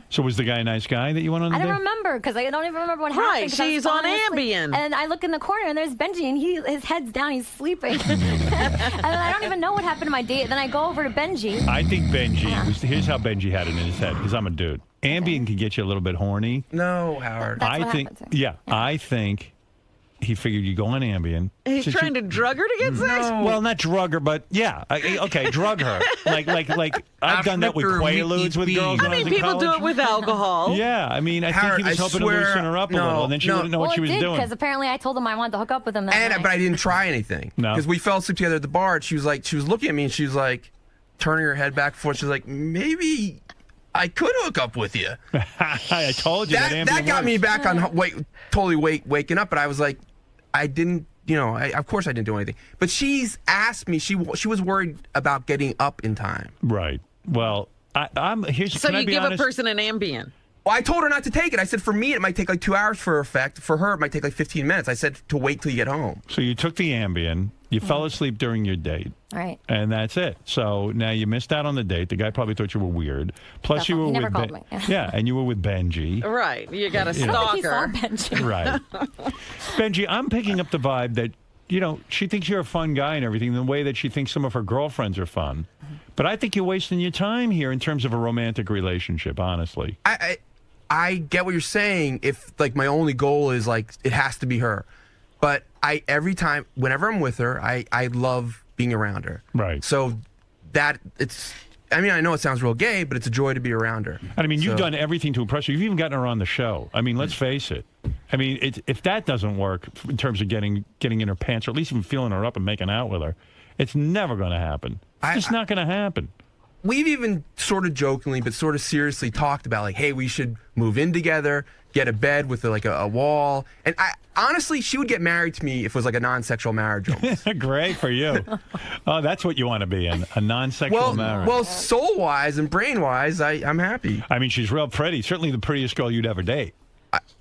So was the guy a nice guy that you went on the I date? don't remember because I don't even remember what happened. Right, 'cause I was she's on falling asleep. Ambien. And I look in the corner and there's Benji and his head's down, he's sleeping. And then I don't even know what happened to my date. Then I go over to Benji. I think Benji, here's how Benji had it in his head, because I'm a dude. Ambien can get you a little bit horny. No, Howard. That's I what think, happened to yeah, I think he figured you go on Ambien. He's Since trying to drug her to get sex? Well, not drug her, but yeah, okay, drug her. Like I've done that with Quaaludes with girls. I mean, people do it with alcohol. Yeah, I mean, I Howard, think he was I hoping swear- to loosen her up a no, little, and then she no. wouldn't know what she was doing. Because apparently I told him I wanted to hook up with him that night. But I didn't try anything. No. Because we fell asleep together at the bar. And she was looking at me and she was like, turning her head back and forth. She was like, maybe I could hook up with you. I told you that Ambien that got works. me back on totally waking up. But I was like, I didn't, of course I didn't do anything. But she's asked me, she was worried about getting up in time. Right. Well, here's. So can I you be give honest? a person an Ambien. Well, I told her not to take it. I said for me it might take like 2 hours for effect. For her it might take like 15 minutes. I said to wait till you get home. So you took the Ambien. You fell asleep during your date. Right. And that's it. So now you missed out on the date. The guy probably thought you were weird. Plus you were He never with called me. Yeah, and you were with Benji. Right. You got a You know. I don't think he saw stalker. Benji. Right. Benji, I'm picking up the vibe that, she thinks you're a fun guy and everything, the way that she thinks some of her girlfriends are fun. But I think you're wasting your time here in terms of a romantic relationship, honestly. I get what you're saying if like my only goal is like it has to be her. But every time whenever I'm with her, I love being around her. Right. So that it's I mean, I know it sounds real gay, but it's a joy to be around her. I mean, you've done everything to impress her. You've even gotten her on the show. I mean, let's face it. I mean, if that doesn't work in terms of getting in her pants, or at least even feeling her up and making out with her, it's never going to happen. It's just not going to happen. We've even sort of jokingly, but sort of seriously talked about, like, hey, we should move in together, get a bed with like a wall. And honestly, she would get married to me if it was like a non-sexual marriage almost. Great for you. Oh, that's what you want to be in, a non-sexual marriage. Well, soul-wise and brain-wise, I'm happy. I mean, she's real pretty. Certainly the prettiest girl you'd ever date.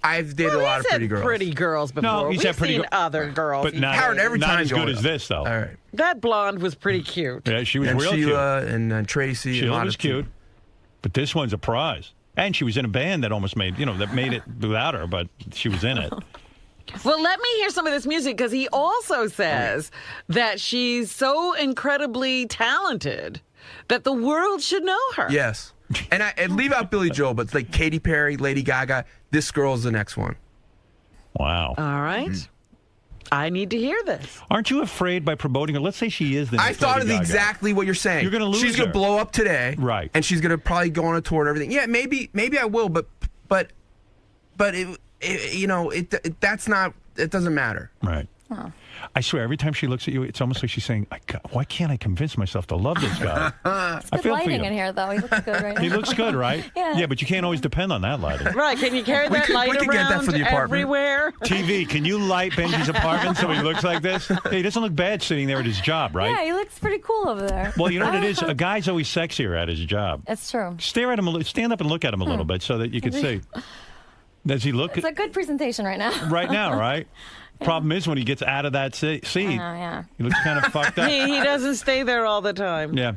I've dated a lot of pretty girls. Pretty girls before. No, We've seen other girls. But not, Howard, every not time as good as this, though. All right. That blonde was pretty cute. Yeah, she was and real Sheila cute. And Tracy. Sheila and a lot was of cute. But this one's a prize. And she was in a band that almost made, that made it without her, but she was in it. Well, let me hear some of this music, because he also says that she's so incredibly talented that the world should know her. Yes. And leave out Billy Joel, but it's like Katy Perry, Lady Gaga. This girl's the next one. Wow. All right. I need to hear this. Aren't you afraid by promoting her? Let's say she is the next I thought Lady of Gaga. exactly what you're saying. You're going to lose She's going to her. blow up today. Right. And she's going to probably go on a tour and everything. Yeah, maybe I will, but that's not, it doesn't matter. Right. Oh. I swear, every time she looks at you, it's almost like she's saying, why can't I convince myself to love this guy? It's good lighting in here, though. He looks good right now. He looks good, right? Yeah. But you can't always depend on that lighting. Right, can you carry that light we could get that around for the apartment. everywhere? TV, can you light Benji's apartment so he looks like this? Hey, he doesn't look bad sitting there at his job, right? Yeah, he looks pretty cool over there. Well, you know what it is? A guy's always sexier at his job. It's true. Stare at him, stand up and look at him a little bit so that you can see. Does he look? It's a good presentation right now. Right now, right? Yeah. Problem is when he gets out of that seat, yeah. he looks kind of fucked up. He doesn't stay there all the time. Yeah.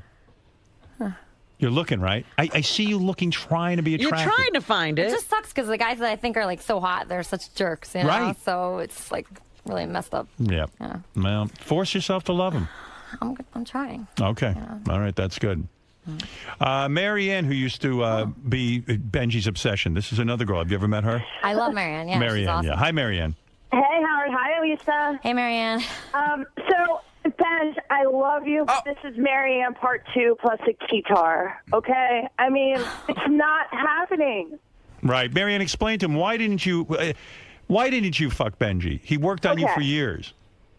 You're looking, right? I see you looking, trying to be attractive. You're trying to find it. It just sucks because the guys that I think are like so hot, they're such jerks, you know? Right. So it's like really messed up. Yeah. Well, force yourself to love him. I'm trying. Okay. Yeah. All right. That's good. Marianne, who used to be Benji's obsession. This is another girl. Have you ever met her? I love Marianne. Yeah, Marianne. she's awesome. Yeah. Hi, Marianne. Hey, Howard. Hi, Lisa. Hey, Marianne. So, Ben, I love you. But this is Marianne part 2 plus a guitar. Okay? I mean, it's not happening. Right. Marianne, explain to him, why didn't you fuck Benji? He worked on you for years.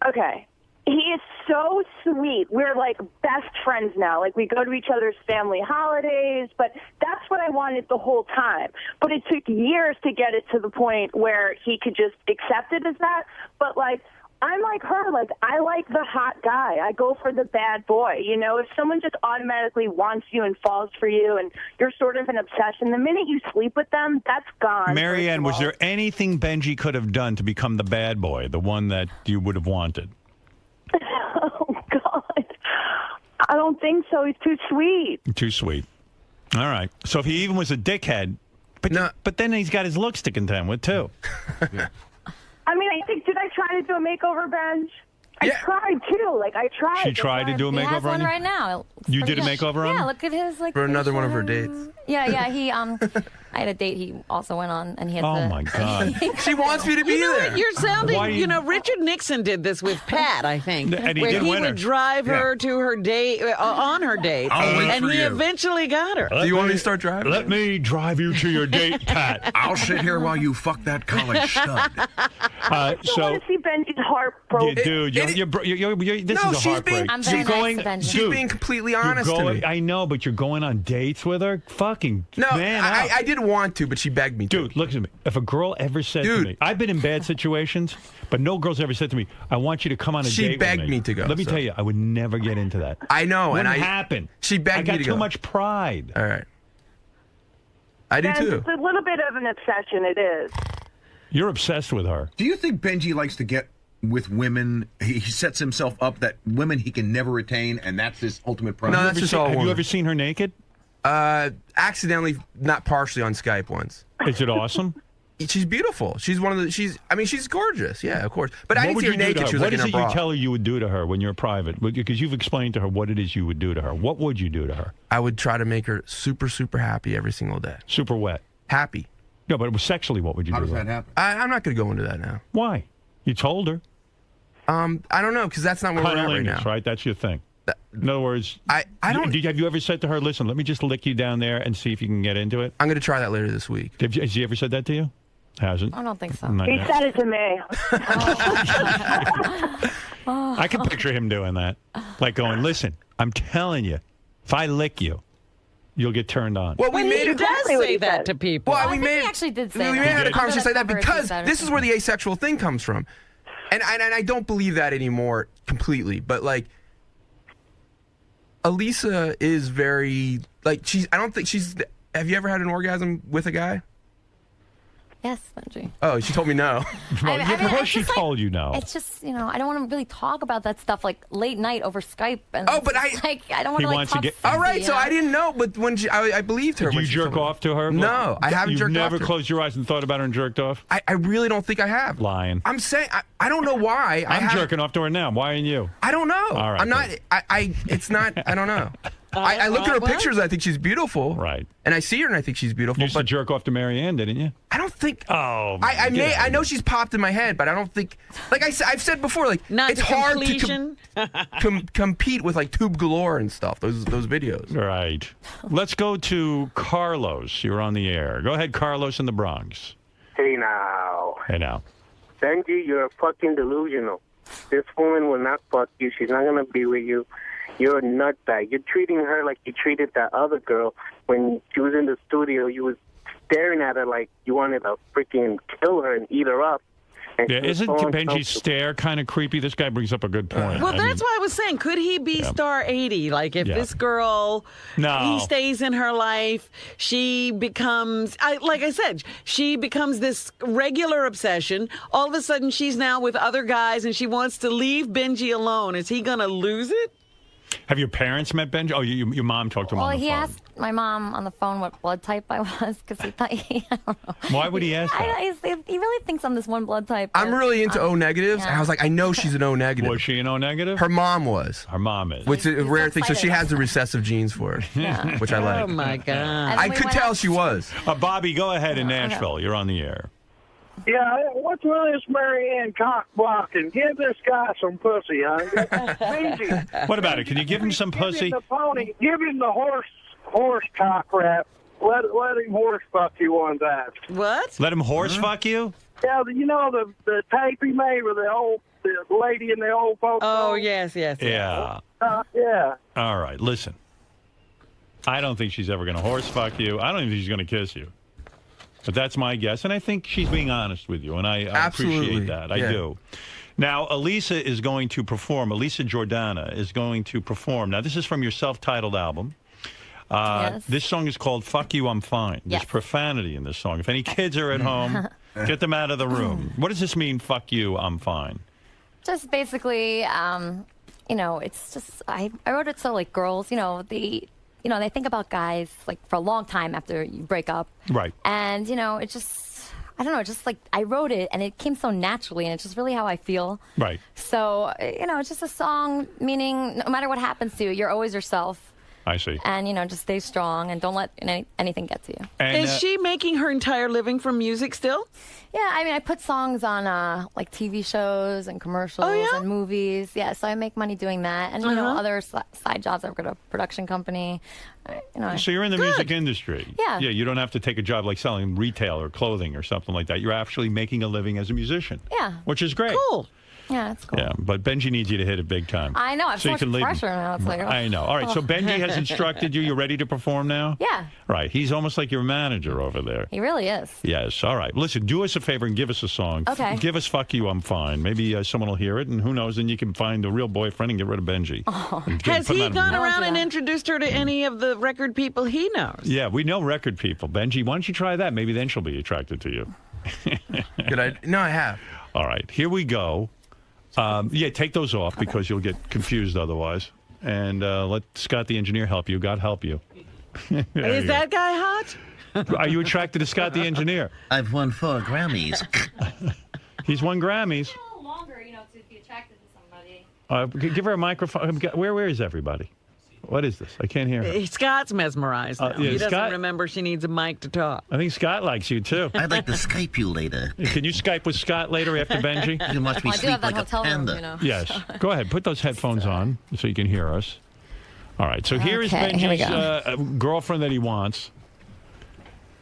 Okay. He is so sweet. We're like best friends now. Like we go to each other's family holidays, but that's what I wanted the whole time. But it took years to get it to the point where he could just accept it as that. But like, I'm like her. Like, I like the hot guy. I go for the bad boy. You know, if someone just automatically wants you and falls for you and you're sort of an obsession, the minute you sleep with them, that's gone. Marianne, was there anything Benji could have done to become the bad boy, the one that you would have wanted? Oh, God. I don't think so. He's too sweet. Too sweet. All right. So if he even was a dickhead, but then he's got his looks to contend with, too. I mean, I think, did I try to do a makeover, Benj? I tried, too. Like, I tried. She tried to do a makeover He has on one you? right now. You did a makeover on him? Yeah, look at his, like... For another one of her dates. Yeah, he, I had a date he also went on, and he had Oh, my God. She wants me to be there. You're sounding, Why do you- Richard Nixon did this with Pat, I think. And he where did he win her. would drive her to her date, on her date. I'll wait and for he you. eventually got her. Do you want me to start driving? Let me drive you to your date, Pat. I'll sit here while you fuck that college stud. I want to see Benji's heart broken. Dude, this No, is a she's heartbreak. being- I'm very nice to Benji. She's being completely honest to me. I know, but you're going on dates with her? Fucking No, man up. I didn't want to, but she begged me to. Dude, look at me. If a girl ever said to me, I've been in bad situations, but no girl's ever said to me, I want you to come on a She date with begged me to go, Let me so. tell you, I would never get into that. I know, Wouldn't and happen. She begged I me got to too go. much pride. All right. I do Ben, too. It's a little bit of an obsession, it is. You're obsessed with her. Do you think Benji likes to get with women? He sets himself up that women he can never attain, and that's his ultimate prize. No, that's just all Have you women. ever seen her naked? Accidentally, not partially on Skype once. Is it awesome? She's beautiful. She's one of the. She's gorgeous. Yeah, of course. But I didn't see her naked. She was What like in is her it bra. you tell her you would do to her when you're private? Because you've explained to her what it is you would do to her. What would you do to her? I would try to make her super, super happy every single day. Super wet. Happy. No, but sexually, what would you How do? does to her? that happen? I'm not going to go into that now. Why? You told her. I don't know, because that's not where we're at right now. Cunnilingus, right? That's your thing. In other words, I don't. Have you ever said to her, "Listen, let me just lick you down there and see if you can get into it"? I'm going to try that later this week. Has he ever said that to you? Hasn't? I don't think so. He said it to me. I can picture him doing that, like going, "Listen, I'm telling you, if I lick you, you'll get turned on." Well, we made He does say that to people. Well, I think he actually did say we that. had a conversation like that I've heard because he said it. this is where the asexual thing comes from, and I don't believe that anymore completely. But like, Elisa is very like I don't think she's. Have you ever had an orgasm with a guy? Yes, Benji. Oh, she told me no. Well, of course she told you no. It's just, I don't want to really talk about that stuff like late night over Skype. And Oh, but I don't want to like talk. All right, so I didn't know, but when I believed her. Did when you she jerk told me. off to her? No, I haven't jerked off. You've never to her. closed your eyes and thought about her and jerked off? I really don't think I have. Lying. I'm saying I don't know why. I'm jerking off to her now. Why aren't you? I don't know. All right, I'm not. It's not. I don't know. I look at her pictures and I think she's beautiful. Right. And I see her and I think she's beautiful. You used to jerk off to Marianne, didn't you? I don't think. Oh, I know she's popped in my head, but I don't think. Like I've said before, like it's hard to compete with like Tube Galore and stuff. Those videos. Right. Let's go to Carlos. You're on the air. Go ahead, Carlos in the Bronx. Hey now. Hey now. Benji, you're fucking delusional. This woman will not fuck you. She's not gonna be with you. You're a nutbag. You're treating her like you treated that other girl when she was in the studio. You was staring at her like you wanted to freaking kill her and eat her up. And Yeah, isn't Benji's stare kind of creepy? This guy brings up a good point. Well, that's why I was saying, could he be star 80? Like, if this girl, he stays in her life, she becomes, like I said, she becomes this regular obsession. All of a sudden, she's now with other guys, and she wants to leave Benji alone. Is he going to lose it? Have your parents met Benji? Oh, your mom talked to him on the phone. He asked my mom on the phone what blood type I was because he thought I don't know. Why would he ask that? He really thinks I'm this one blood type. I'm really into O negatives. yeah. And I was like, I know she's an O negative. Was she an O negative? Her mom was. Her mom is. Which is a rare thing. So she has the recessive genes for it, which I like. Oh, my God. I could tell she was. Bobby, go ahead in Nashville. You're on the air. Yeah, what's with this Marianne cock blocking? Give this guy some pussy, huh? Benji. What about it? Can you give him some pussy? Give him the pony. Give him the horse cock rap. Let him horse fuck you one time. What? Let him horse fuck you? Yeah, you know the tape he made with the lady in the old folks. Oh, yes. Yeah. Yeah. All right, listen. I don't think she's ever going to horse fuck you. I don't even think she's going to kiss you. But that's my guess, and I think she's being honest with you, and I appreciate that. I do. Now, Elisa is going to perform. Elisa Jordana is going to perform. Now, this is from your self-titled album. Yes. This song is called Fuck You, I'm Fine. There's profanity in this song. If any kids are at home, get them out of the room. What does this mean, fuck you, I'm fine? Just basically, it's just, I wrote it so like girls, they think about guys like for a long time after you break up. Right. And, it just, I don't know, just like I wrote it and it came so naturally and it's just really how I feel. Right. So, it's just a song meaning no matter what happens to you, you're always yourself. I see. And, just stay strong and don't let anything get to you. And, is she making her entire living from music still? Yeah, I put songs on like TV shows and commercials and movies. Yeah, so I make money doing that. And, other side jobs. I've got a production company. So you're in the music industry. Yeah. Yeah, you don't have to take a job like selling retail or clothing or something like that. You're actually making a living as a musician. Yeah. Which is great. Cool. Yeah, that's cool. Yeah, but Benji needs you to hit it big time. I know. I have so much pressure now. It's like, I know. All right, so Benji has instructed you. You're ready to perform now? Yeah. Right. He's almost like your manager over there. He really is. Yes. All right. Listen, do us a favor and give us a song. Okay. Give us Fuck You, I'm Fine. Maybe someone will hear it, and who knows, then you can find a real boyfriend and get rid of Benji. Oh. Has he gone around and introduced her to any of the record people he knows? Yeah, we know record people. Benji, why don't you try that? Maybe then she'll be attracted to you. No, I have. All right. Here we go. Take those off because you'll get confused otherwise. And let Scott the engineer help you. God help you. Is that guy hot? Are you attracted to Scott the engineer? I've won 4 Grammys. He's won Grammys. A little longer, to be attracted to somebody. Give her a microphone. Where is everybody? What is this? I can't hear her. Scott's mesmerized now. Yeah, He doesn't Scott- remember she needs a mic to talk. I think Scott likes you, too. I'd like to Skype you later. Can you Skype with Scott later after Benji? You watch me I do sleep have that like a hotel room, panda. you know. Yes. Go ahead. Put those headphones on so you can hear us. All right. So here is Okay, here we Benji's girlfriend that he wants.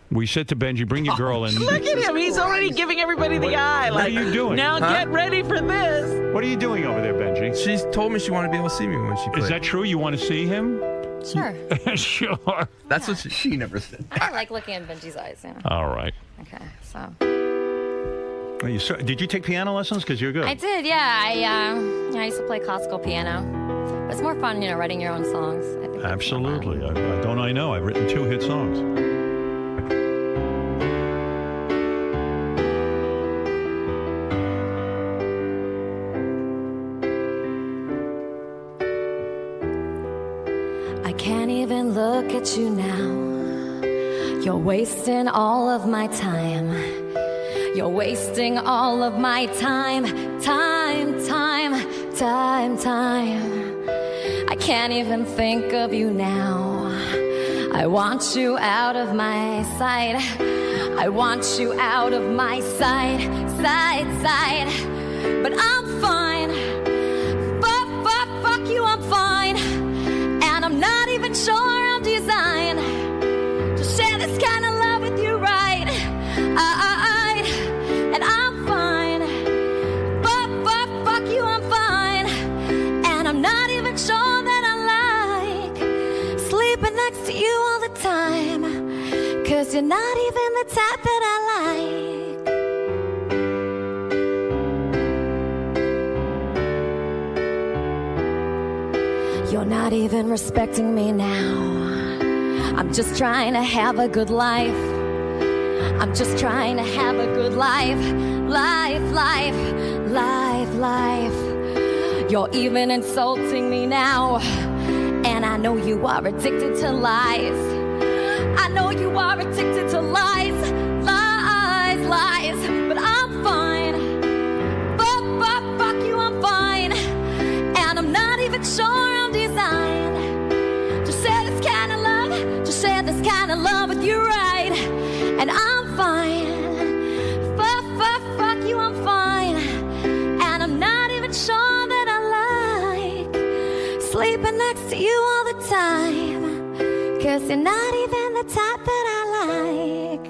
We said to Benji, bring your girl in. Look at him. He's already giving everybody the eye. What Like, are you doing? Now get ready for this. What are you doing over there, Benji? She's told me she wanted to be able to see me when she played. Is that true? You want to see him? Sure. Sure. That's what she never said. I like looking in Benji's eyes. Yeah. All right. Okay, so. Did you take piano lessons? Because you're good. I did, yeah. I used to play classical piano. It's more fun, writing your own songs. I think Absolutely. I know. I've written 2 hit songs. I can't even look at you now. You're wasting all of my time. You're wasting all of my time. I can't even think of you now. I want you out of my sight. I want you out of my sight. But I'm fine. Fuck you, I'm fine. And I'm not even sure I'm designed to share this kind of love with you, right? And I'm fine. Fuck you, I'm fine. And I'm not even sure that I like sleeping next to you all the time. 'Cause you're not even the type that I like. You're not even respecting me now. I'm just trying to have a good life. I'm just trying to have a good life. Life. You're even insulting me now. And I know you are addicted to lies. I know you are addicted to lies. But I'm fine. Fuck you, I'm fine. And I'm not even sure I'm designed to share this kind of love, to share this kind of love with you, right? And I'm fine. Fuck you, I'm fine. And I'm not even sure that I like sleeping next to you all the time. 'Cause you're not even the type that I like.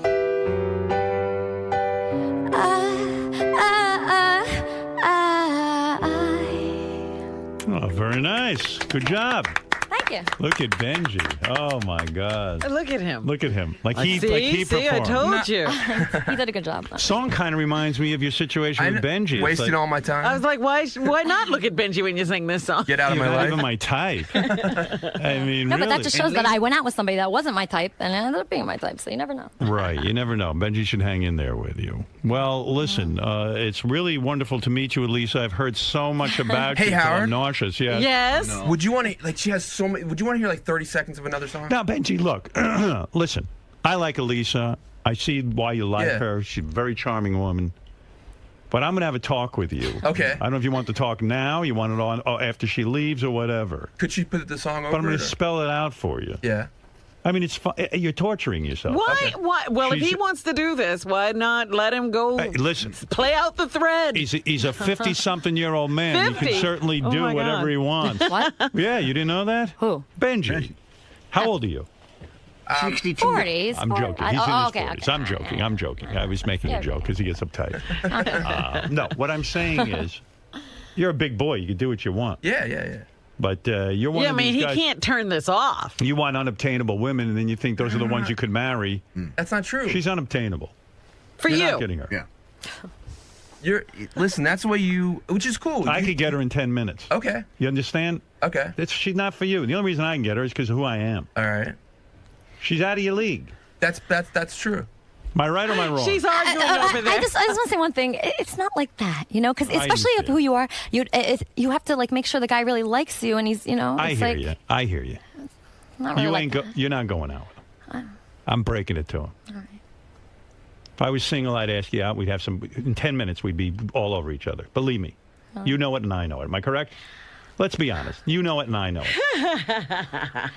Oh, very nice. Good job. Thank you. Look at Benji. Oh, my God. Look at him. Look at him. Like he See, I performed. told you. He did a good job. Song kind of reminds me of your situation with Benji. It's Wasting like, all my time. I was like, why not look at Benji when you sing this song? Get out of You're my not life. even my type. I mean, No, really. but that just shows that I went out with somebody that wasn't my type, and it ended up being my type, so you never know. Right, you never know. Benji should hang in there with you. Well, listen, it's really wonderful to meet you, Elisa. I've heard so much about Hey, you. till Howard. I'm nauseous. Yes. Yes. Would you want to, like, she has so many, would you want to hear like 30 seconds of another song? Now, Benji, look, listen. I like Elisa. I see why you like Yeah. her. She's a very charming woman. But I'm going to have a talk with you. Okay. I don't know if you want to talk now, you want it on after she leaves or whatever. Could she put the song over But I'm going it, to or- spell it out for you. Yeah. I mean, it's fun. You're torturing yourself. Why? Why? Well, if She's- he wants to do this, why not let him go? Hey, listen. Play out the thread. He's a 50-something-year-old man. He 50? can certainly Oh do my whatever God. he wants. What? Yeah, you didn't know that? Who? Benji. How old are you? 62. 40s. I'm joking. He's in his okay, 40s. okay. I'm joking. I was making a joke because he gets uptight. No, what I'm saying is, you're a big boy. You can do what you want. Yeah. But you're one Yeah, I of mean, these he guys. can't turn this off. You want unobtainable women, and then you think those are the ones you could marry. That's not true. She's unobtainable. For You're you. not getting her. Yeah. Listen, that's what you, which is cool. I could get her in 10 minutes. Okay. You understand? Okay. She's not for you. The only reason I can get her is because of who I am. All right. She's out of your league. That's true. Am I right or am I wrong? She's arguing over there. I just want to say one thing. It's not like that, because I especially of understand. who you are, you have to like make sure the guy really likes you, and he's, I it's hear like you. I hear you. not really You like ain't that. you're not going out with him. I'm breaking it to him. All right. If I was single, I'd ask you out. We'd have in 10 minutes, we'd be all over each other. Believe me. You know it and I know it. Am I correct? Let's be honest. You know it and I know it.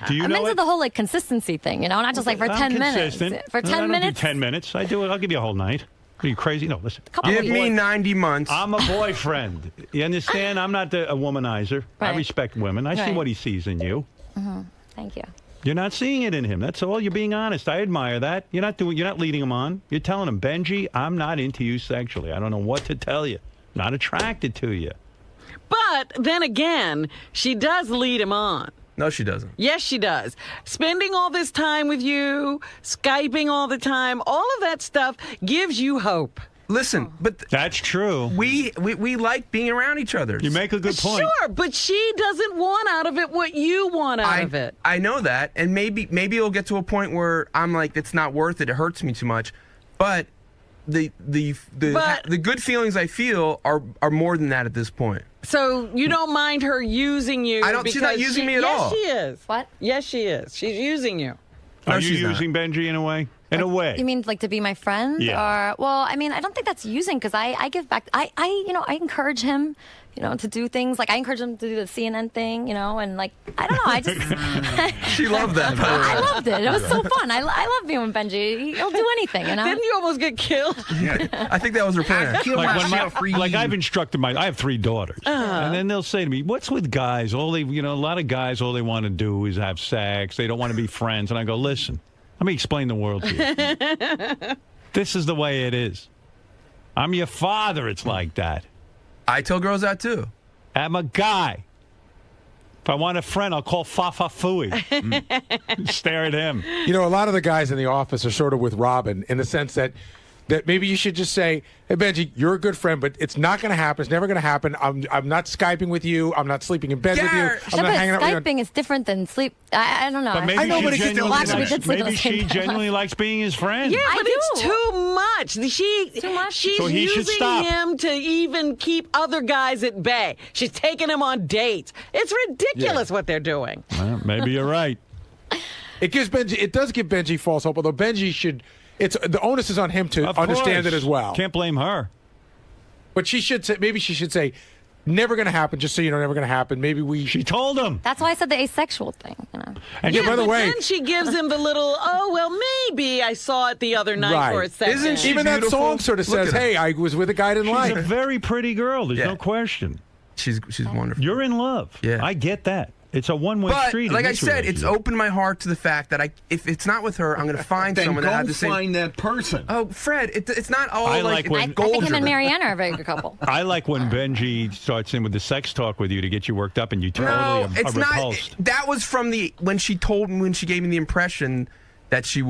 Do you I'm know into it? the whole like consistency thing, not just like for 10 minutes. For 10 I don't minutes? do 10 minutes. I do it. I'll give you a whole night. Are you crazy? No, listen. Give me 90 months. I'm a boyfriend. You understand? I'm not a womanizer. I Right. respect women. I see Right. what he sees in you. Mm-hmm. Thank you. You're not seeing it in him. That's all. You're being honest. I admire that. You're not leading him on. You're telling him, Benji, I'm not into you sexually. I don't know what to tell you. Not attracted to you. But then again, she does lead him on. No, she doesn't. Yes, she does. Spending all this time with you, Skyping all the time, all of that stuff gives you hope. Listen, but that's true. We like being around each other. You make a good point. Sure, but she doesn't want out of it what you want out of it. I know that, and maybe it'll get to a point where I'm like, it's not worth it. It hurts me too much. But the good feelings I feel are more than that at this point. So you don't mind her using you? She's not using me at all. Yes, she is. What? Yes, she is. She's using you. Are you using Benji in a way? In a way. You mean like to be my friend? Yeah. Or, well, I mean, I don't think that's using because I give back. I encourage him, to do things. Like I encourage him to do the CNN thing, and like, I don't know. I just. She loved that. I loved it. It was so fun. I love being with Benji. He'll do anything, Didn't you almost get killed? I think that was her plan. Like I've instructed I have 3 daughters, and then they'll say to me, "What's with guys? A lot of guys, all they want to do is have sex. They don't want to be friends." And I go, "Listen, let me explain the world to you. This is the way it is. I'm your father. It's like that. I tell girls that too. I'm a guy. If I want a friend, I'll call Fafa Fooey. Stare at him. A lot of the guys in the office are sort of with Robin in the sense that maybe you should just say, hey, Benji, you're a good friend, but it's not going to happen. It's never going to happen. I'm not Skyping with you. I'm not sleeping in bed with you. I'm not hanging out with you. Skyping is different than sleep. I don't know. But maybe I know, maybe she genuinely likes being his friend. Yeah, but it's too much. She's So he should using stop. him to even keep other guys at bay. She's taking him on dates. It's ridiculous what they're doing. Well, maybe you're right. It does give Benji false hope, although Benji should. The onus is on him to understand it as well. Can't blame her. But she should say. Maybe she should say, "Never going to happen." Just so you know, never going to happen. Maybe we. She told him. That's why I said the asexual thing. And by the way, then she gives him the little, maybe I saw it the other night for a second. Isn't she even beautiful? That song sort of says, "Hey, I was with a guy I didn't like." She's a very pretty girl. There's no question. She's wonderful. You're in love. Yeah, I get that. It's a one-way street. Like I said, it's opened my heart to the fact that if it's not with her, I'm going to find someone that has the same. Find that person. Oh, Fred, it's not all I like when- I think him and Marianne are a very good couple. I like when Benji starts in with the sex talk with you to get you worked up, and you totally are repulsed. That was from when she gave me the impression that she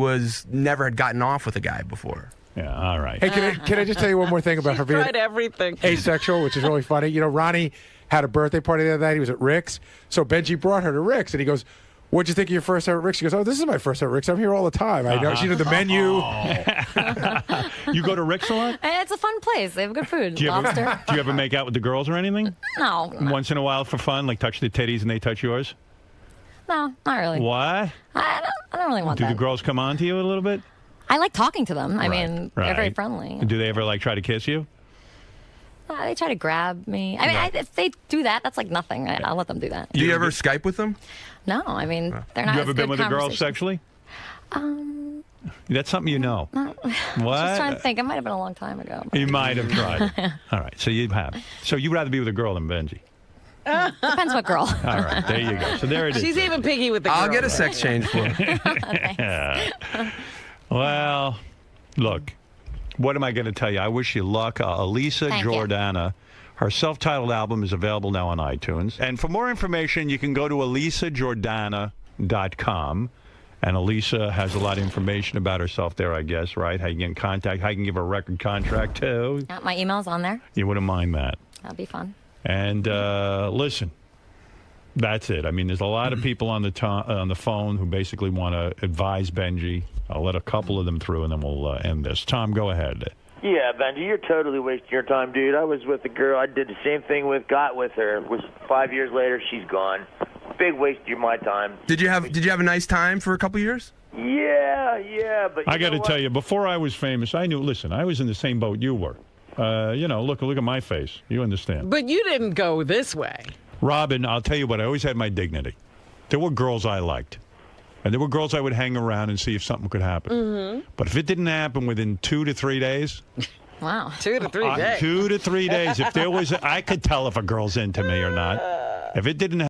never had gotten off with a guy before. Yeah, all right. Hey, can I just tell you one more thing about her being tried everything. asexual, which is really funny? Ronnie had a birthday party the other night. He was at Rick's. So Benji brought her to Rick's, and he goes, what'd you think of your first time at Rick's? She goes, this is my first time at Rick's. I'm here all the time. I know. She did the menu. You go to Rick's a lot? It's a fun place. They have good food. Do you Lobster. ever make out with the girls or anything? No. Once in a while for fun, like touch the titties and they touch yours? No, not really. Why? I don't really want Do that. the girls come on to you a little bit? I like talking to them. I mean, they're very friendly. Do they ever try to kiss you? They try to grab me. I mean, if they do that, that's like nothing. I'll let them do that. Do you ever Skype with them? No, I mean, they're not. You ever been with a girl sexually? That's something you know. No. What? Just trying to think. It might have been a long time ago. You might have tried. All right, so you have. So you'd rather be with a girl than Benji? Depends what girl. All right, there you go. So there it is. She's even picky with the girl. I'll get a sex change for her. Well, look, what am I going to tell you? I wish you luck. Elisa Jordana, her self-titled album is available now on iTunes. And for more information, you can go to elisajordana.com. And Elisa has a lot of information about herself there, I guess, right? How you get in contact, how you can give her a record contract, too. My email's on there. You wouldn't mind that. That'll be fun. And listen, that's it. I mean, there's a lot of people on the phone who basically want to advise Benji. I'll let a couple of them through, and then we'll end this. Tom, go ahead. Yeah, Benji, you're totally wasting your time, dude. I was with a girl I did the same thing with, got with her. Was 5 years later, she's gone. Big waste of my time. Did you have a nice time for a couple years? Yeah, but I got to tell you, before I was famous, I knew. Listen, I was in the same boat you were. Look at my face. You understand? But you didn't go this way. Robin, I'll tell you what, I always had my dignity. There were girls I liked. And there were girls I would hang around and see if something could happen. Mm-hmm. But if it didn't happen within 2 to 3 days... Wow. 2 to 3 days. 2 to 3 days. If there was... I could tell if a girl's into me or not. If it didn't